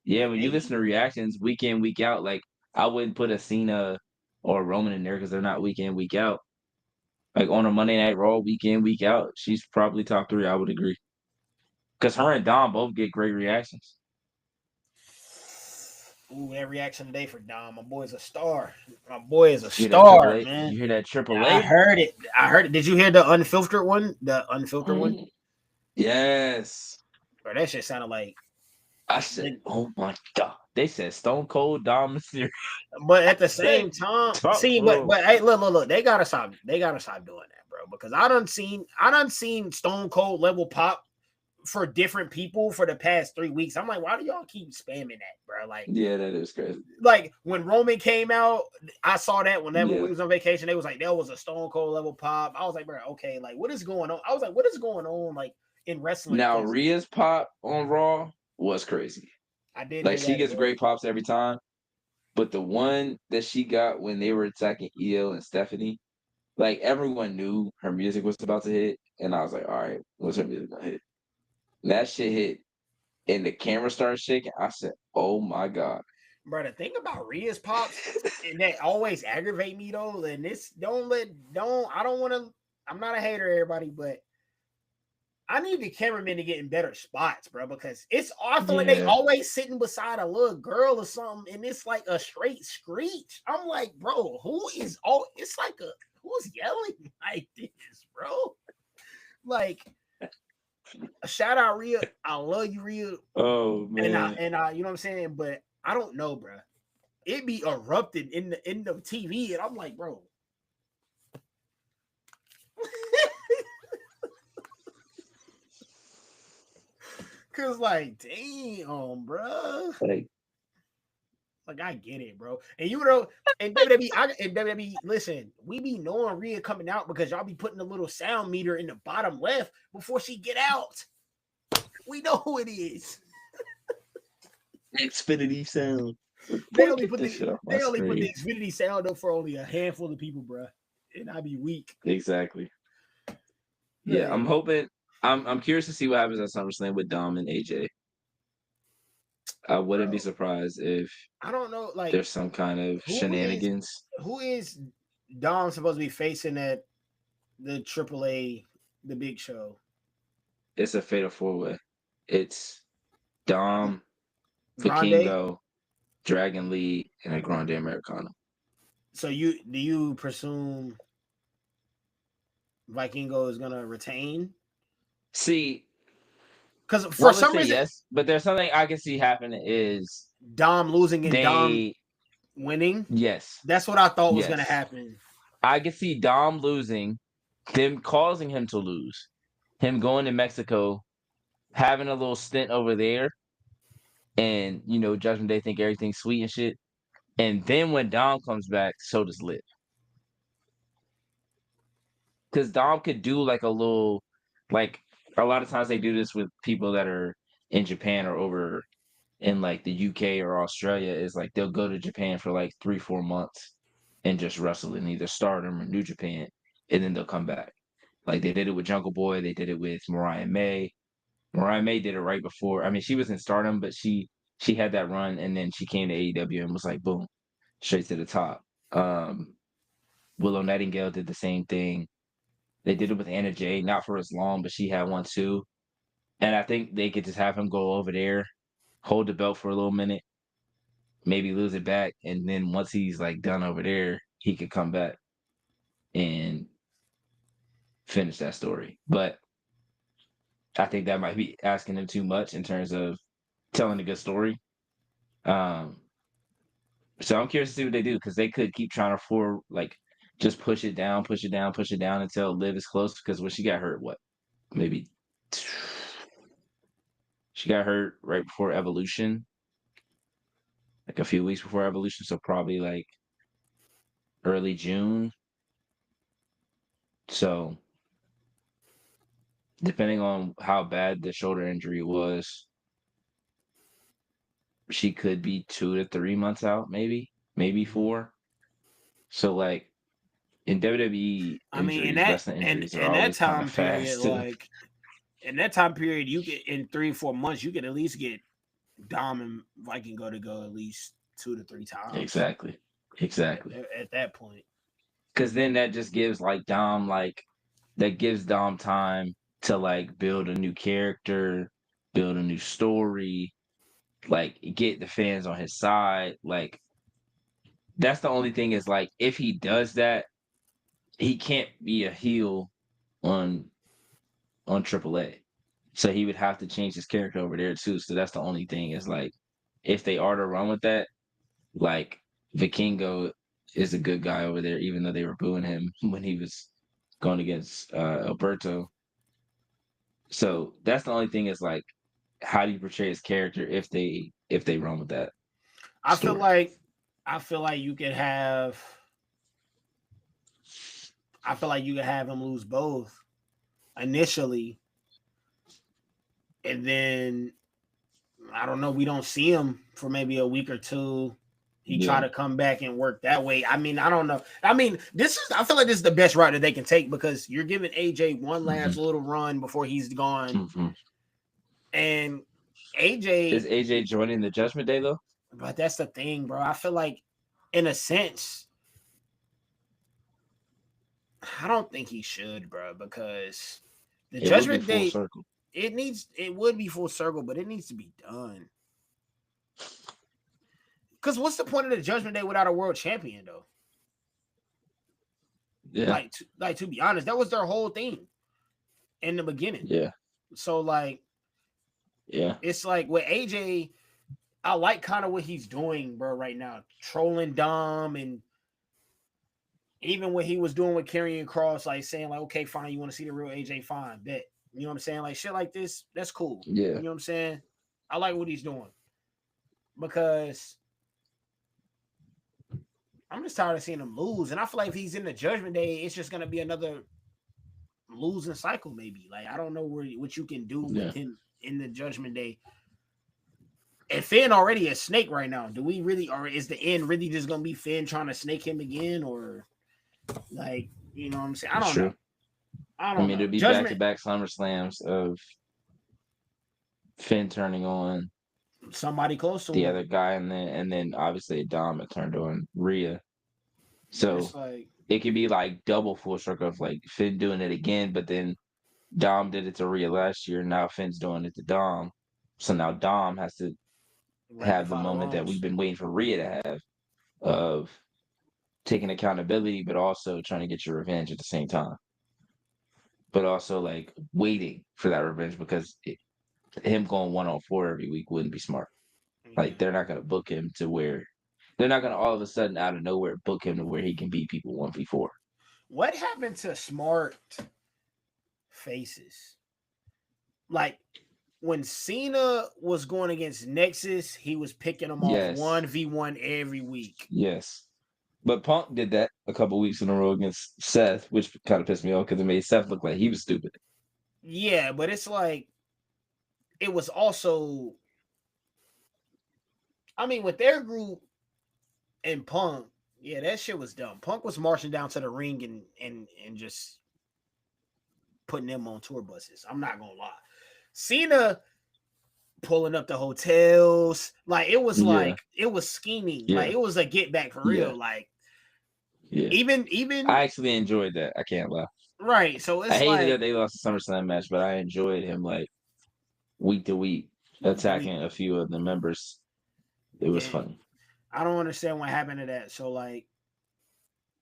yeah, like when you listen to reactions week in, week out, like I wouldn't put a Cena or a Roman in there because they're not week in, week out. Like on a Monday Night Raw, week in, week out, she's probably top 3. I would agree. Because her and Dom both get great reactions. ooh, that reaction today for Dom. My boy's a star. My boy is a You hear that Triple star, A? man. You hear that Triple I A? heard it. I heard it. Did you hear the unfiltered one? The unfiltered one? Mm. Yes. Bro, that shit sounded like. I said, oh my God. They said Stone Cold Dom Mysterio. But at the same time, Talk see, to him. but hey, look, they gotta stop doing that, bro. Because I done seen Stone Cold level pop for different people for the past 3 weeks. I'm like, why do y'all keep spamming that, bro? Like, Yeah, that is crazy. like when Roman came out, I saw that whenever Yeah. we was on vacation, they was like, that was a Stone Cold level pop. I was like, bro, okay, like what is going on? I was like, what is going on like in wrestling? Now 'Cause Rhea's pop on Raw was crazy. I did Like hear she that. gets great pops every time. But the one that she got when they were attacking Io and Stephanie, like everyone knew her music was about to hit. And I was like, all right, what's her music gonna hit? And that shit hit. And the camera started shaking. I said, oh my God. Bro, the thing about Rhea's pops, and that always aggravate me though, and this I don't want to, I'm not a hater, everybody, but I need the cameramen to get in better spots, bro, because I feel like they always sitting beside a little girl or something, and it's like a straight screech. I'm like, bro, it's like who's yelling like this, bro? Like, shout out Rhea. I love you, Rhea. Oh man. And I, you know what I'm saying? But I don't know, bro. It be erupted in the TV, and I'm like, bro. Cause like, damn, bro. Like I get it, bro. And you know, and WWE, listen, we be knowing Rhea coming out because y'all be putting a little sound meter in the bottom left before she get out. We know who it is. Xfinity sound. They only put the Xfinity sound up for only a handful of people, bro. And I be weak. Exactly. Yeah, I'm hoping. I'm curious to see what happens at SummerSlam with Dom and AJ. I wouldn't be surprised if I don't know, like there's some kind of shenanigans. Who is Dom supposed to be facing at the AAA, the Big Show? It's a fatal 4-way. It's Dom, Vikingo, Dragon Lee, and a Grande Americano. So do you presume Vikingo is gonna retain? See, because for some reason, yes, but there's something I can see happening is Dom losing and Dom winning. Yes, that's what I thought was gonna happen. I can see Dom losing, them causing him to lose, him going to Mexico, having a little stint over there, and Judgment Day think everything's sweet and shit. And then when Dom comes back, so does Liv. Because Dom could do like a little, like a lot of times they do this with people that are in Japan or over in like the UK or Australia, is like they'll go to Japan for like 3-4 months and just wrestle in either Stardom or New Japan, and then they'll come back. Like they did it with Jungle Boy, they did it with Mariah May. Mariah May did it right before. I mean, she was in Stardom, but she had that run, and then she came to AEW and was like, boom, straight to the top. Willow Nightingale did the same thing. They did it with Anna Jay, not for as long, but she had one too. And I think they could just have him go over there, hold the belt for a little minute, maybe lose it back, and then once he's like done over there, he could come back and finish that story. But I think that might be asking him too much in terms of telling a good story. Um, so I'm curious to see what they do because they could keep trying to just push it down, push it down, push it down until Liv is close. Because when she got hurt, what maybe she got hurt right before Evolution, like a few weeks before Evolution, so probably like early June. So depending on how bad the shoulder injury was, she could be 2 to 3 months out, maybe 4. So like in WWE, I mean, injuries, wrestling injuries are in that always kind of time period, fast too. like in that time period, you get in 3-4 months, you could at least get Dom and Viking go at least 2 to 3 times. Exactly. At that point, because then that just gives Dom that gives Dom time to like build a new character, build a new story, like get the fans on his side. Like that's the only thing is like if he does that, he can't be a heel on AAA. So he would have to change his character over there too. So that's the only thing is like if they are to run with that, like Vikingo is a good guy over there, even though they were booing him when he was going against Alberto. So that's the only thing is like how do you portray his character if they run with that I feel story? like you could have. I feel like you could have him lose both initially, and then I don't know. We don't see him for maybe a week or two. He try to come back and work that way. I mean, I don't know. I mean, I feel like this is the best route that they can take because you're giving AJ one last little run before he's gone, and AJ is AJ joining the Judgment Day though? But that's the thing, bro. I feel like, in a sense, I don't think he should, bro, because the Judgment Day, circle. It would be full circle, but it needs to be done. Because what's the point of the Judgment Day without a world champion, though? Yeah. Like to be honest, that was their whole thing in the beginning. Yeah. So like, yeah, it's like with AJ, I like kind of what he's doing, bro, right now, trolling Dom, and even what he was doing with Karrion Kross, like saying like, okay, fine, you want to see the real AJ, fine, bet. You know what I'm saying? Like shit like this, that's cool. Yeah. You know what I'm saying? I like what he's doing because I'm just tired of seeing him lose. And I feel like if he's in the Judgment Day, it's just going to be another losing cycle, maybe. Like, I don't know what you can do with him in the Judgment Day. And Finn already a snake right now. Do we really, or is the end really just going to be Finn trying to snake him again? Or, like, you know what I'm saying? I don't know. I don't know. It'll be back-to-back SummerSlams of Finn turning on somebody close to the him. other guy, and then obviously Dom turned on Rhea. So it could be like double full circle of like Finn doing it again, but then Dom did it to Rhea last year. Now Finn's doing it to Dom. So now Dom has to have the moment that we've been waiting for Rhea to have of taking accountability, but also trying to get your revenge at the same time. But also like waiting for that revenge because him going 1-on-4 every week wouldn't be smart. Like they're not going to book him to where they're not going to all of a sudden out of nowhere book him to where he can beat people 1v4. What happened to smart faces? Like when Cena was going against Nexus, he was picking them off 1v1 every week. Yes. But Punk did that a couple weeks in a row against Seth, which kind of pissed me off because it made Seth look like he was stupid. Yeah, but it's like it was also, I mean, with their group and Punk, yeah, that shit was dumb. Punk was marching down to the ring and just putting them on tour buses. I'm not gonna lie. Cena pulling up the hotels, like it was like it was scheming, like it was a get back for real. Like even I actually enjoyed that. I can't lie. Right, so it's I hated that they lost the SummerSlam match, but I enjoyed him like week to week, week to attacking a few of the members. It was Yeah. funny. I don't understand what happened to that. So like,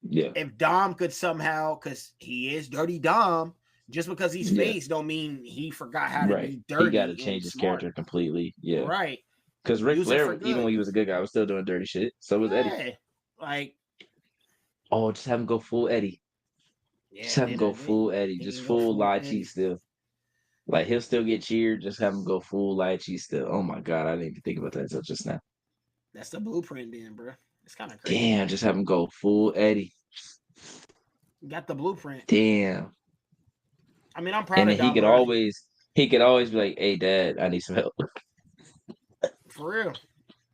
Yeah, if Dom could somehow, because he is Dirty Dom, just because he's yeah, face don't mean he forgot how to right. be He got to dirty change and his smart. character completely. Yeah, Right. because Ric Use it Flair, for even good. when he was a good guy, was still doing dirty shit. So was Eddie. Yeah. Like, Oh, just have him go full Eddie. yeah, Just have him go full Eddie. they Just can go full full lie Eddie. cheat still. Like he'll still get cheered. Just have him go full lie cheat still. Oh my god, I didn't even think about that until just now. That's the blueprint, then, bro. It's kind of crazy. Damn, just have him go full Eddie. Got the blueprint. Damn. I mean, I'm proud And of then he Dom could early. always be like, "Hey, Dad, I need some help." For real.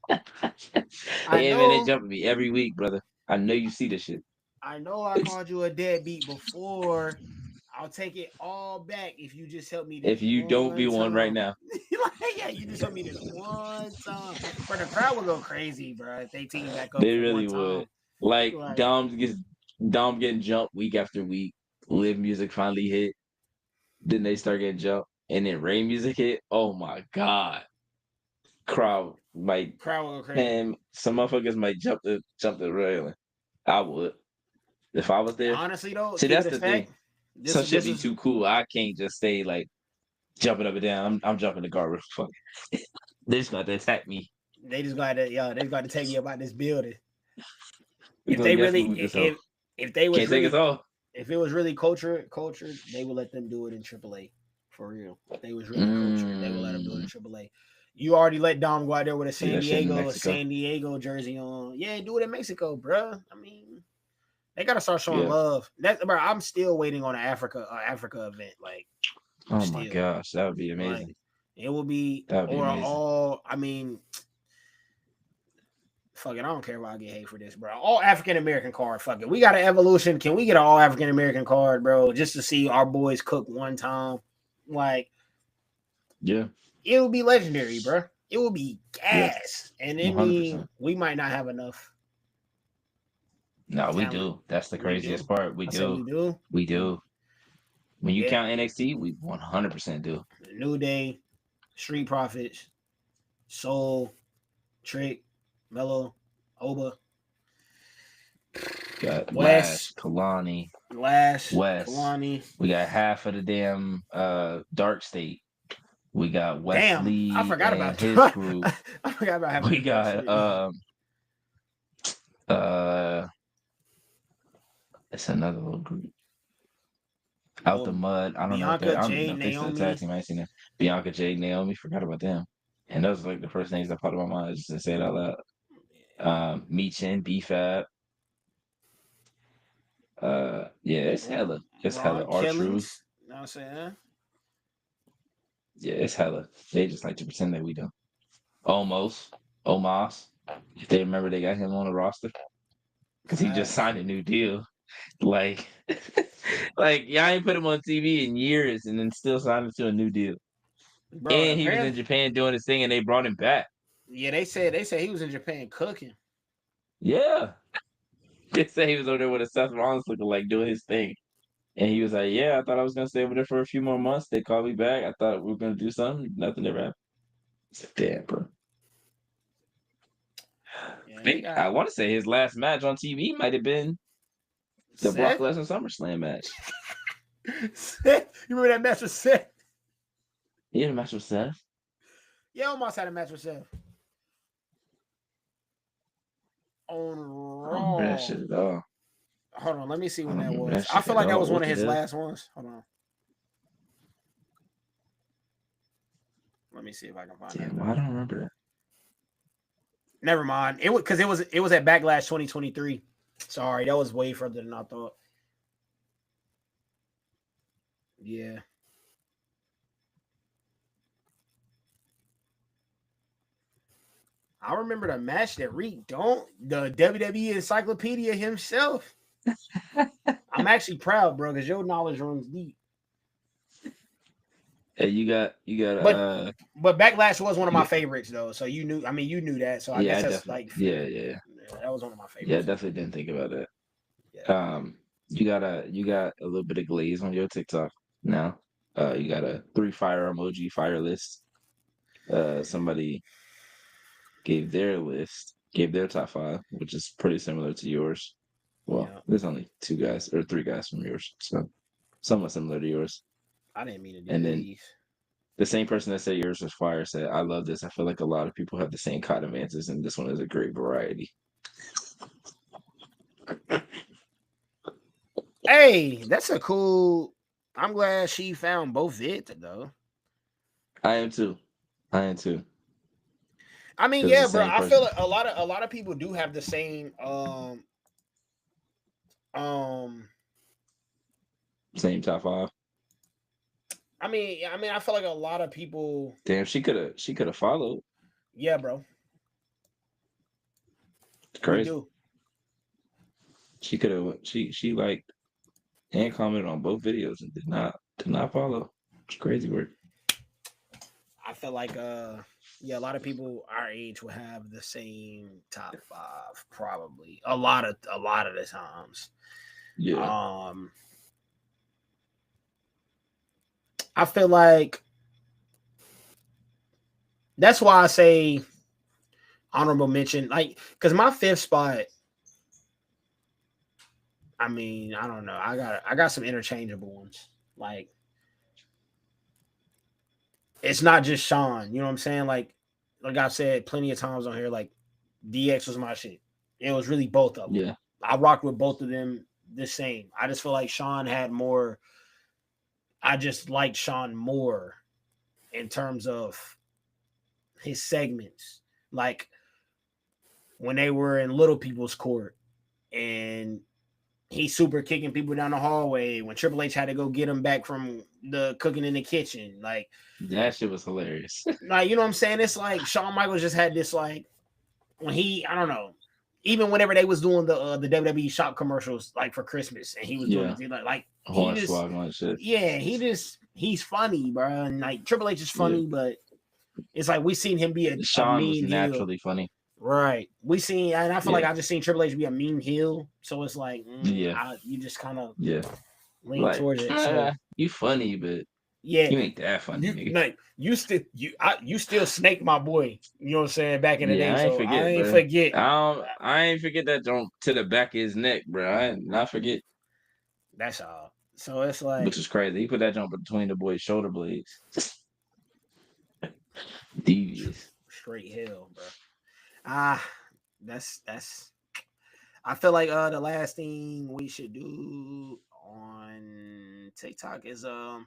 Hey, man, they jumping me every week, brother. I know you see this shit. I know I called you a deadbeat before. I'll take it all back if you just help me this If you don't be one right now, like, yeah, you just help me this one time. But the crowd would go crazy, bro. If they team back up they for really one would. time. Like Like, Dom getting jumped week after week. Live music finally hit. Then they start getting jumped, and then Ray music hit. Oh my god, crowd might crowd would go crazy. and some motherfuckers might jump the railing. I would if I was there. Honestly, though, See, that's the thing. Some shit this be is too cool. I can't just stay like jumping up and down. I'm jumping the guard. Fuck. They just got to attack me. they just got to take me about this building. We If gonna they guess really, move yourself. if they was Can't really, take us all. if it was really culture, they would let them do it in AAA. For real. If they was really culture, they would let them do it in AAA. You already let Dom go out there with a Do that shit in Mexico. San Diego jersey on. Yeah, do it in Mexico, bro. I mean, they gotta start showing love. That, bro, I'm still waiting on an Africa event. Like, oh my gosh, that would be amazing. Like, it will be, that would be amazing. all. I mean, fuck it. I don't care if I get hate for this, bro. All African American card. Fuck it. We got an evolution. Can we get an all African American card, bro? Just to see our boys cook one time. Like, yeah, it would be legendary, bro. It will be gas, and I mean, 100%. we might not have enough. No, we do. That's the craziest part. We do. We do. When you count NXT, we 100% do. New Day, Street Profits, Soul, Trick, Mello, Oba. Got West, Kalani, West, Kalani. We got half of the damn Dark State. We got Wesley. I forgot about his group. I forgot about having. We got it's another little group. Out the Mud. I don't know if they still tag team. I ain't seen them. Bianca, Jade, Naomi. Forgot about them. And those are like the first names that popped in my mind just to say it out loud. Michin, B-Fab. Yeah, it's hella. It's hella. R-Truth. You know what I'm saying? Yeah, it's hella. They just like to pretend that we don't. Omos. If they remember, they got him on the roster because he just signed a new deal. Like, y'all ain't put him on TV in years, and then still signed him to a new deal. Bro, and he was in Japan doing his thing, and they brought him back. Yeah, they said he was in Japan cooking. Yeah, they said he was over there with a Seth Rollins looking like doing his thing. And he was like, yeah, I thought I was going to stay over there for a few more months. They called me back. I thought we were going to do something. Nothing ever happened. I said, damn, bro. Yeah, I want to say his last match on TV might have been the Brock Lesnar SummerSlam match. Seth? You remember that match with Seth? Yeah, the match with Seth. Yeah, almost had a match with Seth. On Raw. I don't remember that shit at all. Hold on, let me see when that was. I feel like that was one of his last ones. Hold on. Let me see if I can find that. I don't remember that. Never mind. It was because it was at Backlash 2023. Sorry, that was way further than I thought. Yeah. I remember the match that Reek the WWE encyclopedia himself. I'm actually proud, bro, because your knowledge runs deep. Hey, you got. But Backlash was one of my favorites, though. So you knew. I mean, you knew that. So I guess that's like. Yeah. That was one of my favorites. Yeah, I definitely didn't think about that. Yeah. You got a little bit of glaze on your TikTok now. You got a 3 fire emoji fire list. somebody gave their top 5, which is pretty similar to yours. Well, Yeah. there's only 2 guys or 3 guys from yours, so somewhat similar to yours. I didn't mean to do And then these. the same person that said yours was fire said, "I love this. I feel like a lot of people have the same kind of answers, and this one is a great variety." Hey, that's a cool. I'm glad she found both it though. I am too. I am too. I mean, 'Cause it's yeah, the bro. same I feel person. like a lot of people do have the same um Same top 5. I feel like a lot of people. Damn, she could have followed. Yeah, bro. It's We crazy. do. She could have she liked and commented on both videos and did not follow. It's crazy work. I feel like yeah, a lot of people our age will have the same top 5 probably. A lot of the times. Yeah. I feel like that's why I say honorable mention, like, because my 5th spot. I mean, I don't know. I got some interchangeable ones. Like, it's not just Sean. You know what I'm saying? Like I've said plenty of times on here. Like, DX was my shit. It was really both of them. Yeah. I rocked with both of them the same. I just feel like Sean had more. I just liked Sean more in terms of his segments. Like when they were in Little People's Court and he's super kicking people down the hallway when Triple H had to go get him back from the cooking in the kitchen. Like That shit was hilarious. you know what I'm saying? It's like Shawn Michaels just had this, like, when I don't know, even whenever they was doing the WWE shop commercials, like for Christmas, and he was doing Yeah. it, like he just, Hornswoggle and shit. yeah, he's funny, bro. And like Triple H is funny, but it's like we seen him be a Sean was mean heel. naturally funny. Right. We seen, and I feel like Yeah. I just seen Triple H be a mean heel. So it's like, Yeah. you just kind of Yeah. lean Like, towards it. So you funny, but yeah, you ain't that funny, nigga. like you still snake my boy. You know what I'm saying? Back in the day, I ain't so forget, I ain't bro. forget. I ain't forget that jump to the back of his neck, bro. I ain't not forget. That's all. So it's like, Which is crazy. He put that jump between the boy's shoulder blades. Devious. straight hell, bro. That's. I feel like the last thing we should do on TikTok is an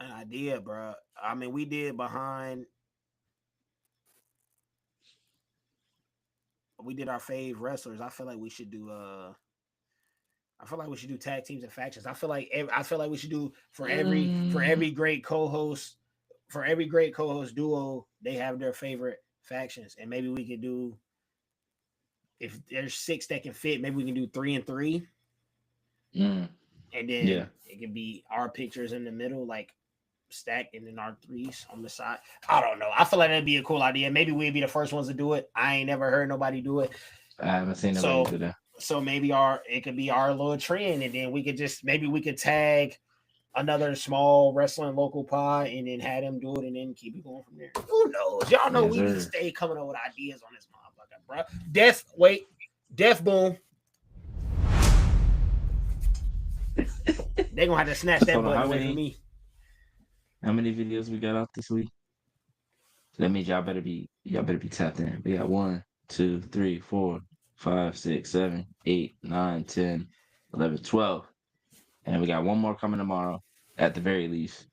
idea, bro. I mean, we did our fave wrestlers. I feel like we should do tag teams and factions. I feel like we should do for every great co-host, duo, they have their favorite factions, and maybe we could do, if there's 6 that can fit, maybe we can do 3 and 3, and then it can be our pictures in the middle, like stacked, and then our 3s on the side. I don't know. I feel like that'd be a cool idea. Maybe we'd be the first ones to do it. I ain't never heard nobody do it. I haven't seen nobody do that. So maybe it could be our little trend, and then we could tag another small wrestling local pod and then have them do it and then keep it going from there. Who knows? Y'all know we just stay coming up with ideas on this motherfucker, bro. Death boom. They gonna have to snatch that button away from me. How many videos we got out this week? So that means y'all better be tapped in. We got 1, 2, 3, 4, 5, 6, 7, 8, 9, 10, 11, 12. And we got one more coming tomorrow at the very least,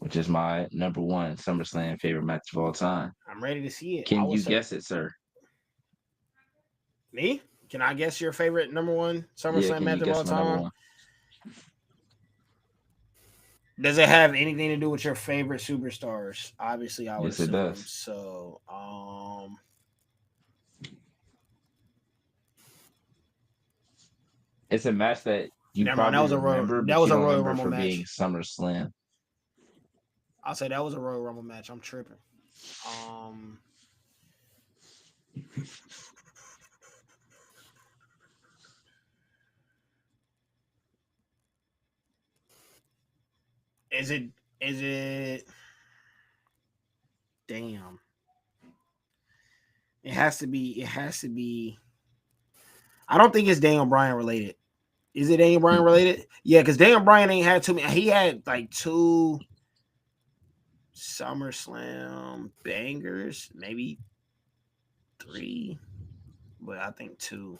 which is my number 1 SummerSlam favorite match of all time. I'm ready to see it. Can you guess it, sir? Me? Can I guess your favorite number 1 SummerSlam match of all time? Does it have anything to do with your favorite superstars? Obviously, I would assume. It does. So, it's a match that you probably remember, that was a Royal Rumble match. Being SummerSlam. I'll say that was a Royal Rumble match. I'm tripping. Is it Damn. It has to be. It has to be. I don't think it's Daniel Bryan related. Is it Daniel Bryan related? Yeah, because Daniel Bryan ain't had too many. He had like 2 SummerSlam bangers, maybe 3, but I think 2.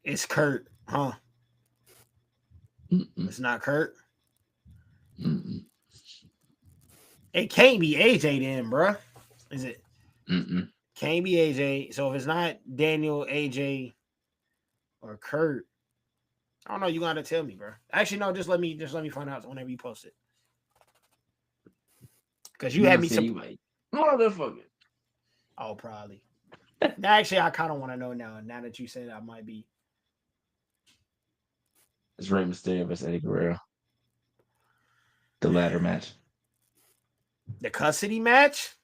It's Kurt, huh? Mm-mm. It's not Kurt. Mm-mm. It can't be AJ then, bruh. Is it? Mm-mm. Can't be AJ. So if it's not Daniel, AJ, or Kurt, I don't know. You gotta tell me, bro. Actually, no. Just let me find out whenever you post it. Because you had me some. Like, motherfucker. Oh, probably. Now, actually, I kind of want to know now. Now that you said I might be. It's Rey Mysterio versus Eddie Guerrero. The ladder match. The custody match?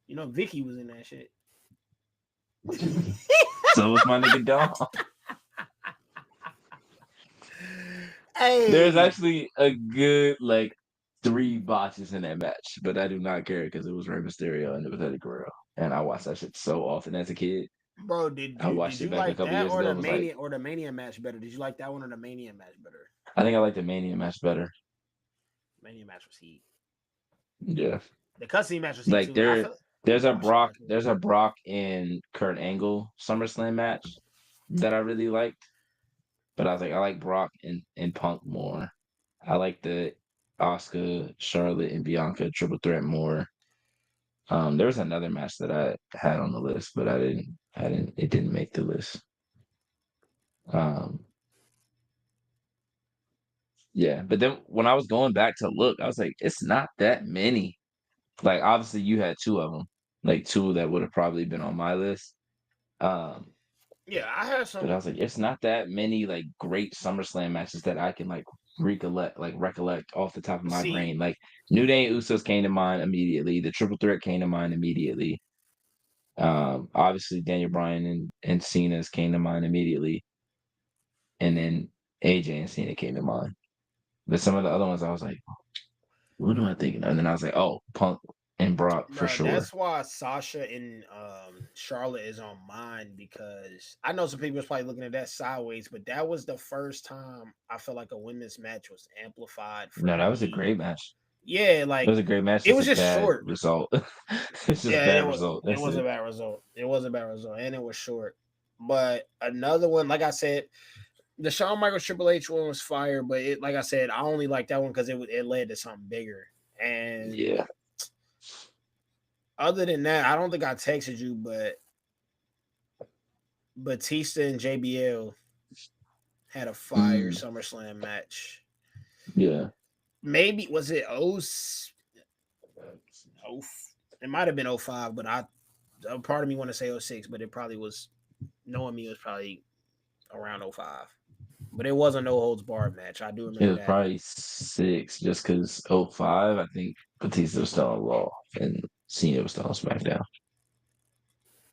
You know, Vicky was in that shit. So was my nigga Dom. Hey. There's actually a good, 3 botches in that match, but I do not care because it was Rey Mysterio and it was Eddie Guerrero. And I watched that shit so often as a kid. Bro, did I watched you it back a like couple that years or ago. the Mania match better? Did you like that one or the Mania match better? I think I like the Mania match better. Mania match was heat. Yeah. The custody match was heat too. There's a Brock and Kurt Angle SummerSlam match that I really liked. But I was like, I like Brock and Punk more. I like the Asuka, Charlotte, and Bianca triple threat more. There was another match that I had on the list, but it didn't make the list. Yeah, but then when I was going back to look, I was like, it's not that many. Like, obviously you had 2 of them, like 2 that would have probably been on my list. Yeah, I had some. But I was like, it's not that many great SummerSlam matches that I can recollect off the top of my brain. Like New Day and Usos came to mind immediately. The Triple Threat came to mind immediately. Obviously Daniel Bryan and Cena's came to mind immediately. And then AJ and Cena came to mind. But some of the other ones I was like, what am I thinking? And then I was like, oh, Punk and Brock for sure. That's why Sasha and Charlotte is on mine, because I know some people was probably looking at that sideways, but that was the first time I felt like a women's match was amplified. No, that was a great match. Yeah, it was a great match. It was just short. Result. It's just bad result. It was a bad result. It was a bad result, and it was short. But another one, like I said, the Shawn Michaels Triple H one was fire, but like I said, I only like that one because it led to something bigger. And yeah. Other than that, I don't think I texted you, but Batista and JBL had a fire SummerSlam match. Yeah. Maybe was it it might have been 05, but a part of me want to say 06, but it probably was, knowing me, it was probably around 05. But it was a no holds barred match. I do remember it was probably 6, just because 05, I think Batista was still on Raw and Cena was still on SmackDown.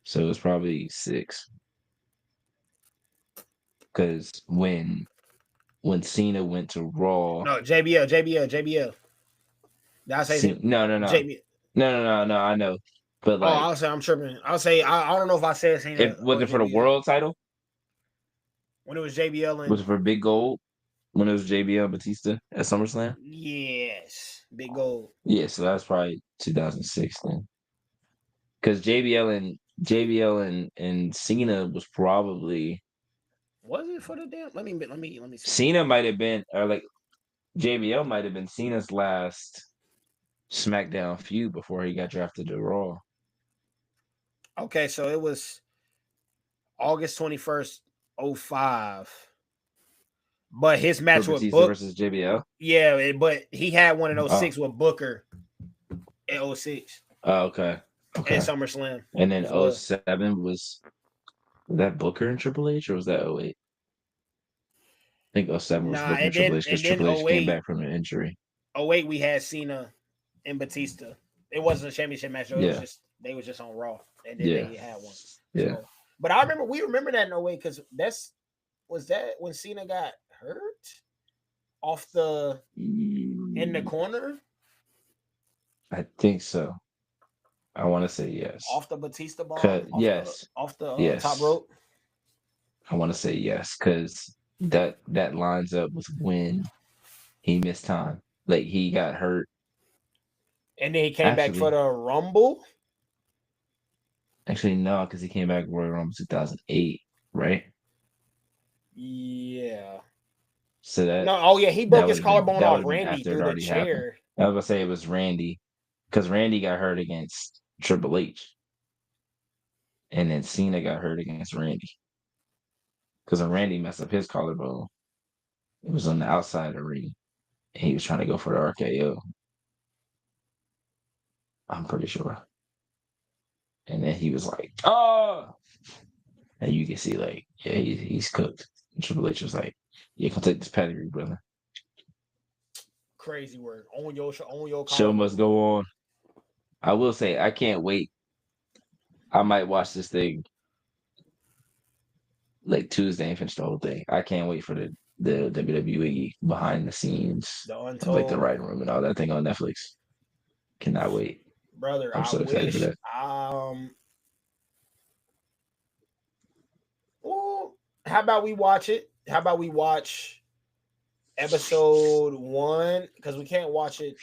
So it was probably 6. Because when Cena went to Raw. No, JBL. Did I say No. JBL. No, I know. But I'll say I'm tripping. I'll say I don't know if I said Cena. Was it for the world title? When it was JBL and was it for Big Gold? When it was JBL and Batista at SummerSlam? Yes, Big Gold. Yeah, so that's probably 2006 then. Because JBL and Cena was probably. Was it for the damn? Let me see. Cena might have been, or JBL might have been Cena's last SmackDown feud before he got drafted to Raw. Okay, so it was August 21st, 05. But his match with Batista versus JBL. Yeah, but he had one in 06 with Booker in 06. Oh, okay. At SummerSlam. And then 07 was that Booker and Triple H, or was that 08? I think 07 was Booker and Triple H, because Triple H came back from an injury. 08 we had Cena and Batista. It wasn't a championship match. They was just on Raw, and then they had one. Yeah. So, but we remember that in 08 because Was that when Cena got hurt off the in the corner I think so. I want to say yes. off the Batista bomb Yes, off the top yes. rope? I want to say yes because that lines up with when he missed time. Like he got hurt. And then he came back for the Rumble. Actually, no, because he came back Royal Rumble 2008, right? Yeah. So No, oh yeah, he broke his collarbone off been Randy after it through the already happened. chair. I was gonna say it was Randy, because Randy got hurt against Triple H, and then Cena got hurt against Randy. Because when Randy messed up his collarbone, it was on the outside of the ring, and he was trying to go for the RKO. I'm pretty sure. And then he was like, "Oh!" And you can see, like, yeah, he's cooked. And Triple H was like, "You can take this pedigree, brother. Crazy word. On your Show must go on." I will say, I can't wait. I might watch this thing like Tuesday and finish the whole thing. I can't wait for the WWE behind the scenes, like the writing room and all that thing on Netflix. Cannot wait, brother. I'm so excited for that. Well, how about we watch it? How about we watch episode 1? Because we can't watch it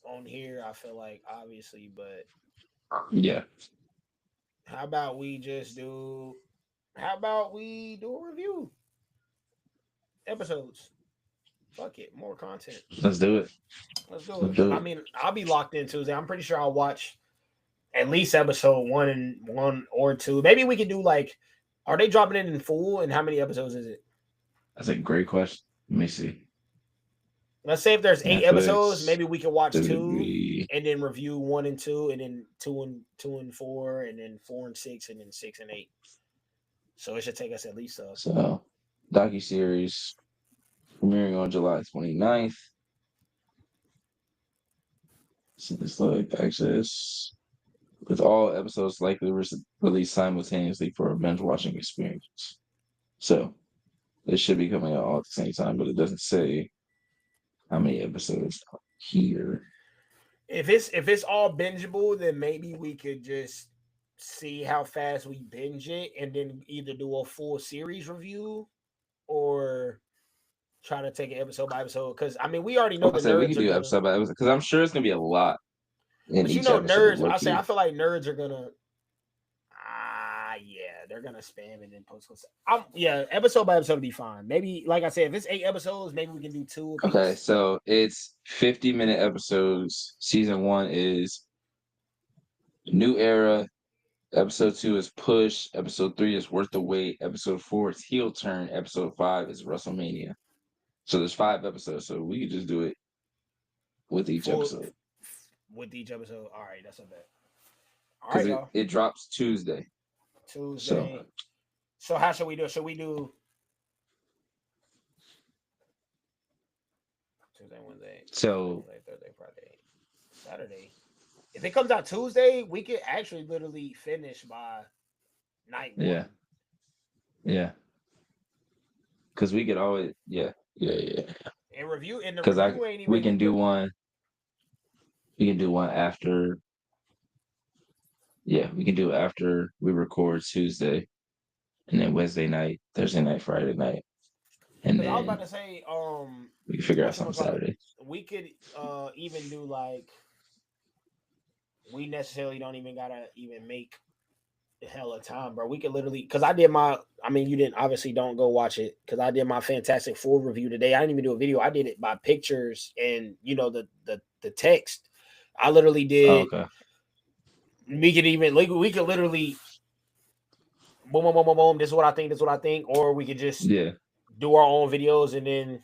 on here, I feel like, obviously, but yeah. How about we do a review? Episodes. Fuck it. More content. Let's do it. I mean, I'll be locked in Tuesday. I'm pretty sure I'll watch at least episode 1 or 2. Maybe we could do like, are they dropping it in full? And how many episodes is it? That's a great question. Let me see. Let's say if there's 8 episodes, maybe we can watch 2 and then review 1 and 2, and then 2 and 4, and then 4 and 6, and then 6 and 8. So it should take us at least So docuseries premiering on July 29th. So this like access with all episodes likely released simultaneously for a binge watching experience. So it should be coming out all at the same time, but it doesn't say how many episodes are here. If it's all bingeable, then maybe we could just see how fast we binge it and then either do a full series review or try to take it episode by episode. Because I mean, we already know nerds we can do episode by episode because I'm sure it's gonna be a lot. But you know, nerds. I feel like nerds are gonna. Yeah, they're gonna spam and then post. Yeah, episode by episode will be fine. Maybe, like I said, if it's 8 episodes, maybe we can do 2. Okay, so it's 50-minute episodes. Season 1 is New Era. Episode 2 is Push. Episode 3 is Worth the Wait. Episode 4 is Heel Turn. Episode 5 is WrestleMania. So there's 5 episodes. So we could just do it with each episode. With each episode. All right, that's not bad. All right, y'all. It drops Tuesday. So how should we do it? Should we do Tuesday, Wednesday, Thursday, Friday, Saturday? If it comes out Tuesday, we could actually literally finish by night 1. Yeah. Because we could always, And review, and the review ain't even. We can do one. We can do one after. Yeah, we can do it after we record Tuesday, and then Wednesday night, Thursday night, Friday night, and then I was about to say, we can figure out something Saturday. We could even do like. We necessarily don't even gotta even make hella time, bro. We could literally, because I did my. I mean, you didn't obviously don't go watch it because I did my Fantastic Four review today. I didn't even do a video. I did it by pictures and the text. I literally did. Okay. We could literally boom, boom, boom, boom, boom. This is what I think. This is what I think. Or we could just do our own videos and then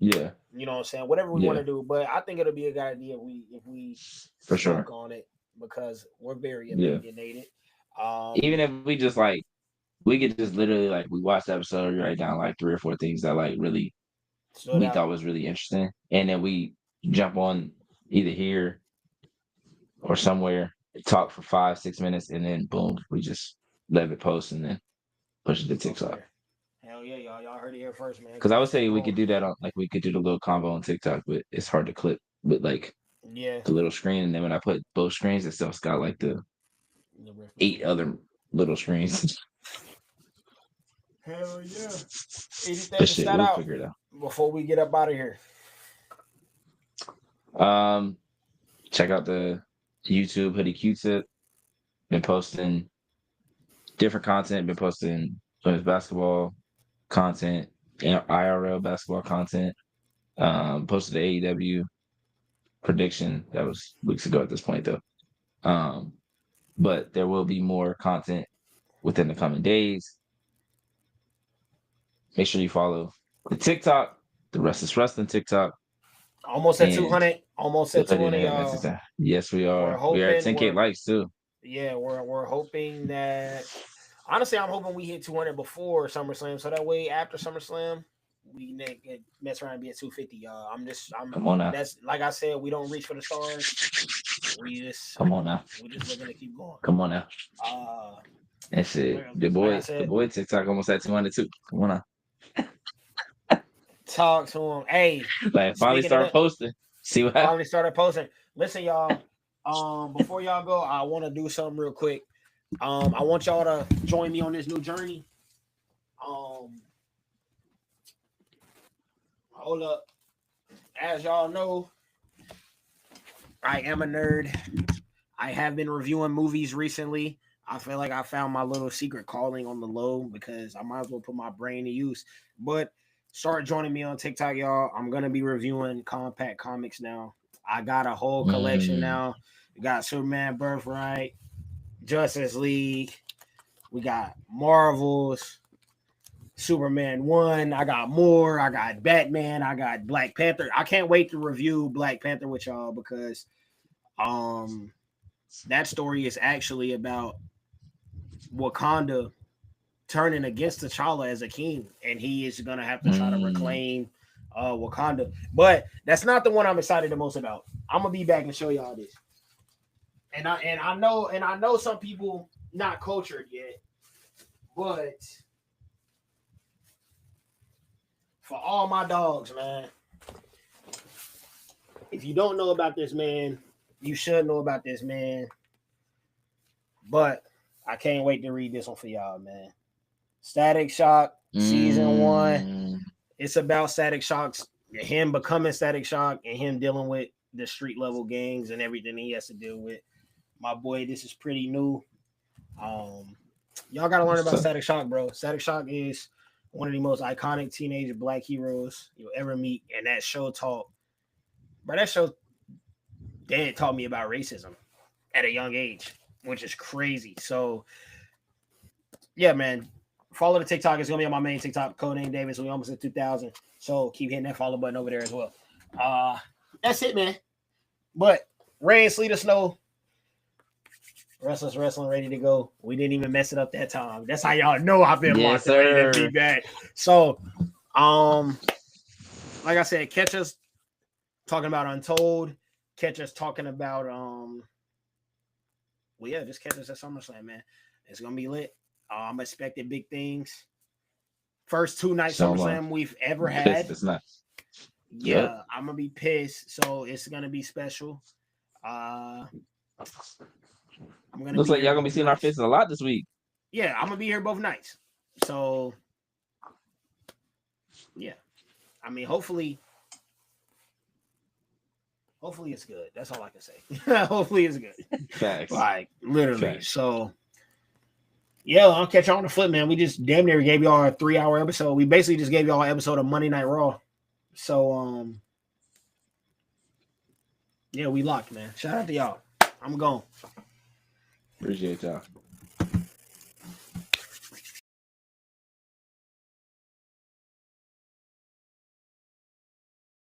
you know what I'm saying, whatever we want to do. But I think it'll be a good idea if we for sure work on it because we're very opinionated. Even if we just like, we could just literally like we watch the episode, write down like 3 or 4 things that like really we thought was really interesting, and then we jump on either here or somewhere, talk for 5-6 minutes, and then boom, we just let it post and then push it to TikTok. Hell yeah, y'all heard it here first, man. Because I would say we could do that on like we could do the little combo on TikTok, but it's hard to clip with like Yeah. the little screen. And then when I put both screens, it still got like the 8 other little screens. Hell yeah. Anything But to shit, shout we'll out figure it out. before we get up out of here? Check out the YouTube Hoodie Q-Tip. Been posting different content. Been posting women's basketball content, IRL basketball content. Posted the AEW prediction. That was weeks ago at this point, though. But there will be more content within the coming days. Make sure you follow the TikTok, the Restless Wrestling TikTok. Almost at 200. Almost at 200, y'all. Yes, we are. We are at 10K likes too. Yeah, we're hoping that. Honestly, I'm hoping we hit 200 before SummerSlam, so that way after SummerSlam, we can mess around and be at 250, y'all. Come on now. That's like I said, we don't reach for the stars. Come on now. We're just looking to keep going. Come on now. That's it. The boy TikTok almost at 200 too. Come on now. Talk to him. Hey, like finally start posting. See what happens. Finally started posting. Listen, y'all. Before y'all go, I want to do something real quick. I want y'all to join me on this new journey. Hold up. As y'all know, I am a nerd. I have been reviewing movies recently. I feel like I found my little secret calling on the low because I might as well put my brain to use. But start joining me on TikTok, y'all. I'm going to be reviewing Compact Comics now. I got a whole collection now. We got Superman Birthright, Justice League. We got Marvels, Superman 1. I got more. I got Batman. I got Black Panther. I can't wait to review Black Panther with y'all because that story is actually about Wakanda turning against T'Challa as a king, and he is going to have to try to reclaim Wakanda. But that's not the one I'm excited the most about. I'm going to be back and show y'all this. And I know some people not cultured yet, but for all my dogs, man, if you don't know about this man, you should know about this man. But I can't wait to read this one for y'all, man. Static Shock season 1. It's about Static Shock's him becoming Static Shock and him dealing with the street level gangs and everything he has to deal with. My boy, this is pretty new. Y'all gotta learn about Static Shock, bro. Static Shock is one of the most iconic teenage black heroes you'll ever meet, and that show Dad taught me about racism at a young age, which is crazy. So, yeah, man. Follow the TikTok. It's going to be on my main TikTok, Codename Davis. We almost at 2,000. So, keep hitting that follow button over there as well. That's it, man. But, rain, sleet, or snow, Restless Wrestling ready to go. We didn't even mess it up that time. That's how y'all know I've been locked and ready to be back. So, like I said, catch us talking about Untold. Catch us talking about just catch us at SummerSlam, man. It's gonna be lit. I'm expecting big things. First 2 night SummerSlam we've ever had. It's not. Yeah, I'm gonna be pissed. So it's gonna be special. Looks like y'all gonna be seeing our faces a lot this week. Yeah, I'm gonna be here both nights. So yeah, I mean, hopefully it's good. That's all I can say. Hopefully it's good. Facts. Like literally. Facts. So yeah, I'll catch y'all on the flip, man. We just damn near gave y'all a 3-hour episode. We basically just gave y'all an episode of Monday Night Raw. So yeah, we locked, man. Shout out to y'all. I'm gone. Appreciate y'all.